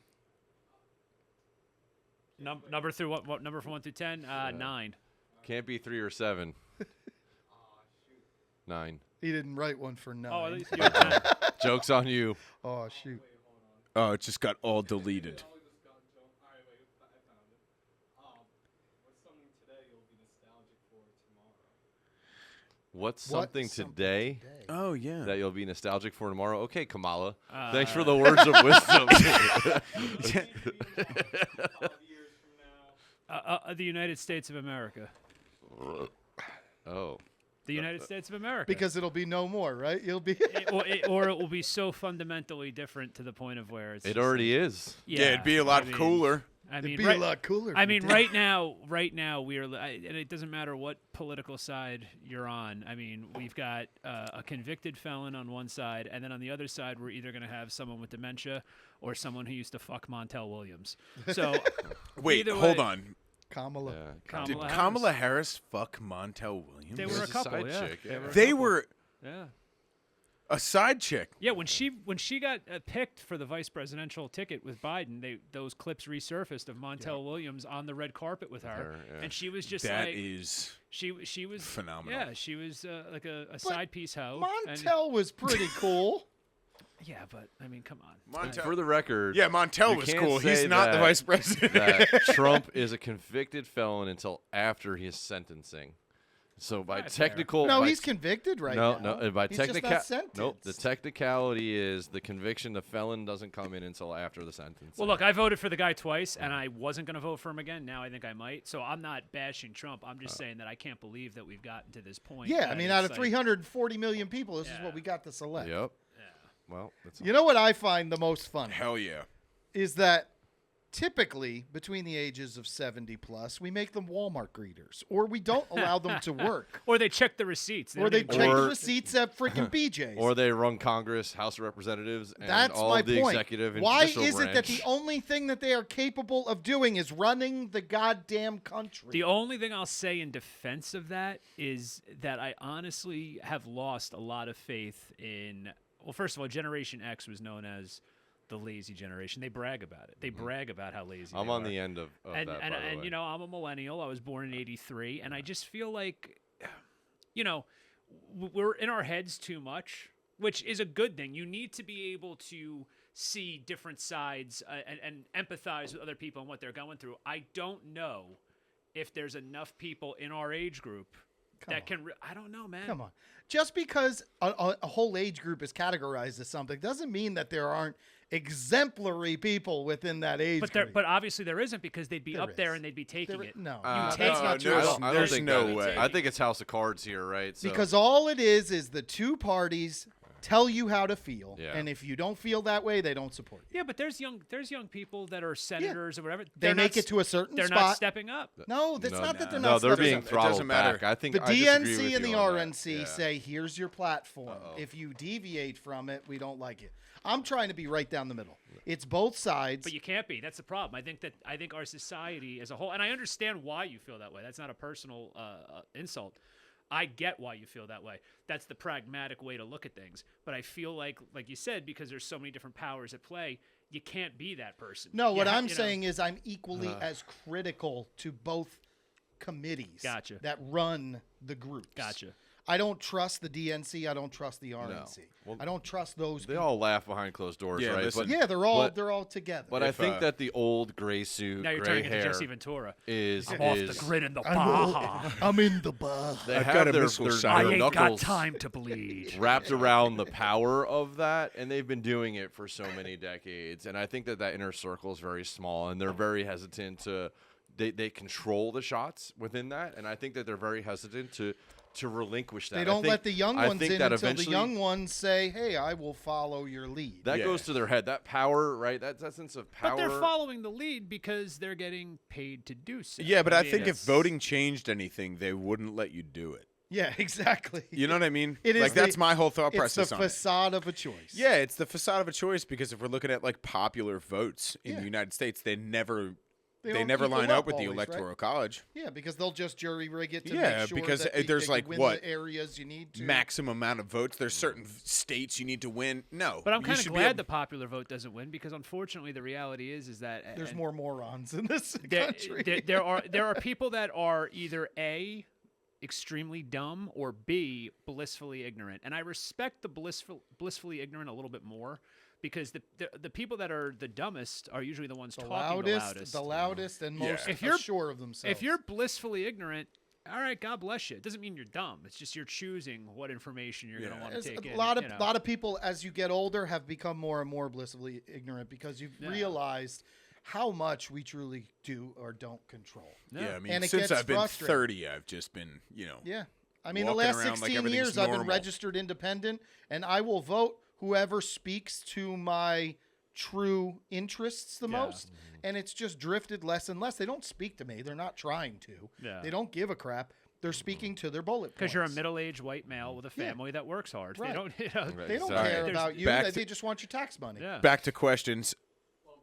S4: Number through what number from 1 through 10? 9.
S2: Can't be 3 or 7. 9.
S1: He didn't write one for 9.
S4: Oh, at least you had 10.
S2: Joke's on you.
S1: Oh, shoot.
S3: Oh, it just got all deleted.
S5: All just got jump. All right, wait, I found it. What's something today you'll be nostalgic for tomorrow?
S2: What's something today
S3: Oh, yeah.
S2: that you'll be nostalgic for tomorrow? Okay, Kamala. Thanks for the words of wisdom.
S5: 5 years from now.
S4: The United States of America.
S2: Oh.
S4: The United States of America.
S1: Because it'll be no more, right? You'll be.
S4: or it will be so fundamentally different to the point of where it's.
S2: It
S4: just
S2: already is.
S3: Yeah, it'd be a lot cooler.
S4: I
S1: It'd
S4: mean,
S1: be
S4: right,
S1: a lot cooler.
S4: I
S1: if
S4: mean,
S1: you did.
S4: right now we are, and it doesn't matter what political side you're on. I mean, we've got a convicted felon on one side, and then on the other side, we're either going to have someone with dementia or someone who used to fuck Montel Williams. So,
S3: Wait,
S4: either
S3: hold
S4: way-
S3: on.
S1: Kamala.
S2: Yeah.
S3: Did
S4: Kamala
S3: Kamala Harris fuck Montel Williams?
S4: They were a
S2: There's a
S4: couple,
S2: side
S4: yeah.
S2: chick, yeah.
S3: They were
S4: Yeah.
S3: a side chick.
S4: Yeah, when she got picked for the vice presidential ticket with Biden, those clips resurfaced of Montel Williams on the red carpet with her,
S2: Her, yeah.
S4: and she was just
S3: That
S4: like
S3: is
S4: she was
S3: phenomenal.
S4: Yeah, she was like a side piece hoe. and-
S1: Montel was pretty cool.
S4: yeah, but I mean, come on.
S3: Montel.
S2: For the record,
S3: Yeah, Montel
S2: you
S3: was
S2: can't
S3: cool. He's
S2: say
S3: not the
S2: that-
S3: vice president.
S2: that Trump is a convicted felon until after his sentencing. So by
S4: That's fair.
S2: technical,
S1: No,
S2: by
S1: he's convicted right
S2: no,
S1: now.
S2: no. By
S1: He's just not
S2: technicality, nope. The
S1: sentenced.
S2: technicality is the conviction. The felon doesn't come in until after the sentence.
S4: Well, look, I voted for the guy twice, and I wasn't going to vote for him again. Now I think I might. So I'm not bashing Trump. I'm just saying that I can't believe that we've gotten to this point.
S1: Yeah, I
S4: that
S1: mean,
S4: it's
S1: out of
S4: like-
S1: 340 million people, this is
S4: Yeah.
S1: what we got to select.
S2: Yep.
S4: Yeah.
S2: Well, that's
S1: You know what I find the most funny
S3: Hell yeah.
S1: is that typically between the ages of 70 plus, we make them Walmart greeters, or we don't allow them to work,
S4: Or they check the receipts.
S1: or they
S4: don't
S1: check
S4: even-
S1: the
S2: Or-
S1: receipts at freaking BJ's.
S2: or they run Congress, House of Representatives, and
S1: That's
S2: all
S1: my
S2: of the
S1: point.
S2: executive and
S1: Why
S2: judicial
S1: is it that the
S2: branch.
S1: only thing that they are capable of doing is running the goddamn country?
S4: The only thing I'll say in defense of that is that I honestly have lost a lot of faith in. Well, first of all, Generation X was known as the lazy generation. They brag about it. They brag about how lazy
S2: I'm
S4: they
S2: on
S4: are.
S2: the end of
S4: and
S2: that.
S4: and,
S2: by the
S4: and
S2: way.
S4: you know, I'm a millennial. I was born in '83, and I just feel like, you know, we're in our heads too much, which is a good thing. You need to be able to see different sides and empathize with other people and what they're going through. I don't know if there's enough people in our age group that can. I don't know, man.
S1: Come on. Just because a whole age group is categorized as something doesn't mean that there aren't exemplary people within that age group.
S4: But obviously there isn't, because they'd be
S1: There
S4: up there
S1: is.
S4: and they'd be taking it.
S1: No,
S2: Uh,
S1: that's
S4: take-
S1: not true
S3: no,
S1: at all.
S2: I don't
S3: There's
S2: think
S3: no
S2: that-
S3: way.
S2: I think it's House of Cards here, right? So,
S1: Because all it is the two parties tell you how to feel,
S2: Yeah.
S1: and if you don't feel that way, they don't support you.
S4: Yeah, but there's young people that are senators or whatever.
S1: They
S4: They're
S1: make
S4: not
S1: it to a certain
S4: They're
S1: spot.
S4: not stepping up.
S1: No, that's
S2: No,
S1: not that they're
S2: no,
S1: not.
S2: they're
S1: stepping
S2: being
S1: up.
S3: It
S2: throttled
S3: doesn't matter.
S2: back. I think
S1: The
S2: I disagree
S1: DNC
S2: with
S1: and the
S2: you on that.
S1: RNC
S2: Yeah.
S1: say, here's your platform. If you deviate from it, we don't like it. I'm trying to be right down the middle. It's both sides.
S4: But you can't be. That's the problem. I think our society as a whole, and I understand why you feel that way. That's not a personal insult. I get why you feel that way. That's the pragmatic way to look at things. But I feel like you said, because there's so many different powers at play, you can't be that person.
S1: No,
S4: You
S1: what
S4: ha-
S1: I'm
S4: you know-
S1: saying is I'm equally as critical to both committees
S4: Gotcha.
S1: that run the groups.
S4: Gotcha.
S1: I don't trust the DNC. I don't trust the RNC.
S2: Well,
S1: I don't trust those
S2: They
S1: people.
S2: all laugh behind closed doors,
S3: Yeah,
S2: right?
S3: listen.
S2: But,
S1: Yeah, they're all together.
S2: but I
S3: If,
S2: think that the old gray suit,
S4: Now you're
S2: gray
S4: turning into
S2: hair
S4: Jesse Ventura.
S2: is
S4: I'm off
S2: is
S4: the grid in the
S1: I'm,
S4: Baja.
S1: I'm in the bar.
S2: they
S3: I've
S2: have
S3: got a
S2: their,
S3: missile
S2: their,
S3: shot.
S4: I
S2: their
S4: ain't got
S2: knuckles
S4: time to bleed.
S2: wrapped around the power of that, and they've been doing it for so many decades. And I think that inner circle is very small, and they're very hesitant to. They control the shots within that, and I think that they're very hesitant to relinquish that.
S1: They don't let the young ones in
S2: that
S1: until the
S2: eventually-
S1: young ones say, "Hey, I will follow your lead."
S2: That
S3: Yeah.
S2: goes to their head. That power, right? That sense of power.
S4: But they're following the lead because they're getting paid to do so.
S3: Yeah, but I
S4: mean,
S3: think if
S4: it's-
S3: voting changed anything, they wouldn't let you do it.
S1: Yeah, exactly.
S3: You know what I mean?
S1: It is
S3: like that's my whole thought
S1: It's
S3: process
S1: the
S3: on it.
S1: facade of a choice.
S3: Yeah, it's the facade of a choice because if we're looking at like popular votes in
S1: Yeah.
S3: the United States, they never
S1: don't
S3: never
S1: equal
S3: line up with the
S1: always, right?
S3: electoral college.
S1: Yeah, because they'll just jury rig it to
S3: Yeah,
S1: make sure
S3: because
S1: that
S3: there's
S1: they
S3: like,
S1: can win
S3: what,
S1: the areas you need to.
S3: Maximum amount of votes. There's certain states you need to win. No,
S4: But I'm
S3: you
S4: kind of
S3: should be
S4: glad
S3: able-
S4: the popular vote doesn't win because unfortunately the reality is that
S1: There's
S4: and
S1: more morons in this
S4: there,
S1: country.
S4: there are people that are either A, extremely dumb, or B, blissfully ignorant. And I respect the blissfully ignorant a little bit more because the people that are the dumbest are usually the ones
S1: the
S4: talking
S1: loudest,
S4: the loudest.
S1: and
S3: Yeah.
S1: most
S4: If you're-
S1: sure of themselves.
S4: If you're blissfully ignorant, all right, God bless you. It doesn't mean you're dumb. It's just you're choosing what information you're going to want to
S1: As
S4: take in.
S1: a lot of
S4: you know.
S1: lot of people, as you get older, have become more and more blissfully ignorant because you've
S4: Yeah.
S1: realized how much we truly do or don't control.
S3: Yeah, I mean,
S1: And it
S3: since
S1: gets
S3: I've been
S1: frustrating.
S3: 30, I've just been,
S1: Yeah. I mean, the
S3: walking
S1: last
S3: around like
S1: 16
S3: everything's
S1: years I've been
S3: normal.
S1: registered independent, and I will vote whoever speaks to my true interests the
S4: Yeah.
S1: most. And it's just drifted less and less. They don't speak to me. They're not trying to.
S4: Yeah.
S1: They don't give a crap. They're speaking to their bullet points.
S4: Because you're a middle-aged white male with a family that works hard.
S1: Right.
S4: They don't, you know,
S2: Right.
S1: They don't
S2: Exactly.
S1: care
S4: There's-
S1: about you.
S3: back
S1: They,
S3: to-
S1: they just want your tax money.
S4: yeah.
S3: back to questions.
S5: Well,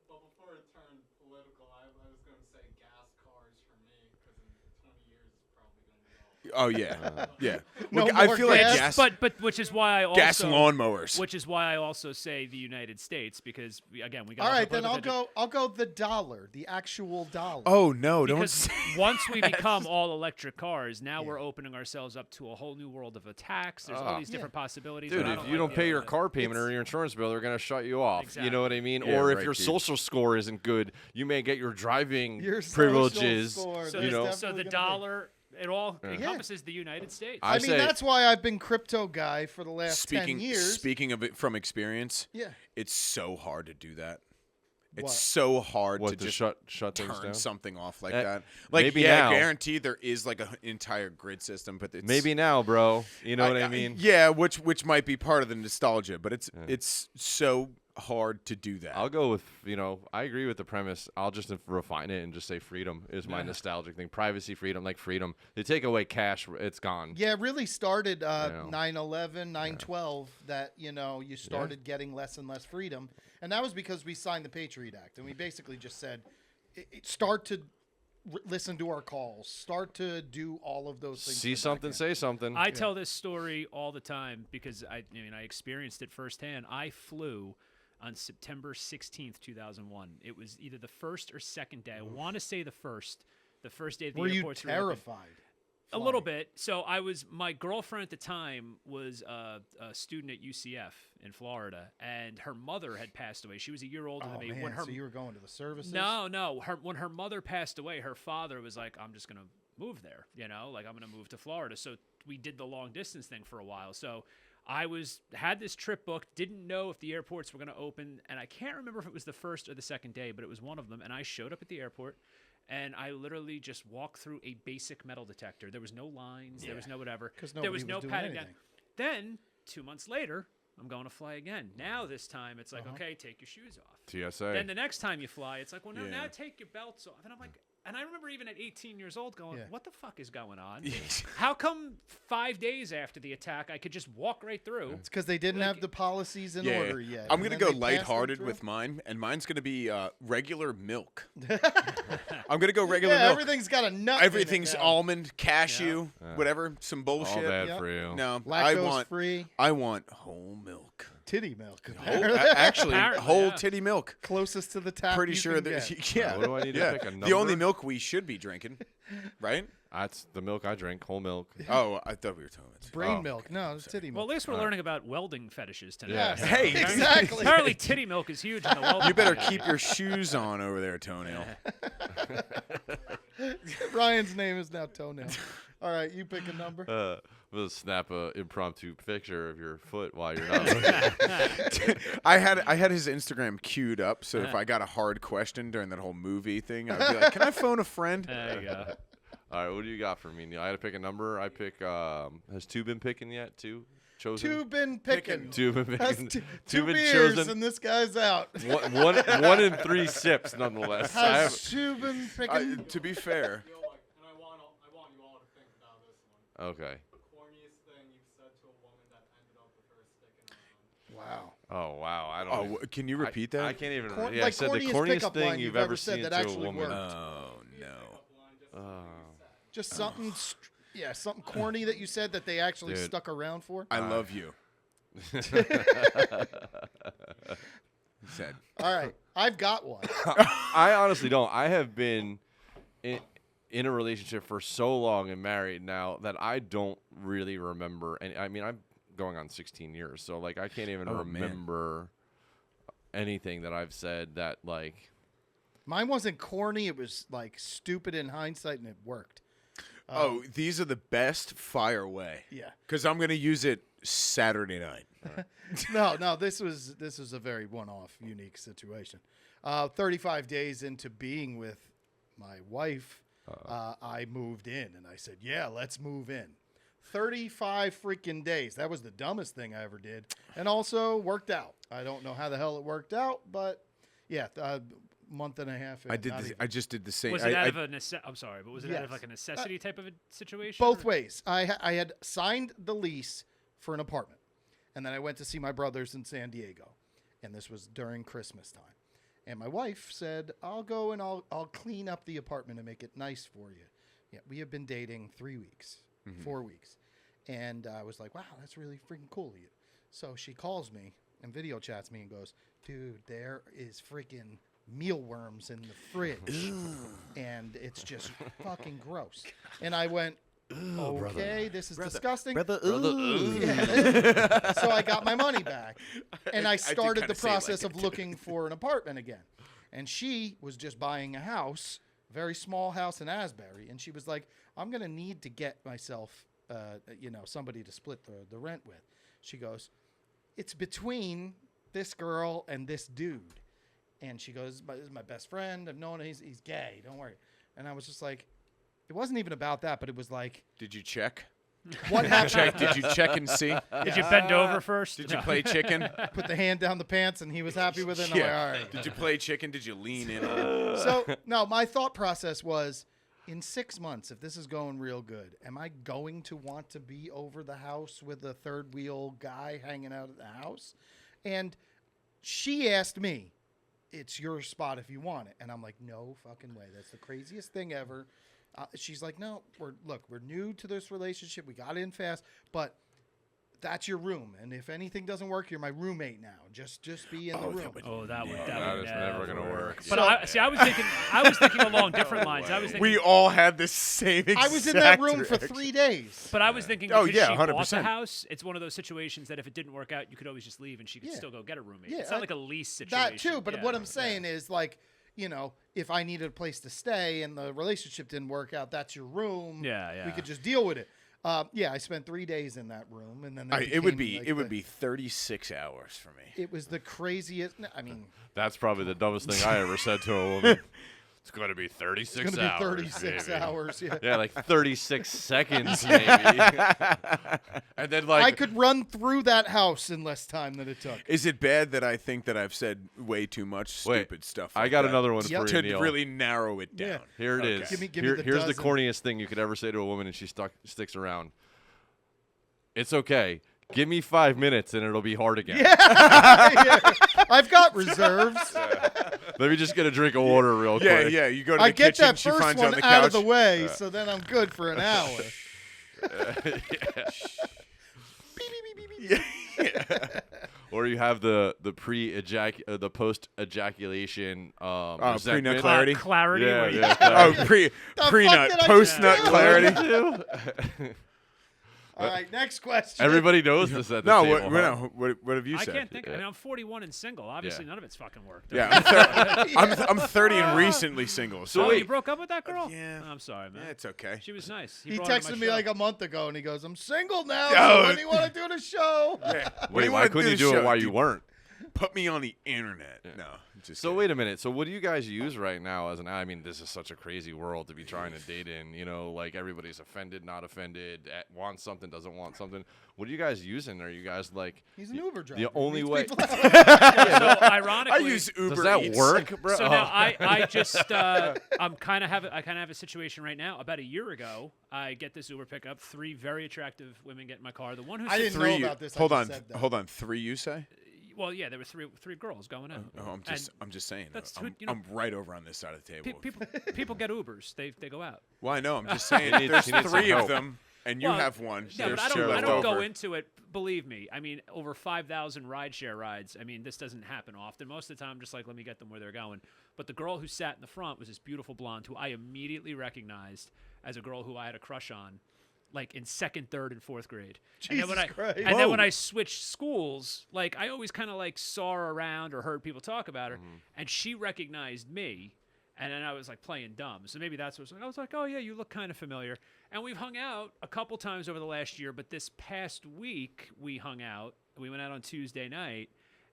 S5: but before it turned political, I was going to say gas cars for me because in 20 years it's probably going to be all.
S3: Oh yeah, yeah.
S1: No
S3: Well, I
S1: more
S3: feel like
S1: gas.
S3: gas,
S4: But which is why I also
S3: gas lawnmowers.
S4: Which is why I also say the United States because we got
S1: All right, then I'll go the dollar, the actual dollar.
S3: Oh no, don't
S4: Because
S3: say
S4: once we become all electric cars, now we're opening ourselves up to a whole new world of attacks. There's all these different possibilities.
S2: Dude,
S4: but I
S2: if you
S4: like
S2: don't
S4: the
S2: pay
S4: other
S2: your
S4: way.
S2: car payment or your insurance bill, they're going to shut you off. You know what I mean?
S3: Yeah,
S2: Or if
S3: right,
S2: your
S3: dude.
S2: social score isn't good, you may get your driving
S1: Your social
S2: privileges.
S1: score,
S4: So,
S2: you know,
S4: so
S1: definitely
S4: the
S1: gonna be.
S4: dollar, it all encompasses the United States.
S2: I
S1: I mean,
S2: say-
S1: that's why I've been crypto guy for the last 10 years.
S3: Speaking of it from experience,
S1: Yeah.
S3: it's so hard to do that. It's
S1: What?
S3: so hard
S2: what,
S3: to
S2: to
S3: just
S2: shut things
S3: turn
S2: down?
S3: something off like
S2: Eh,
S3: that. Like,
S2: maybe
S3: yeah,
S2: now.
S3: guaranteed there is like an entire grid system, but it's
S2: Maybe now, bro. You know what I mean?
S3: Yeah, which might be part of the nostalgia, but it's so hard to do that.
S2: I'll go with, I agree with the premise. I'll just refine it and just say freedom is my nostalgic thing. Privacy, freedom, like freedom. They take away cash, it's gone.
S1: Yeah, it really started
S2: Yeah.
S1: 9/11, 9/12 that, you started getting less and less freedom. And that was because we signed the Patriot Act. And we basically just said, start to listen to our calls. Start to do all of those things.
S2: See something, say something.
S4: I tell this story all the time because I experienced it firsthand. I flew on September 16th, 2001. It was either the first or second day. I want to say the first day the
S1: Were you
S4: airports were open.
S1: terrified?
S4: A little bit. So my girlfriend at the time was a student at UCF in Florida, and her mother had passed away. She was a year older
S1: Oh,
S4: than me.
S1: man.
S4: When her,
S1: So you were going to the services?
S4: no. When her mother passed away, her father was like, I'm just going to move there, like I'm going to move to Florida. So we did the long distance thing for a while. So I had this trip booked, didn't know if the airports were going to open, and I can't remember if it was the first or the second day, but it was one of them. And I showed up at the airport, and I literally just walked through a basic metal detector. There was no lines, there was no whatever.
S1: 'Cause
S4: There was
S1: nobody
S4: no
S1: was doing
S4: patting down.
S1: anything.
S4: Then 2 months later, I'm going to fly again. Now this time it's like, okay, take your shoes off.
S2: TSA.
S4: Then the next time you fly, it's like, well, no,
S3: Yeah.
S4: now take your belts off. And I'm like, and I remember even at 18 years old going,
S1: Yeah.
S4: what the fuck is going on? How come 5 days after the attack, I could just walk right through?
S1: It's because they didn't
S4: Like-
S1: have the policies in
S3: Yeah,
S1: order yet.
S3: I'm
S1: and
S3: gonna
S1: then
S3: go
S1: they passed them
S3: lighthearted
S1: through.
S3: with mine, and mine's gonna be regular milk. I'm gonna go regular
S1: Yeah,
S3: milk.
S1: everything's got a nut.
S3: Everything's
S1: in it now.
S3: almond, cashew, whatever, some
S2: All
S3: bullshit.
S2: bad
S1: Yep.
S2: for you.
S3: No,
S1: Lactose free
S3: I want whole milk.
S1: titty milk.
S3: Actually,
S4: Apparently,
S3: whole
S4: yeah.
S3: titty milk.
S1: Closest to the tap.
S3: Pretty
S1: you
S3: sure
S1: can
S3: that
S1: get.
S3: yeah.
S2: What do I need to
S3: yeah.
S2: pick a
S3: The only
S2: number?
S3: milk we should be drinking, right?
S2: That's the milk I drink, whole milk.
S3: Oh, I thought we were talking about.
S1: brain
S2: Oh.
S1: milk. No, it's titty
S4: Well,
S1: milk.
S4: at least we're learning about welding fetishes tonight.
S1: Yes.
S3: Hey,
S1: exactly.
S4: Apparently, titty milk is huge in the welding.
S3: You better
S4: community.
S3: keep your shoes on over there, Toenail.
S1: Ryan's name is now Toenail. All right, you pick a number.
S2: We'll snap a impromptu picture of your foot while you're not looking.
S3: I had his Instagram queued up, so if I got a hard question during that whole movie thing, I'd be like, "Can I phone a friend?"
S4: There you go.
S2: All right, what do you got for me, Neil? I had to pick a number. I pick. Has two been picking yet? Two chosen.
S1: Two been picking.
S2: Two been
S1: That's
S2: picking.
S1: two
S2: been
S1: beers
S2: chosen.
S1: and this guy's out.
S2: One in 3 sips, nonetheless. I have-
S1: Has two been picking?
S3: To be fair,
S5: Feel like, and I want you all to think about this one.
S2: okay.
S5: Corniest thing you've said to a woman that ended up with her sticking around.
S1: Wow.
S2: Oh wow, I don't.
S3: oh, can you repeat that?
S2: I can't even.
S1: Cor-
S2: yeah,
S1: like
S2: I said the
S1: corniest
S2: corniest
S1: pickup
S2: thing
S1: line
S2: you've
S1: you've
S2: ever
S1: ever said
S2: seen
S1: that
S2: to a
S1: actually
S2: woman.
S1: worked.
S3: Oh no.
S1: Just something, something corny that you said that they actually
S2: Dude.
S1: stuck around for.
S3: I love you. He said.
S1: All right, I've got one.
S2: I honestly don't. I have been in a relationship for so long and married now that I don't really remember. And I mean, I'm going on 16 years, so like I can't even
S3: Oh, man.
S2: remember anything that I've said that like.
S1: Mine wasn't corny. It was like stupid in hindsight, and it worked.
S3: Oh, these are the best. Fire away.
S1: Yeah.
S3: Because I'm gonna use it Saturday night.
S1: No. This was a very one-off, unique situation. 35 days into being with my wife, I moved in, and I said, "Yeah, let's move in." 35 freaking days. That was the dumbest thing I ever did, and also worked out. I don't know how the hell it worked out, but yeah, month and a half.
S3: I did.
S1: not
S3: The,
S1: even.
S3: I just did the same.
S4: Was it out of a I'm sorry, but was it out of
S1: Yes.
S4: like a necessity type of a situation?
S1: Both
S4: or-
S1: ways. I had signed the lease for an apartment, and then I went to see my brothers in San Diego, and this was during Christmas time. And my wife said, "I'll go and I'll clean up the apartment and make it nice for you." Yeah, we have been dating 3 weeks, 4 weeks, and I was like, "Wow, that's really freaking cool of you." So she calls me and video chats me and goes, "Dude, there is freaking mealworms in the fridge, and it's just fucking gross." And I went, "Okay, this is disgusting." Yeah. So I got my money back, and I
S3: did
S1: started
S3: kinda
S1: the
S3: say it like
S1: process
S3: it.
S1: of looking for an apartment again. And she was just buying a house, very small house in Asbury, and she was like, "I'm gonna need to get myself, somebody to split the rent with." She goes, "It's between this girl and this dude." And she goes, "This is my best friend. I've known him. He's gay. Don't worry." And I was just like, it wasn't even about that, but it was like,
S3: Did you check?
S1: what happened?
S3: Did you check and see?
S4: Did you bend over first?
S3: Did you
S4: No.
S3: play chicken?
S1: Put the hand down the pants, and he was happy with it. And I'm like, all right.
S3: Did you play chicken? Did you lean in on it?
S1: So, no, my thought process was, in 6 months, if this is going real good, am I going to want to be over the house with a third wheel guy hanging out at the house? And she asked me, "It's your spot if you want it." And I'm like, "No fucking way. That's the craziest thing ever." She's like, "No, we're new to this relationship. We got in fast, but that's your room. And if anything doesn't work, you're my roommate now. Just be in the room."
S4: Oh, that would
S2: That is never gonna work.
S4: But I was thinking along different lines. I was thinking.
S3: We all had the same exact
S1: I was in that room for
S3: reaction.
S1: 3 days.
S4: But I was thinking,
S3: Oh,
S4: because
S3: yeah,
S4: she bought the
S3: 100%.
S4: house, it's one of those situations that if it didn't work out, you could always just leave and she could
S1: Yeah.
S4: still go get a roommate.
S1: Yeah,
S4: It's not like a lease situation.
S1: That too, but
S4: Yeah.
S1: what I'm saying is, like, if I needed a place to stay and the relationship didn't work out, that's your room.
S4: Yeah.
S1: We could just deal with it. I spent 3 days in that room, and then
S3: It would be 36 hours for me.
S1: It was the craziest. I mean,
S2: That's probably the dumbest thing I ever said to a woman. It's going to be 36
S1: it's going to be
S2: hours.
S1: 36
S2: baby.
S1: hours. Yeah.
S2: Yeah, like 36 seconds maybe. And then like
S1: I could run through that house in less time than it took.
S3: Is it bad that I think that I've said way too much
S2: Wait,
S3: stupid stuff?
S2: I
S3: like
S2: got
S3: that
S2: another one
S1: Yep.
S2: for
S3: to
S2: you, Neil.
S3: really narrow it down.
S1: Yeah.
S2: Here it
S3: Okay.
S2: is.
S1: Give me the
S2: Here's the
S1: dozen.
S2: corniest thing you could ever say to a woman, and she sticks around. It's okay. Give me 5 minutes, and it'll be hard again.
S1: Yeah. I've got reserves.
S2: Let me just get a drink of water real
S3: Yeah,
S2: quick.
S3: yeah. You go to the
S1: I get
S3: kitchen,
S1: that
S3: she
S1: first
S3: finds you on
S1: one
S3: the
S1: out
S3: couch.
S1: of the way, so then I'm good for an hour.
S2: Or you have the post ejaculation
S3: pre-nut clarity.
S4: Clarity.
S2: Yeah,
S4: where you-
S2: yeah.
S3: Oh,
S1: fuck
S3: pre-nut,
S1: did I
S3: post-nut
S1: just do?
S3: clarity.
S1: All right, next question.
S2: Everybody knows this at the
S3: No,
S2: table. huh?
S3: what have you
S4: I
S3: said?
S4: can't think. I mean, I'm 41 and single. Obviously,
S2: Yeah.
S4: none of it's fucking worked.
S3: Yeah, I'm 30 and recently single. So
S4: Oh,
S2: wait.
S4: you broke up with that girl?
S3: yeah.
S4: I'm sorry, man.
S3: Yeah, it's okay.
S4: She was nice.
S1: He
S4: brought her to
S1: texted
S4: my
S1: me
S4: show.
S1: like a month ago, and he goes, "I'm single now.
S3: Oh.
S1: So when do you want to do the show?"
S3: Yeah. What do
S2: Wait,
S3: you
S2: why
S3: wanna
S2: couldn't you
S3: the
S2: do
S3: show?
S2: it while you weren't?
S3: put me on the internet. No, just
S2: So
S3: kidding.
S2: wait a minute. So what do you guys use right now as an? I mean, this is such a crazy world to be trying to date in. You know, like everybody's offended, not offended, wants something, doesn't want something. What are you guys using? Are you guys like?
S1: He's an Uber driver.
S2: The only
S1: Meets
S2: way.
S1: people out.
S4: So ironically,
S3: I use Uber
S2: Does that
S3: Eats.
S2: work, bro?
S4: So now I just I kind of have a situation right now. About a year ago, I get this Uber pickup. 3 very attractive women get in my car. The one who
S1: I
S4: sits-
S1: didn't know about this. I
S3: Hold
S1: just
S3: on,
S1: said that.
S3: hold on. 3, you say?
S4: well, yeah, there were three girls going in.
S3: Oh, I'm just saying.
S4: that's
S3: I'm,
S4: who- you know-
S3: I'm right over on this side of the table.
S4: People get Ubers. They go out.
S3: Well, I know. I'm just saying.
S2: He needs
S3: There's
S2: some
S3: 3 of
S2: help.
S3: them, and you
S4: Well,
S3: have one.
S4: Yeah,
S3: There's
S4: but
S3: 2
S4: I
S3: left
S4: don't go
S3: over.
S4: into it. Believe me, I mean, over 5,000 rideshare rides. I mean, this doesn't happen often. Most of the time, I'm just like, let me get them where they're going. But the girl who sat in the front was this beautiful blonde who I immediately recognized as a girl who I had a crush on, like in 2nd, 3rd, and 4th grade. And then when
S1: Jesus Christ.
S4: and then when
S3: Whoa.
S4: I switched schools, like I always kind of like saw her around or heard people talk about her, and she recognized me. And then I was like playing dumb. So maybe that's what I was like, oh, yeah, you look kind of familiar. And we've hung out a couple times over the last year. But this past week, we hung out. We went out on Tuesday night.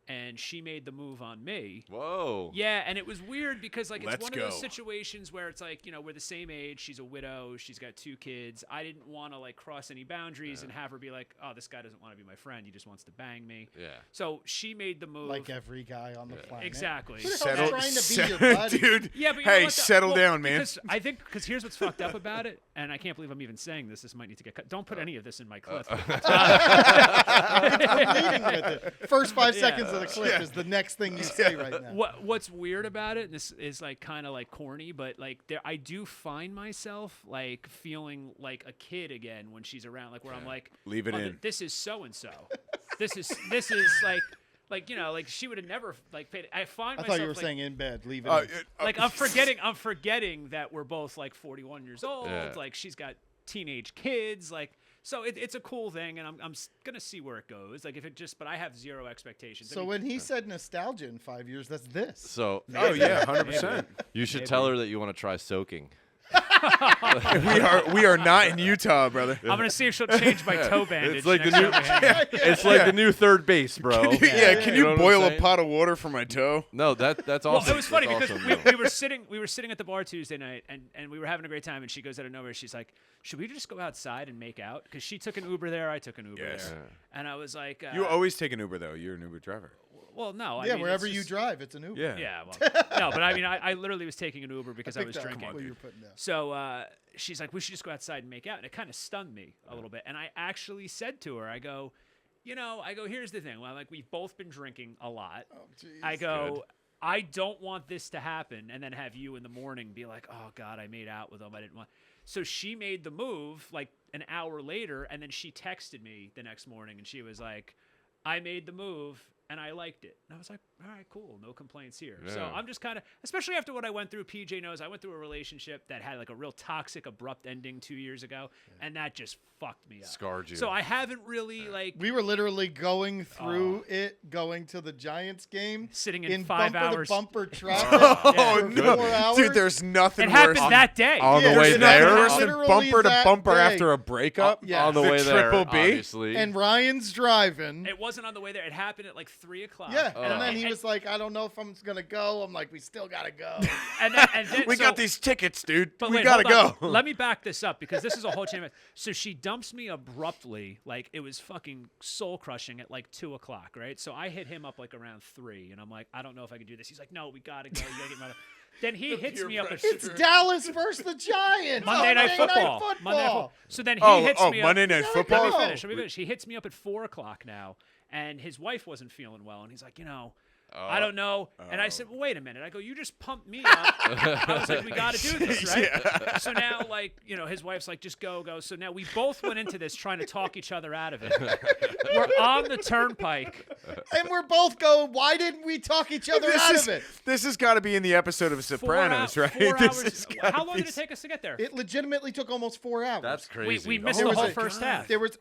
S4: And she made the move on me.
S2: Whoa.
S4: Yeah, and it was weird because like it's
S3: Let's
S4: one of those
S3: go.
S4: situations where it's like, you know, we're the same age. She's a widow. She's got 2 kids. I didn't want to like cross any boundaries and have her be like, oh, this guy doesn't want to be my friend. He just wants to bang me.
S2: Yeah.
S4: So she made the move.
S1: Like every guy on the planet.
S4: Exactly.
S1: Who the hell's trying to be your buddy?
S3: dude.
S4: Yeah, but you know
S3: hey,
S4: what,
S3: settle
S4: well,
S3: down, man.
S4: Because I think here's what's fucked up about it, and I can't believe I'm even saying this. This might need to get cut. Don't put any of this in my clip.
S1: I'm leading with it. First 5 seconds of the clip is the next thing you say right now.
S4: What's weird about it, and this is like kind of like corny, but like I do find myself like feeling like a kid again when she's around, like where I'm like,
S3: Leave it
S4: oh,
S3: in.
S4: This is so and so. This is like you know, like she would have never like paid. I find
S1: I
S4: myself
S1: thought you were
S4: like,
S1: saying in bed. Leave it. in.
S4: like I'm forgetting that we're both like 41 years old.
S2: Yeah.
S4: Like she's got teenage kids. Like so it's a cool thing, and I'm gonna see where it goes. Like if it just, but I have zero expectations. I
S1: So
S4: mean,
S1: when he said nostalgia in 5 years, that's this.
S2: So
S3: Oh yeah, 100%.
S2: you should tell her that you want to try soaking.
S3: we are not in Utah, brother.
S4: I'm gonna see if she'll change my toe bandage.
S2: It's like the
S4: next
S2: new.
S4: time we hang out.
S2: It's like the new third base, bro.
S3: Can
S2: You
S3: you
S2: know what I'm
S3: boil a
S2: saying?
S3: pot of water for my toe?
S2: No, that's
S4: Well,
S2: awesome.
S4: it was funny
S2: That's
S4: because
S2: awesome,
S4: we were sitting at the bar Tuesday night and we were having a great time, and she goes out of nowhere. She's like, "Should we just go outside and make out?" Because she took an Uber there, I took an Uber
S3: Yes.
S4: there, and I was like,
S3: You always take an Uber though. You're an Uber driver.
S4: "Well, no, I
S1: Yeah,
S4: mean,
S1: wherever
S4: it's
S1: you
S4: just-
S1: drive, it's an Uber.
S3: Yeah.
S4: Yeah, well, no, but I mean, I literally was taking an Uber because I was
S1: Picked out
S4: drinking.
S1: what you're putting down.
S4: So she's like, we should just go outside and make out. And it kind of stunned me a little bit. And I actually said to her, I go, here's the thing. Well, like, we've both been drinking a lot.
S1: Oh, jeez.
S4: I go, I don't want this to happen and then have you in the morning be like, oh, God, I made out with him. I didn't want. So she made the move like an hour later. And then she texted me the next morning and she was like, I made the move. And I liked it. And I was like, all right, cool. No complaints here. So
S2: Yeah.
S4: I'm just kind of, especially after what I went through, PJ knows, I went through a relationship that had like a real toxic, abrupt ending 2 years ago. And that just fucked me up.
S2: Scarred you.
S4: So I haven't really like
S1: We were literally going through going to the Giants game.
S4: Sitting in
S1: in
S4: 5
S1: bumper
S4: hour
S1: to bumper traffic.
S3: Oh
S1: for
S3: no,
S1: 4 hours.
S3: dude! There's nothing
S4: It
S3: worse.
S4: happened that day.
S2: on the
S1: Yeah,
S2: way
S1: there's
S3: There's
S1: nothing
S2: there.
S3: nothing worse than
S1: Literally
S3: bumper to
S1: that
S3: bumper
S1: day.
S3: after a breakup.
S1: yeah.
S2: On the
S3: The
S2: way there,
S3: Triple B?
S2: obviously.
S1: And Ryan's driving.
S4: It wasn't on the way there. It happened at like 3 o'clock.
S1: Yeah,
S2: Oh.
S1: and then he was like, "I don't know if I'm gonna go." I'm like, "We still gotta go."
S4: And then
S3: We
S4: so-
S3: got these tickets, dude.
S4: But
S3: We
S4: wait,
S3: gotta
S4: hold
S3: go.
S4: on. Let me back this up because this is a whole chain of. So she dumps me abruptly, like it was fucking soul crushing at like 2 o'clock, right? So I hit him up like around 3, and I'm like, I don't know if I can do this. He's like, No, we gotta go. You gotta get my. Then he hits me up at
S1: It's Dallas versus the Giants.
S4: Monday Night Football.
S1: Monday
S4: Monday Night
S1: Football.
S4: Football. So then he hits me up.
S3: Monday Night
S1: Let
S3: Football.
S4: Let
S1: go.
S4: me finish. Let me finish. He hits me up at 4 o'clock now, and his wife wasn't feeling well, and he's like, I don't know. And I said, well, wait a minute. I go, you just pumped me up. I was like, we got to do this, right? So now, like, his wife's like, just go. So now we both went into this trying to talk each other out of it. We're on the turnpike.
S1: And we're both going, "Why didn't we talk each other out of it?"
S3: This has got to be in the episode of Sopranos, right?
S4: 4
S3: This
S4: hours.
S3: has gotta
S4: How long
S3: be
S4: did it take us to get there?
S1: It legitimately took almost 4 hours.
S2: That's crazy.
S4: We missed
S1: There
S4: the
S1: was
S4: whole
S1: a-
S4: first half.
S1: There was,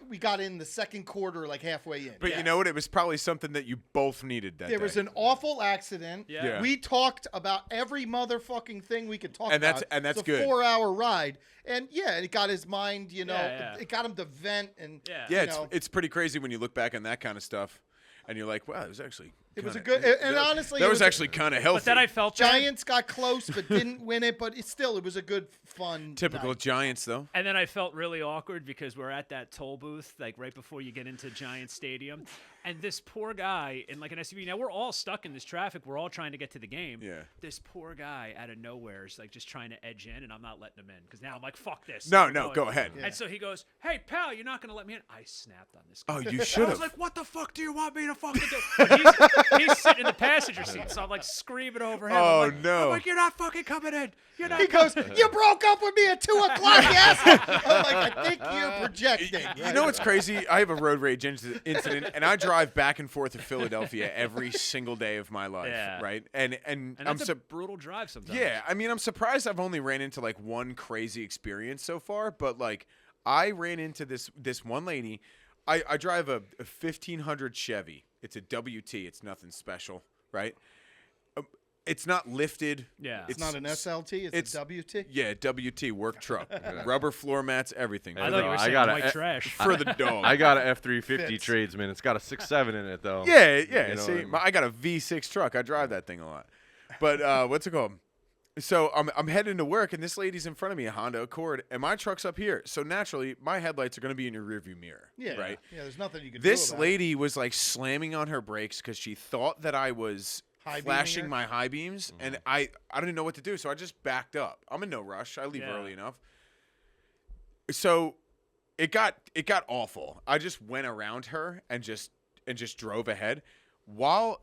S1: we got in the second quarter, like halfway in.
S3: But you know what? It was probably something that you both needed that
S1: There
S3: day.
S1: was an awful accident.
S4: Yeah.
S1: We talked about every motherfucking thing we could talk
S3: And that's-
S1: about.
S3: and that's
S1: it's
S3: good.
S1: a 4-hour ride. And yeah, it got his mind,
S4: Yeah.
S1: it got him to vent and
S4: Yeah.
S3: Yeah,
S1: you know.
S3: it's pretty crazy when you look back on that kind of stuff, and you're like, wow, it was actually
S1: It was a good, and honestly,
S3: that
S1: it
S3: was actually kind of healthy.
S4: But then I felt bad.
S1: Giants got close but didn't win it. But it was a good, fun.
S3: Typical
S1: night.
S3: Giants, though.
S4: And then I felt really awkward because we're at that toll booth, like right before you get into Giants Stadium. And this poor guy in like an SUV. Now we're all stuck in this traffic. We're all trying to get to the game.
S3: Yeah.
S4: This poor guy out of nowhere is like just trying to edge in, and I'm not letting him in because now I'm like, fuck this.
S3: No,
S4: I'm
S3: no,
S4: going.
S3: go ahead.
S4: And so he goes, "Hey pal, you're not gonna let me in." I snapped on this guy.
S3: Oh, you
S4: I
S3: should
S4: was
S3: have.
S4: like, "What the fuck do you want me to fucking do?" But he's sitting in the passenger seat, so I'm like screaming over him.
S3: Oh,
S4: I'm like,
S3: no.
S4: I'm like, "You're not fucking coming in. You're not."
S1: He goes, "You broke up with me at 2 o'clock, yes." I'm like, "I think you're projecting."
S3: You know what's crazy? I have a road rage incident, and I drive back and forth to Philadelphia every single day of my life,
S4: Yeah.
S3: right? And
S4: And
S3: I'm
S4: that's a brutal drive sometimes.
S3: yeah. I mean, I'm surprised I've only ran into like one crazy experience so far, but like I ran into this one lady. I drive a 1500 Chevy. It's a WT. It's nothing special, right? It's not lifted.
S4: Yeah.
S1: It's not an SLT. It's a WT.
S3: Yeah, WT work truck, rubber floor mats, everything.
S4: I thought you were
S2: I
S4: saying
S2: got a-
S4: white trash.
S3: For the dog.
S2: I got a F-350
S1: Fits.
S2: tradesman. It's got a 6.7 in it though.
S3: Yeah.
S2: You know
S3: See,
S2: what I mean?
S3: I got a V6 truck. I drive that thing a lot. But what's it called? So I'm heading to work, and this lady's in front of me, a Honda Accord, and my truck's up here. So naturally, my headlights are going to be in your rearview mirror.
S1: Yeah.
S3: Right.
S1: Yeah. There's nothing you can
S3: This
S1: do about
S3: lady was like slamming on her brakes because she thought that I was
S1: High beaming
S3: flashing
S1: her?
S3: my high beams, and I didn't know what to do, so I just backed up. I'm in no rush. I leave
S4: Yeah.
S3: early enough. So it got awful. I just went around her and just drove ahead. While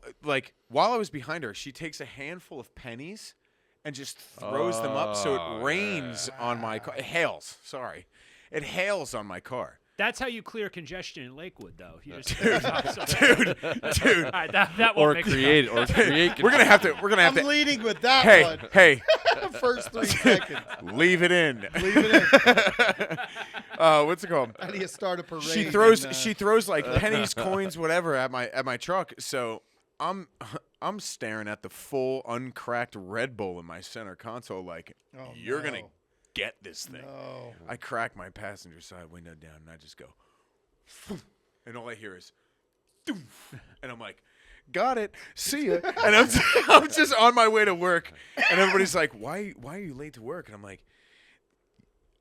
S3: I was behind her, she takes a handful of pennies and just throws them up so it rains on my car. It hails. Sorry. It hails on my car.
S4: That's how you clear congestion in Lakewood, though. You just
S3: Dude.
S4: All right, that
S2: Or
S4: won't make
S2: create
S3: We're gonna have to
S1: I'm leading with that
S3: Hey,
S1: one.
S3: hey,
S1: First 3 seconds.
S3: leave it in.
S1: Leave it in.
S3: What's it called?
S1: How do you start a parade?
S3: She
S1: in,
S3: throws like pennies, coins, whatever at my truck. So I'm staring at the full uncracked Red Bull in my center console like
S1: Oh,
S3: you're
S1: no.
S3: gonna get this thing.
S1: No.
S3: I crack my passenger side window down and I just go, and all I hear is, and I'm like, got it, see ya. And I'm just on my way to work, and everybody's like, why are you late to work? And I'm like,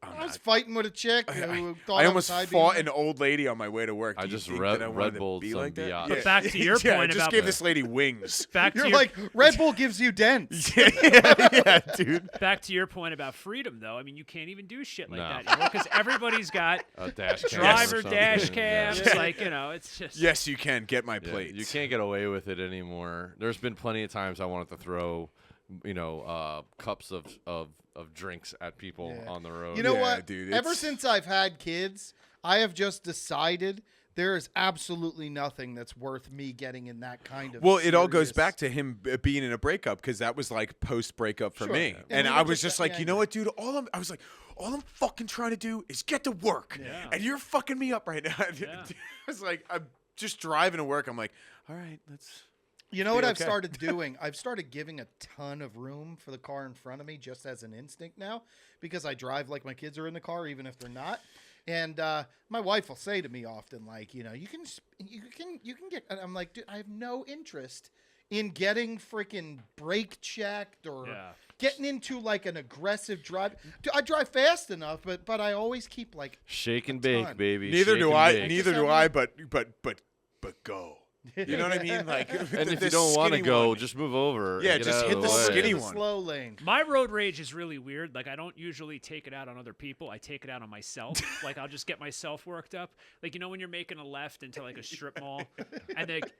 S1: I was fighting with a chick who thought
S3: I
S1: I
S3: almost
S1: was high
S3: fought
S1: beaming.
S3: an old lady on my way to work.
S2: I
S3: Do you
S2: just
S3: think
S2: Red
S3: that I wanted to
S2: Bulled
S3: be
S2: some
S3: like that?
S2: Biatch.
S4: But back to your
S3: yeah,
S4: point
S3: I just
S4: about
S3: gave this lady wings.
S4: back to
S1: You're
S4: your
S1: like, Red Bull gives you dents.
S3: yeah, dude.
S4: back to your point about freedom, though. I mean, you can't even do shit like
S2: No.
S4: that anymore because everybody's got
S2: A dash cam or
S4: driver
S2: something.
S4: dash
S2: Yeah.
S4: cams. Like it's just
S3: Yes, you can get my
S2: Yeah,
S3: plates.
S2: you can't get away with it anymore. There's been plenty of times I wanted to throw, cups of drinks at people
S1: Yeah.
S2: on the road.
S1: You know
S3: Yeah,
S1: what?
S3: dude,
S1: Ever
S3: it's-
S1: since I've had kids, I have just decided there is absolutely nothing that's worth me getting in that kind of.
S3: Well, it all goes
S1: serious-
S3: back to him being in a breakup because that was like post breakup for
S1: Sure.
S3: me,
S1: And
S3: and
S1: we
S3: I
S1: were
S3: was
S1: just
S3: just like,
S1: getting
S3: you know
S1: angry.
S3: what, dude? All I'm fucking trying to do is get to work,
S4: Yeah.
S3: and you're fucking me up right now.
S4: Yeah.
S3: I was like, I'm just driving to work. I'm like, all right, let's.
S1: You know
S3: be
S1: what I've
S3: okay.
S1: started doing? I've started giving a ton of room for the car in front of me just as an instinct now because I drive like my kids are in the car even if they're not. And my wife will say to me often, like, you can get. And I'm like, dude, I have no interest in getting freaking brake checked or
S4: Yeah.
S1: getting into like an aggressive drive. Dude, I drive fast enough, but I always keep like.
S2: Shake and
S1: A
S2: bake,
S1: ton.
S2: baby.
S3: Neither
S2: Shake
S3: do
S2: and
S3: I.
S2: bake.
S3: Neither do I. But go. You know what I mean? Like,
S2: And if you don't want to go, just move over.
S3: Yeah,
S2: and get
S3: just
S2: out
S3: hit
S2: of
S3: the
S2: way.
S3: skinny
S1: the
S3: one.
S1: slow lane.
S4: My road rage is really weird. Like, I don't usually take it out on other people. I take it out on myself. Like, I'll just get myself worked up. Like, when you're making a left into, like, a strip mall, and, like,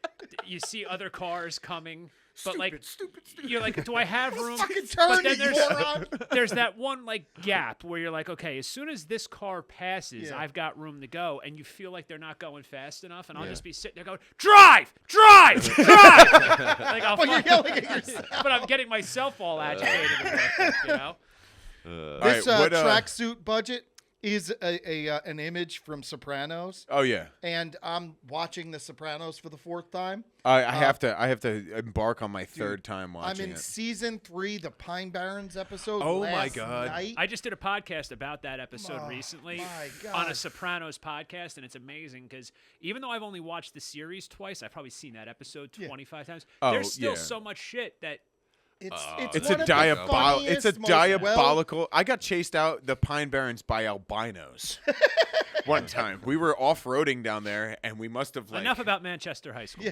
S4: you see other cars coming, but, like,
S3: stupid.
S4: you're like, do I have room?
S1: Fucking
S4: But
S1: turn,
S4: then
S1: you moron.
S4: there's that one, like, gap where you're like, okay, as soon as this car passes,
S1: Yeah.
S4: I've got room to go, and you feel like they're not going fast enough, and I'll
S2: Yeah.
S4: just be sitting there going, drive! Like, I'll
S1: But you're yelling at yourself.
S4: but I'm getting myself all agitated.
S3: All
S1: This
S3: right, what,
S1: tracksuit budget, is an image from Sopranos,
S3: Oh yeah.
S1: and I'm watching The Sopranos for the 4th time.
S3: I have to embark on my third time
S1: I'm
S3: watching
S1: in
S3: it.
S1: season 3, the Pine Barrens episode.
S3: Oh, my
S1: last
S3: God.
S1: Night.
S4: I just did a podcast about that episode recently
S1: my
S4: on
S1: God.
S4: a Sopranos podcast, and it's amazing because even though I've only watched the series twice, I've probably seen that episode 25 times.
S3: Oh,
S4: There's still
S3: yeah.
S4: so much shit that
S3: It's
S1: one
S3: a
S1: of the
S3: it's a
S1: funniest, most
S3: diabolical. I got chased out the Pine Barrens by albinos. One time we were off-roading down there, and we must have like
S4: enough about Manchester High School.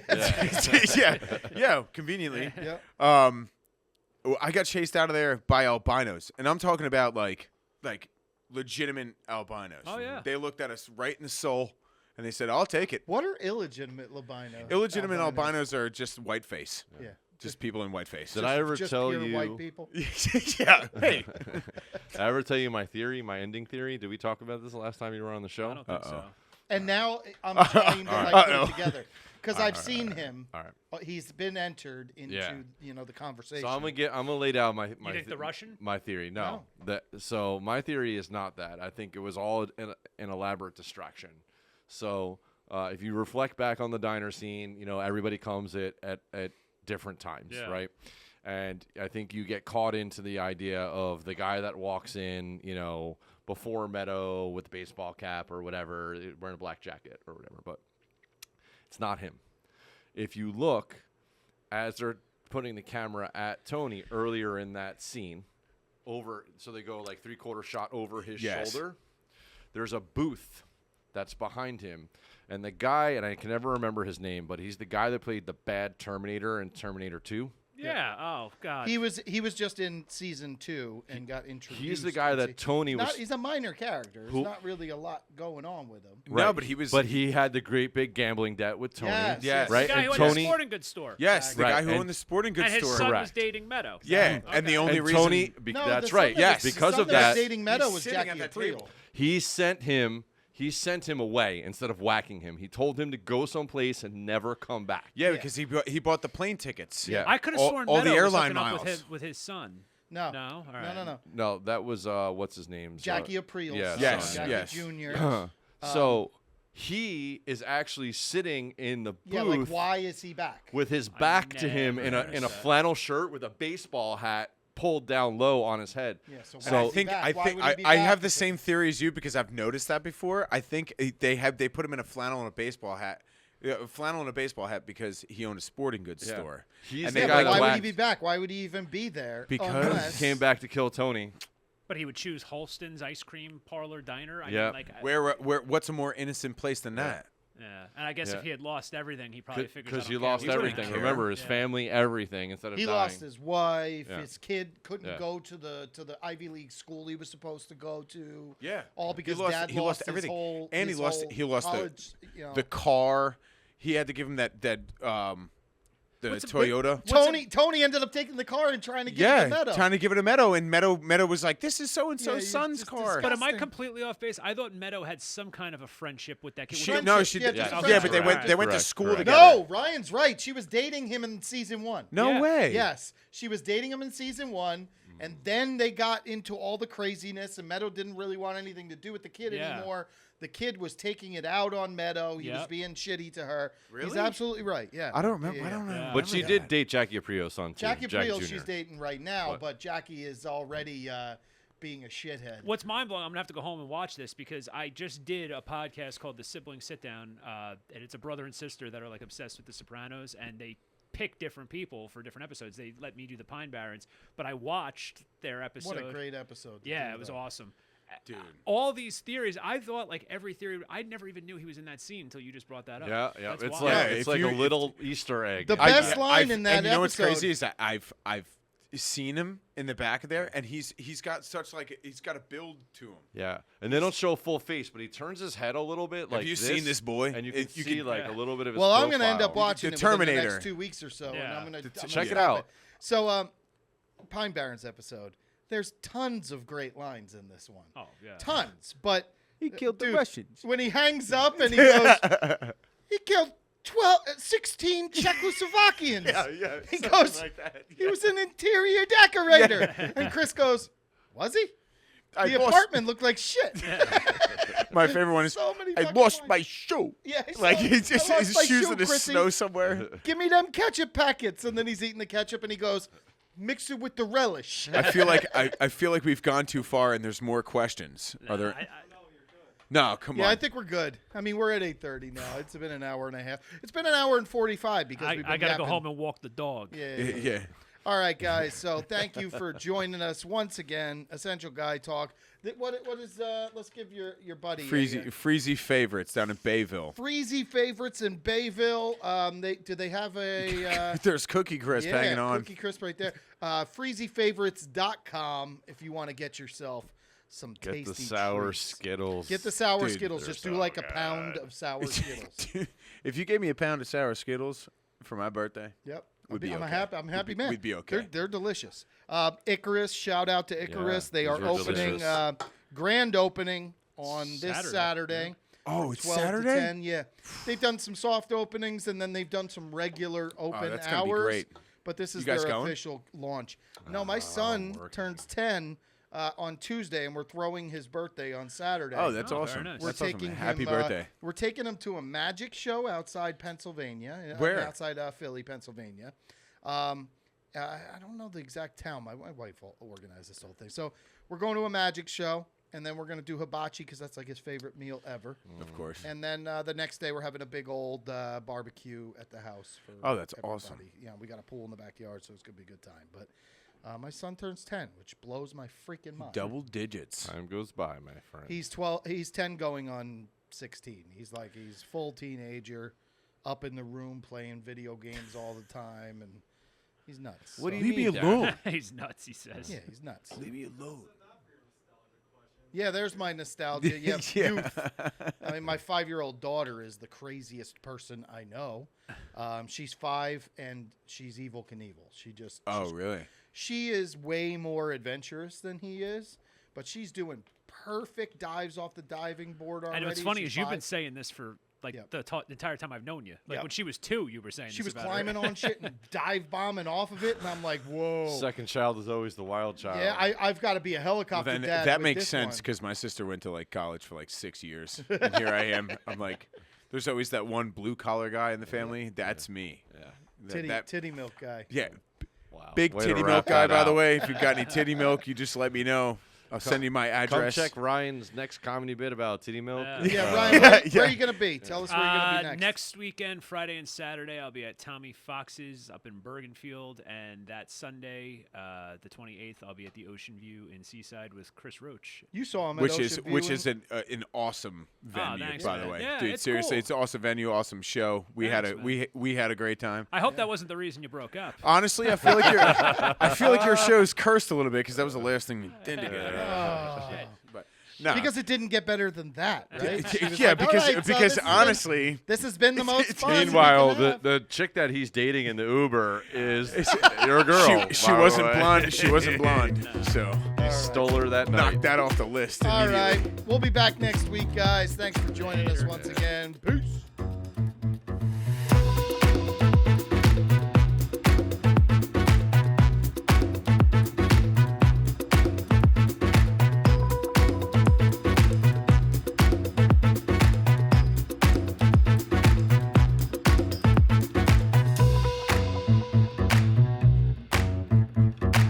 S3: yeah, conveniently.
S1: Yeah.
S3: I got chased out of there by albinos, and I'm talking about like legitimate albinos.
S4: Oh, yeah.
S3: They looked at us right in the soul, and they said, "I'll take it."
S1: What are illegitimate albinos?
S3: Illegitimate albinos are just whiteface.
S1: Yeah.
S3: Just people in whiteface.
S2: Did I ever
S1: Just
S2: tell
S1: pure
S2: you?
S1: white people?
S3: yeah. Hey.
S2: Did I ever tell you my theory, my ending theory? Did we talk about this the last time you were on the show?
S4: I don't think so.
S1: And now I'm trying to like put it together because I've seen him.
S2: All right.
S1: He's been entered into
S2: Yeah.
S1: the conversation.
S2: So I'm gonna lay down my
S4: You think the Russian?
S2: my theory. No. So my theory is not that. I think it was all an elaborate distraction. So if you reflect back on the diner scene, everybody comes at different times, right? And I think you get caught into the idea of the guy that walks in, before Meadow with the baseball cap or whatever, wearing a black jacket or whatever, but it's not him. If you look, as they're putting the camera at Tony earlier in that scene, so they go like 3/4 shot over his shoulder, there's a booth that's behind him. And the guy, and I can never remember his name, but he's the guy that played the bad Terminator in Terminator 2.
S4: Yeah. Oh God.
S1: He was just in season 2 and got introduced.
S2: He's the guy that Tony was.
S1: He's a minor character. There's not really a lot going on with him.
S3: No, but he was.
S2: But he had the great big gambling debt with Tony.
S1: Yes.
S2: Right.
S4: the guy
S2: And
S4: who owned
S2: Tony.
S4: the sporting goods store.
S3: Yes, the
S2: Right,
S3: guy who
S2: and-
S3: owned the sporting goods
S4: And his
S3: store.
S4: son was
S2: Correct.
S4: dating Meadow.
S3: Yeah,
S4: Okay.
S3: and the only
S2: And
S3: reason
S2: Tony.
S1: No,
S2: That's
S1: the son
S2: right.
S1: that-
S3: Yes.
S1: the
S2: Because
S1: son
S2: of
S1: that was
S2: that,
S1: dating Meadow
S3: he's
S1: was
S3: sitting
S1: Jackie
S3: at that
S1: Aprile.
S3: table.
S2: he sent him away instead of whacking him. He told him to go someplace and never come back.
S3: Yeah, because he bought the plane tickets.
S2: Yeah.
S4: I could have
S3: All-
S4: sworn
S3: all the
S4: Meadow was
S3: airline
S4: hooking up
S3: miles.
S4: with his son.
S1: No.
S4: No. All right.
S1: No.
S2: No, that was what's his name?
S1: Jackie Aprile's
S2: yeah,
S1: son,
S3: Yes,
S1: Jackie
S3: yes.
S1: Jr.
S2: So he is actually sitting in the booth
S1: Yeah, like why is he back?
S2: with his back to him in
S4: never
S2: a
S4: noticed that.
S2: flannel shirt with a baseball hat pulled down low on his head.
S1: Yeah, so
S3: And
S1: why
S3: I
S1: is he
S3: think
S1: back?
S3: I
S1: Why
S3: think
S1: would he
S3: I,
S1: be
S3: I
S1: back?
S3: have the same theory as you because I've noticed that before. I think they put him in a flannel and a baseball hat. Flannel and a baseball hat because he owned a sporting goods
S2: Yeah.
S3: store.
S2: He's
S3: And
S2: the
S3: they
S1: Yeah,
S2: guy
S1: but
S2: that
S1: why would he
S2: whacked-
S1: be back? Why would he even be there?
S3: Because
S1: unless-
S2: Came back to kill Tony.
S4: But he would choose Holston's ice cream parlor diner. I
S2: Yeah.
S4: mean, like
S3: Where what's a more innocent place than that?
S4: Yeah, and I guess
S2: Yeah.
S4: if he had lost everything, he probably figured
S2: Because
S4: I
S2: he
S4: don't care.
S2: lost
S4: He wouldn't
S2: everything.
S3: care.
S2: Remember, his
S4: Yeah.
S2: family, everything, instead of
S1: He
S2: dying.
S1: lost his wife.
S2: Yeah.
S1: His kid couldn't
S2: Yeah.
S1: go to the Ivy League school he was supposed to go to.
S3: Yeah.
S1: All because
S3: lost-
S1: dad
S3: he lost
S1: his
S3: everything.
S1: whole
S3: And
S1: his
S3: he lost-
S1: whole
S3: he lost the-
S1: college,
S3: The car. He had to give him that the Toyota.
S1: Tony ended up taking the car and trying to give it to Meadow.
S3: trying to give it to Meadow, and Meadow was like, "This is so and
S1: Yeah,
S3: so's
S1: you
S3: son's
S1: just
S3: car."
S4: But am I
S1: disgusting.
S4: completely off base? I thought Meadow had some kind of a friendship with that kid.
S3: She,
S4: Was
S3: no,
S1: friendship,
S3: she
S1: yeah,
S3: did.
S1: just
S3: Yeah,
S1: friendship.
S3: but they went to
S2: Correct,
S3: school
S2: correct.
S3: together.
S1: No, Ryan's right. She was dating him in season 1.
S3: No
S4: Yeah.
S3: way.
S1: Yes, she was dating him in season 1, and then they got into all the craziness, and Meadow didn't really want anything to do with the kid
S4: Yeah.
S1: anymore. The kid was taking it out on Meadow. He was
S4: Yep.
S1: being shitty to her. He's
S3: Really?
S1: absolutely right. Yeah.
S3: I don't remember.
S1: Yeah,
S3: I don't
S1: yeah.
S3: know.
S4: Yeah.
S2: But she did date Jackie April's son, too.
S1: Jackie Aprile,
S2: Jr.
S1: she's dating right now,
S2: But-
S1: but Jackie is already being a shithead.
S4: What's mind blowing? I'm gonna have to go home and watch this because I just did a podcast called The Sibling Sit Down, and it's a brother and sister that are like obsessed with The Sopranos, and they pick different people for different episodes. They let me do the Pine Barrens, but I watched their episode.
S1: What a great episode. to
S4: Yeah,
S1: do,
S4: it was
S1: though.
S4: awesome.
S3: Dude.
S4: All these theories, I thought like every theory. I never even knew he was in that scene until you just brought that up.
S2: Yeah.
S4: That's
S2: It's
S4: wild.
S2: like,
S3: Yeah,
S2: it's
S3: if
S2: like
S3: you-
S2: a little Easter egg.
S1: The
S2: Yeah.
S1: best line in that
S3: and you know what's
S1: episode-
S3: crazy is that I've seen him in the back of there, and he's got such like he's got a build to him.
S2: Yeah, and they don't show full face, but he turns his head a little bit. Like
S3: you seen this boy?
S2: And you can
S3: You
S2: see
S3: can-
S2: like a little bit of his
S1: Well, I'm going to end
S2: profile.
S1: up watching
S3: The
S1: it within the
S3: Terminator.
S1: next 2 weeks or so, and
S4: Yeah.
S1: I'm going to
S2: Check it out.
S1: So, Pine Barrens episode. There's tons of great lines in this one.
S4: Oh yeah.
S1: Tons, but
S3: He killed
S1: dude,
S3: the Russians.
S1: when he hangs up and he goes, he killed 16 Czechoslovakians.
S3: yeah.
S1: He goes, he was an interior decorator. And Chris goes, was he?
S3: I
S1: The
S3: lost
S1: apartment looked like shit.
S3: my favorite one is
S1: So many
S3: I
S1: fucking
S3: lost
S1: lines.
S3: my shoe.
S1: Yeah,
S3: Like
S1: I
S3: he's just
S1: lost
S3: his
S1: my
S3: shoes
S1: shoe,
S3: in the
S1: Chrissy.
S3: snow somewhere.
S1: Give me them ketchup packets, and then he's eating the ketchup, and he goes, mix it with the relish.
S3: I feel like we've gone too far, and there's more questions. Are there? No, come
S1: Yeah,
S3: on.
S1: I think we're good. I mean, we're at 8:30 now. It's been an hour and a half. It's been an hour and 45 because we've been
S4: I gotta go
S1: yapping.
S4: home and walk the dog.
S1: Yeah.
S3: Yeah.
S1: All right, guys. So thank you for joining us once again. Essential Guy Talk. What is? Let's give your buddy
S3: Freezy favorites down in Bayville.
S1: Freezy favorites in Bayville. Do they have a?
S3: There's Cookie Crisp
S1: Yeah,
S3: hanging on.
S1: Cookie Crisp right there. FreezyFavorites.com if you want to get yourself some
S2: Get
S1: tasty
S2: the sour
S1: treats.
S2: Skittles.
S1: Get the sour
S3: Dude,
S1: Skittles.
S2: they're
S1: Just do
S2: so
S1: like a
S2: good.
S1: pound of sour Skittles.
S3: If you gave me a pound of sour Skittles for my birthday,
S1: Yep.
S3: We'd be
S1: I'm
S3: okay.
S1: I'm a happy
S3: We'd be-
S1: man.
S3: we'd be okay.
S1: They're delicious. Icarus, shout out to Icarus. They
S2: these
S1: are
S2: are
S1: opening
S2: delicious.
S1: grand opening on this
S4: Saturday.
S1: Saturday.
S3: oh, it's
S1: 12
S3: Saturday.
S1: to 10, yeah. They've done some soft openings and then they've done some regular open
S3: that's
S1: hours.
S3: gonna be great.
S1: But this is
S3: You guys
S1: their
S3: going?
S1: official launch. No, my son
S2: working.
S1: turns 10 on Tuesday, and we're throwing his birthday on Saturday.
S3: Oh, that's
S4: Oh,
S3: awesome.
S4: very nice.
S1: We're
S3: That's awesome.
S1: taking
S3: Happy
S1: him,
S3: birthday.
S1: We're taking him to a magic show outside Pennsylvania.
S3: Where?
S1: Outside Philly, Pennsylvania. I don't know the exact town. My wife organized this whole thing. So we're going to a magic show, and then we're going to do hibachi because that's like his favorite meal ever.
S3: Of course.
S1: And then the next day we're having a big old barbecue at the house. For
S3: Oh, that's
S1: everybody.
S3: awesome.
S1: Yeah, we got a pool in the backyard, so it's going to be a good time. But my son turns 10, which blows my freaking mind.
S3: Double digits.
S2: Time goes by, my friend.
S1: He's 12. He's 10 going on 16. He's full teenager, up in the room playing video games all the time, and he's nuts.
S2: What do
S1: So-
S2: you
S3: Leave me
S2: mean, Dad?
S3: alone.
S4: He's nuts, he says.
S1: Yeah, he's nuts.
S3: Leave me alone.
S1: Yeah, there's my nostalgia. Yeah,
S3: Yeah.
S1: youth. I mean, my 5-year-old daughter is the craziest person I know. She's 5 and she's Evil Knievel.
S3: Oh, really?
S1: She is way more adventurous than he is, but she's doing perfect dives off the diving board already.
S4: And what's funny
S1: She's
S4: is you've been
S1: 5.
S4: saying this for like
S1: Yep.
S4: the entire time I've known you. Like
S1: Yep.
S4: when she was 2, you were saying
S1: She
S4: this
S1: was
S4: about her.
S1: climbing on shit and dive bombing off of it, and I'm like, whoa.
S2: Second child is always the wild child.
S1: Yeah, I've got to be a
S3: Well,
S1: helicopter
S3: then
S1: dad.
S3: that
S1: with
S3: makes
S1: this
S3: sense
S1: one.
S3: because my sister went to college for 6 years, and here I am. I'm like, there's always that one blue collar guy in the family. That's me.
S2: Yeah.
S1: Titty milk guy.
S3: Yeah,
S2: Wow.
S3: big
S2: Way to
S3: titty
S2: wrap
S3: milk guy.
S2: that
S3: By the
S2: out.
S3: way, if you've got any titty milk, you just let me know. I'll send you my
S2: Come
S3: address.
S2: check Ryan's next comedy bit about titty milk.
S1: Yeah,
S2: Uh,
S1: Ryan, where are you going to be? Tell us where you're going to be next.
S4: Weekend, Friday and Saturday, I'll be at Tommy Fox's up in Bergenfield, and that Sunday, the 28th, I'll be at the Ocean View in Seaside with Chris Roach.
S1: You saw him at
S3: which
S1: Ocean
S3: is
S1: View
S3: which
S1: and-
S3: is an awesome venue,
S4: thanks,
S3: by the
S4: man.
S3: way.
S4: Yeah,
S3: Dude,
S4: it's
S3: seriously,
S4: cool.
S3: it's an awesome venue, awesome show. We had
S4: Thanks,
S3: we had a great time.
S4: I hope that wasn't the reason you broke up.
S3: Honestly, I feel like your show's cursed a little bit because that was the last thing we did together.
S1: Oh.
S3: But no,
S1: Because it didn't get better than that, right? She was
S3: yeah,
S1: like, "All
S3: because
S1: right, so
S3: because
S1: this has been-
S3: honestly,
S1: this has been the most fun.
S2: Meanwhile,
S1: we can have."
S2: the chick that he's dating in the Uber is your girl.
S3: she
S2: by the
S3: wasn't
S2: way.
S3: blonde. She wasn't blonde, so
S2: He stole her that night.
S3: knocked that off the list.
S1: All
S3: immediately.
S1: right, we'll be back next week, guys. Thanks for joining us once again. Peace.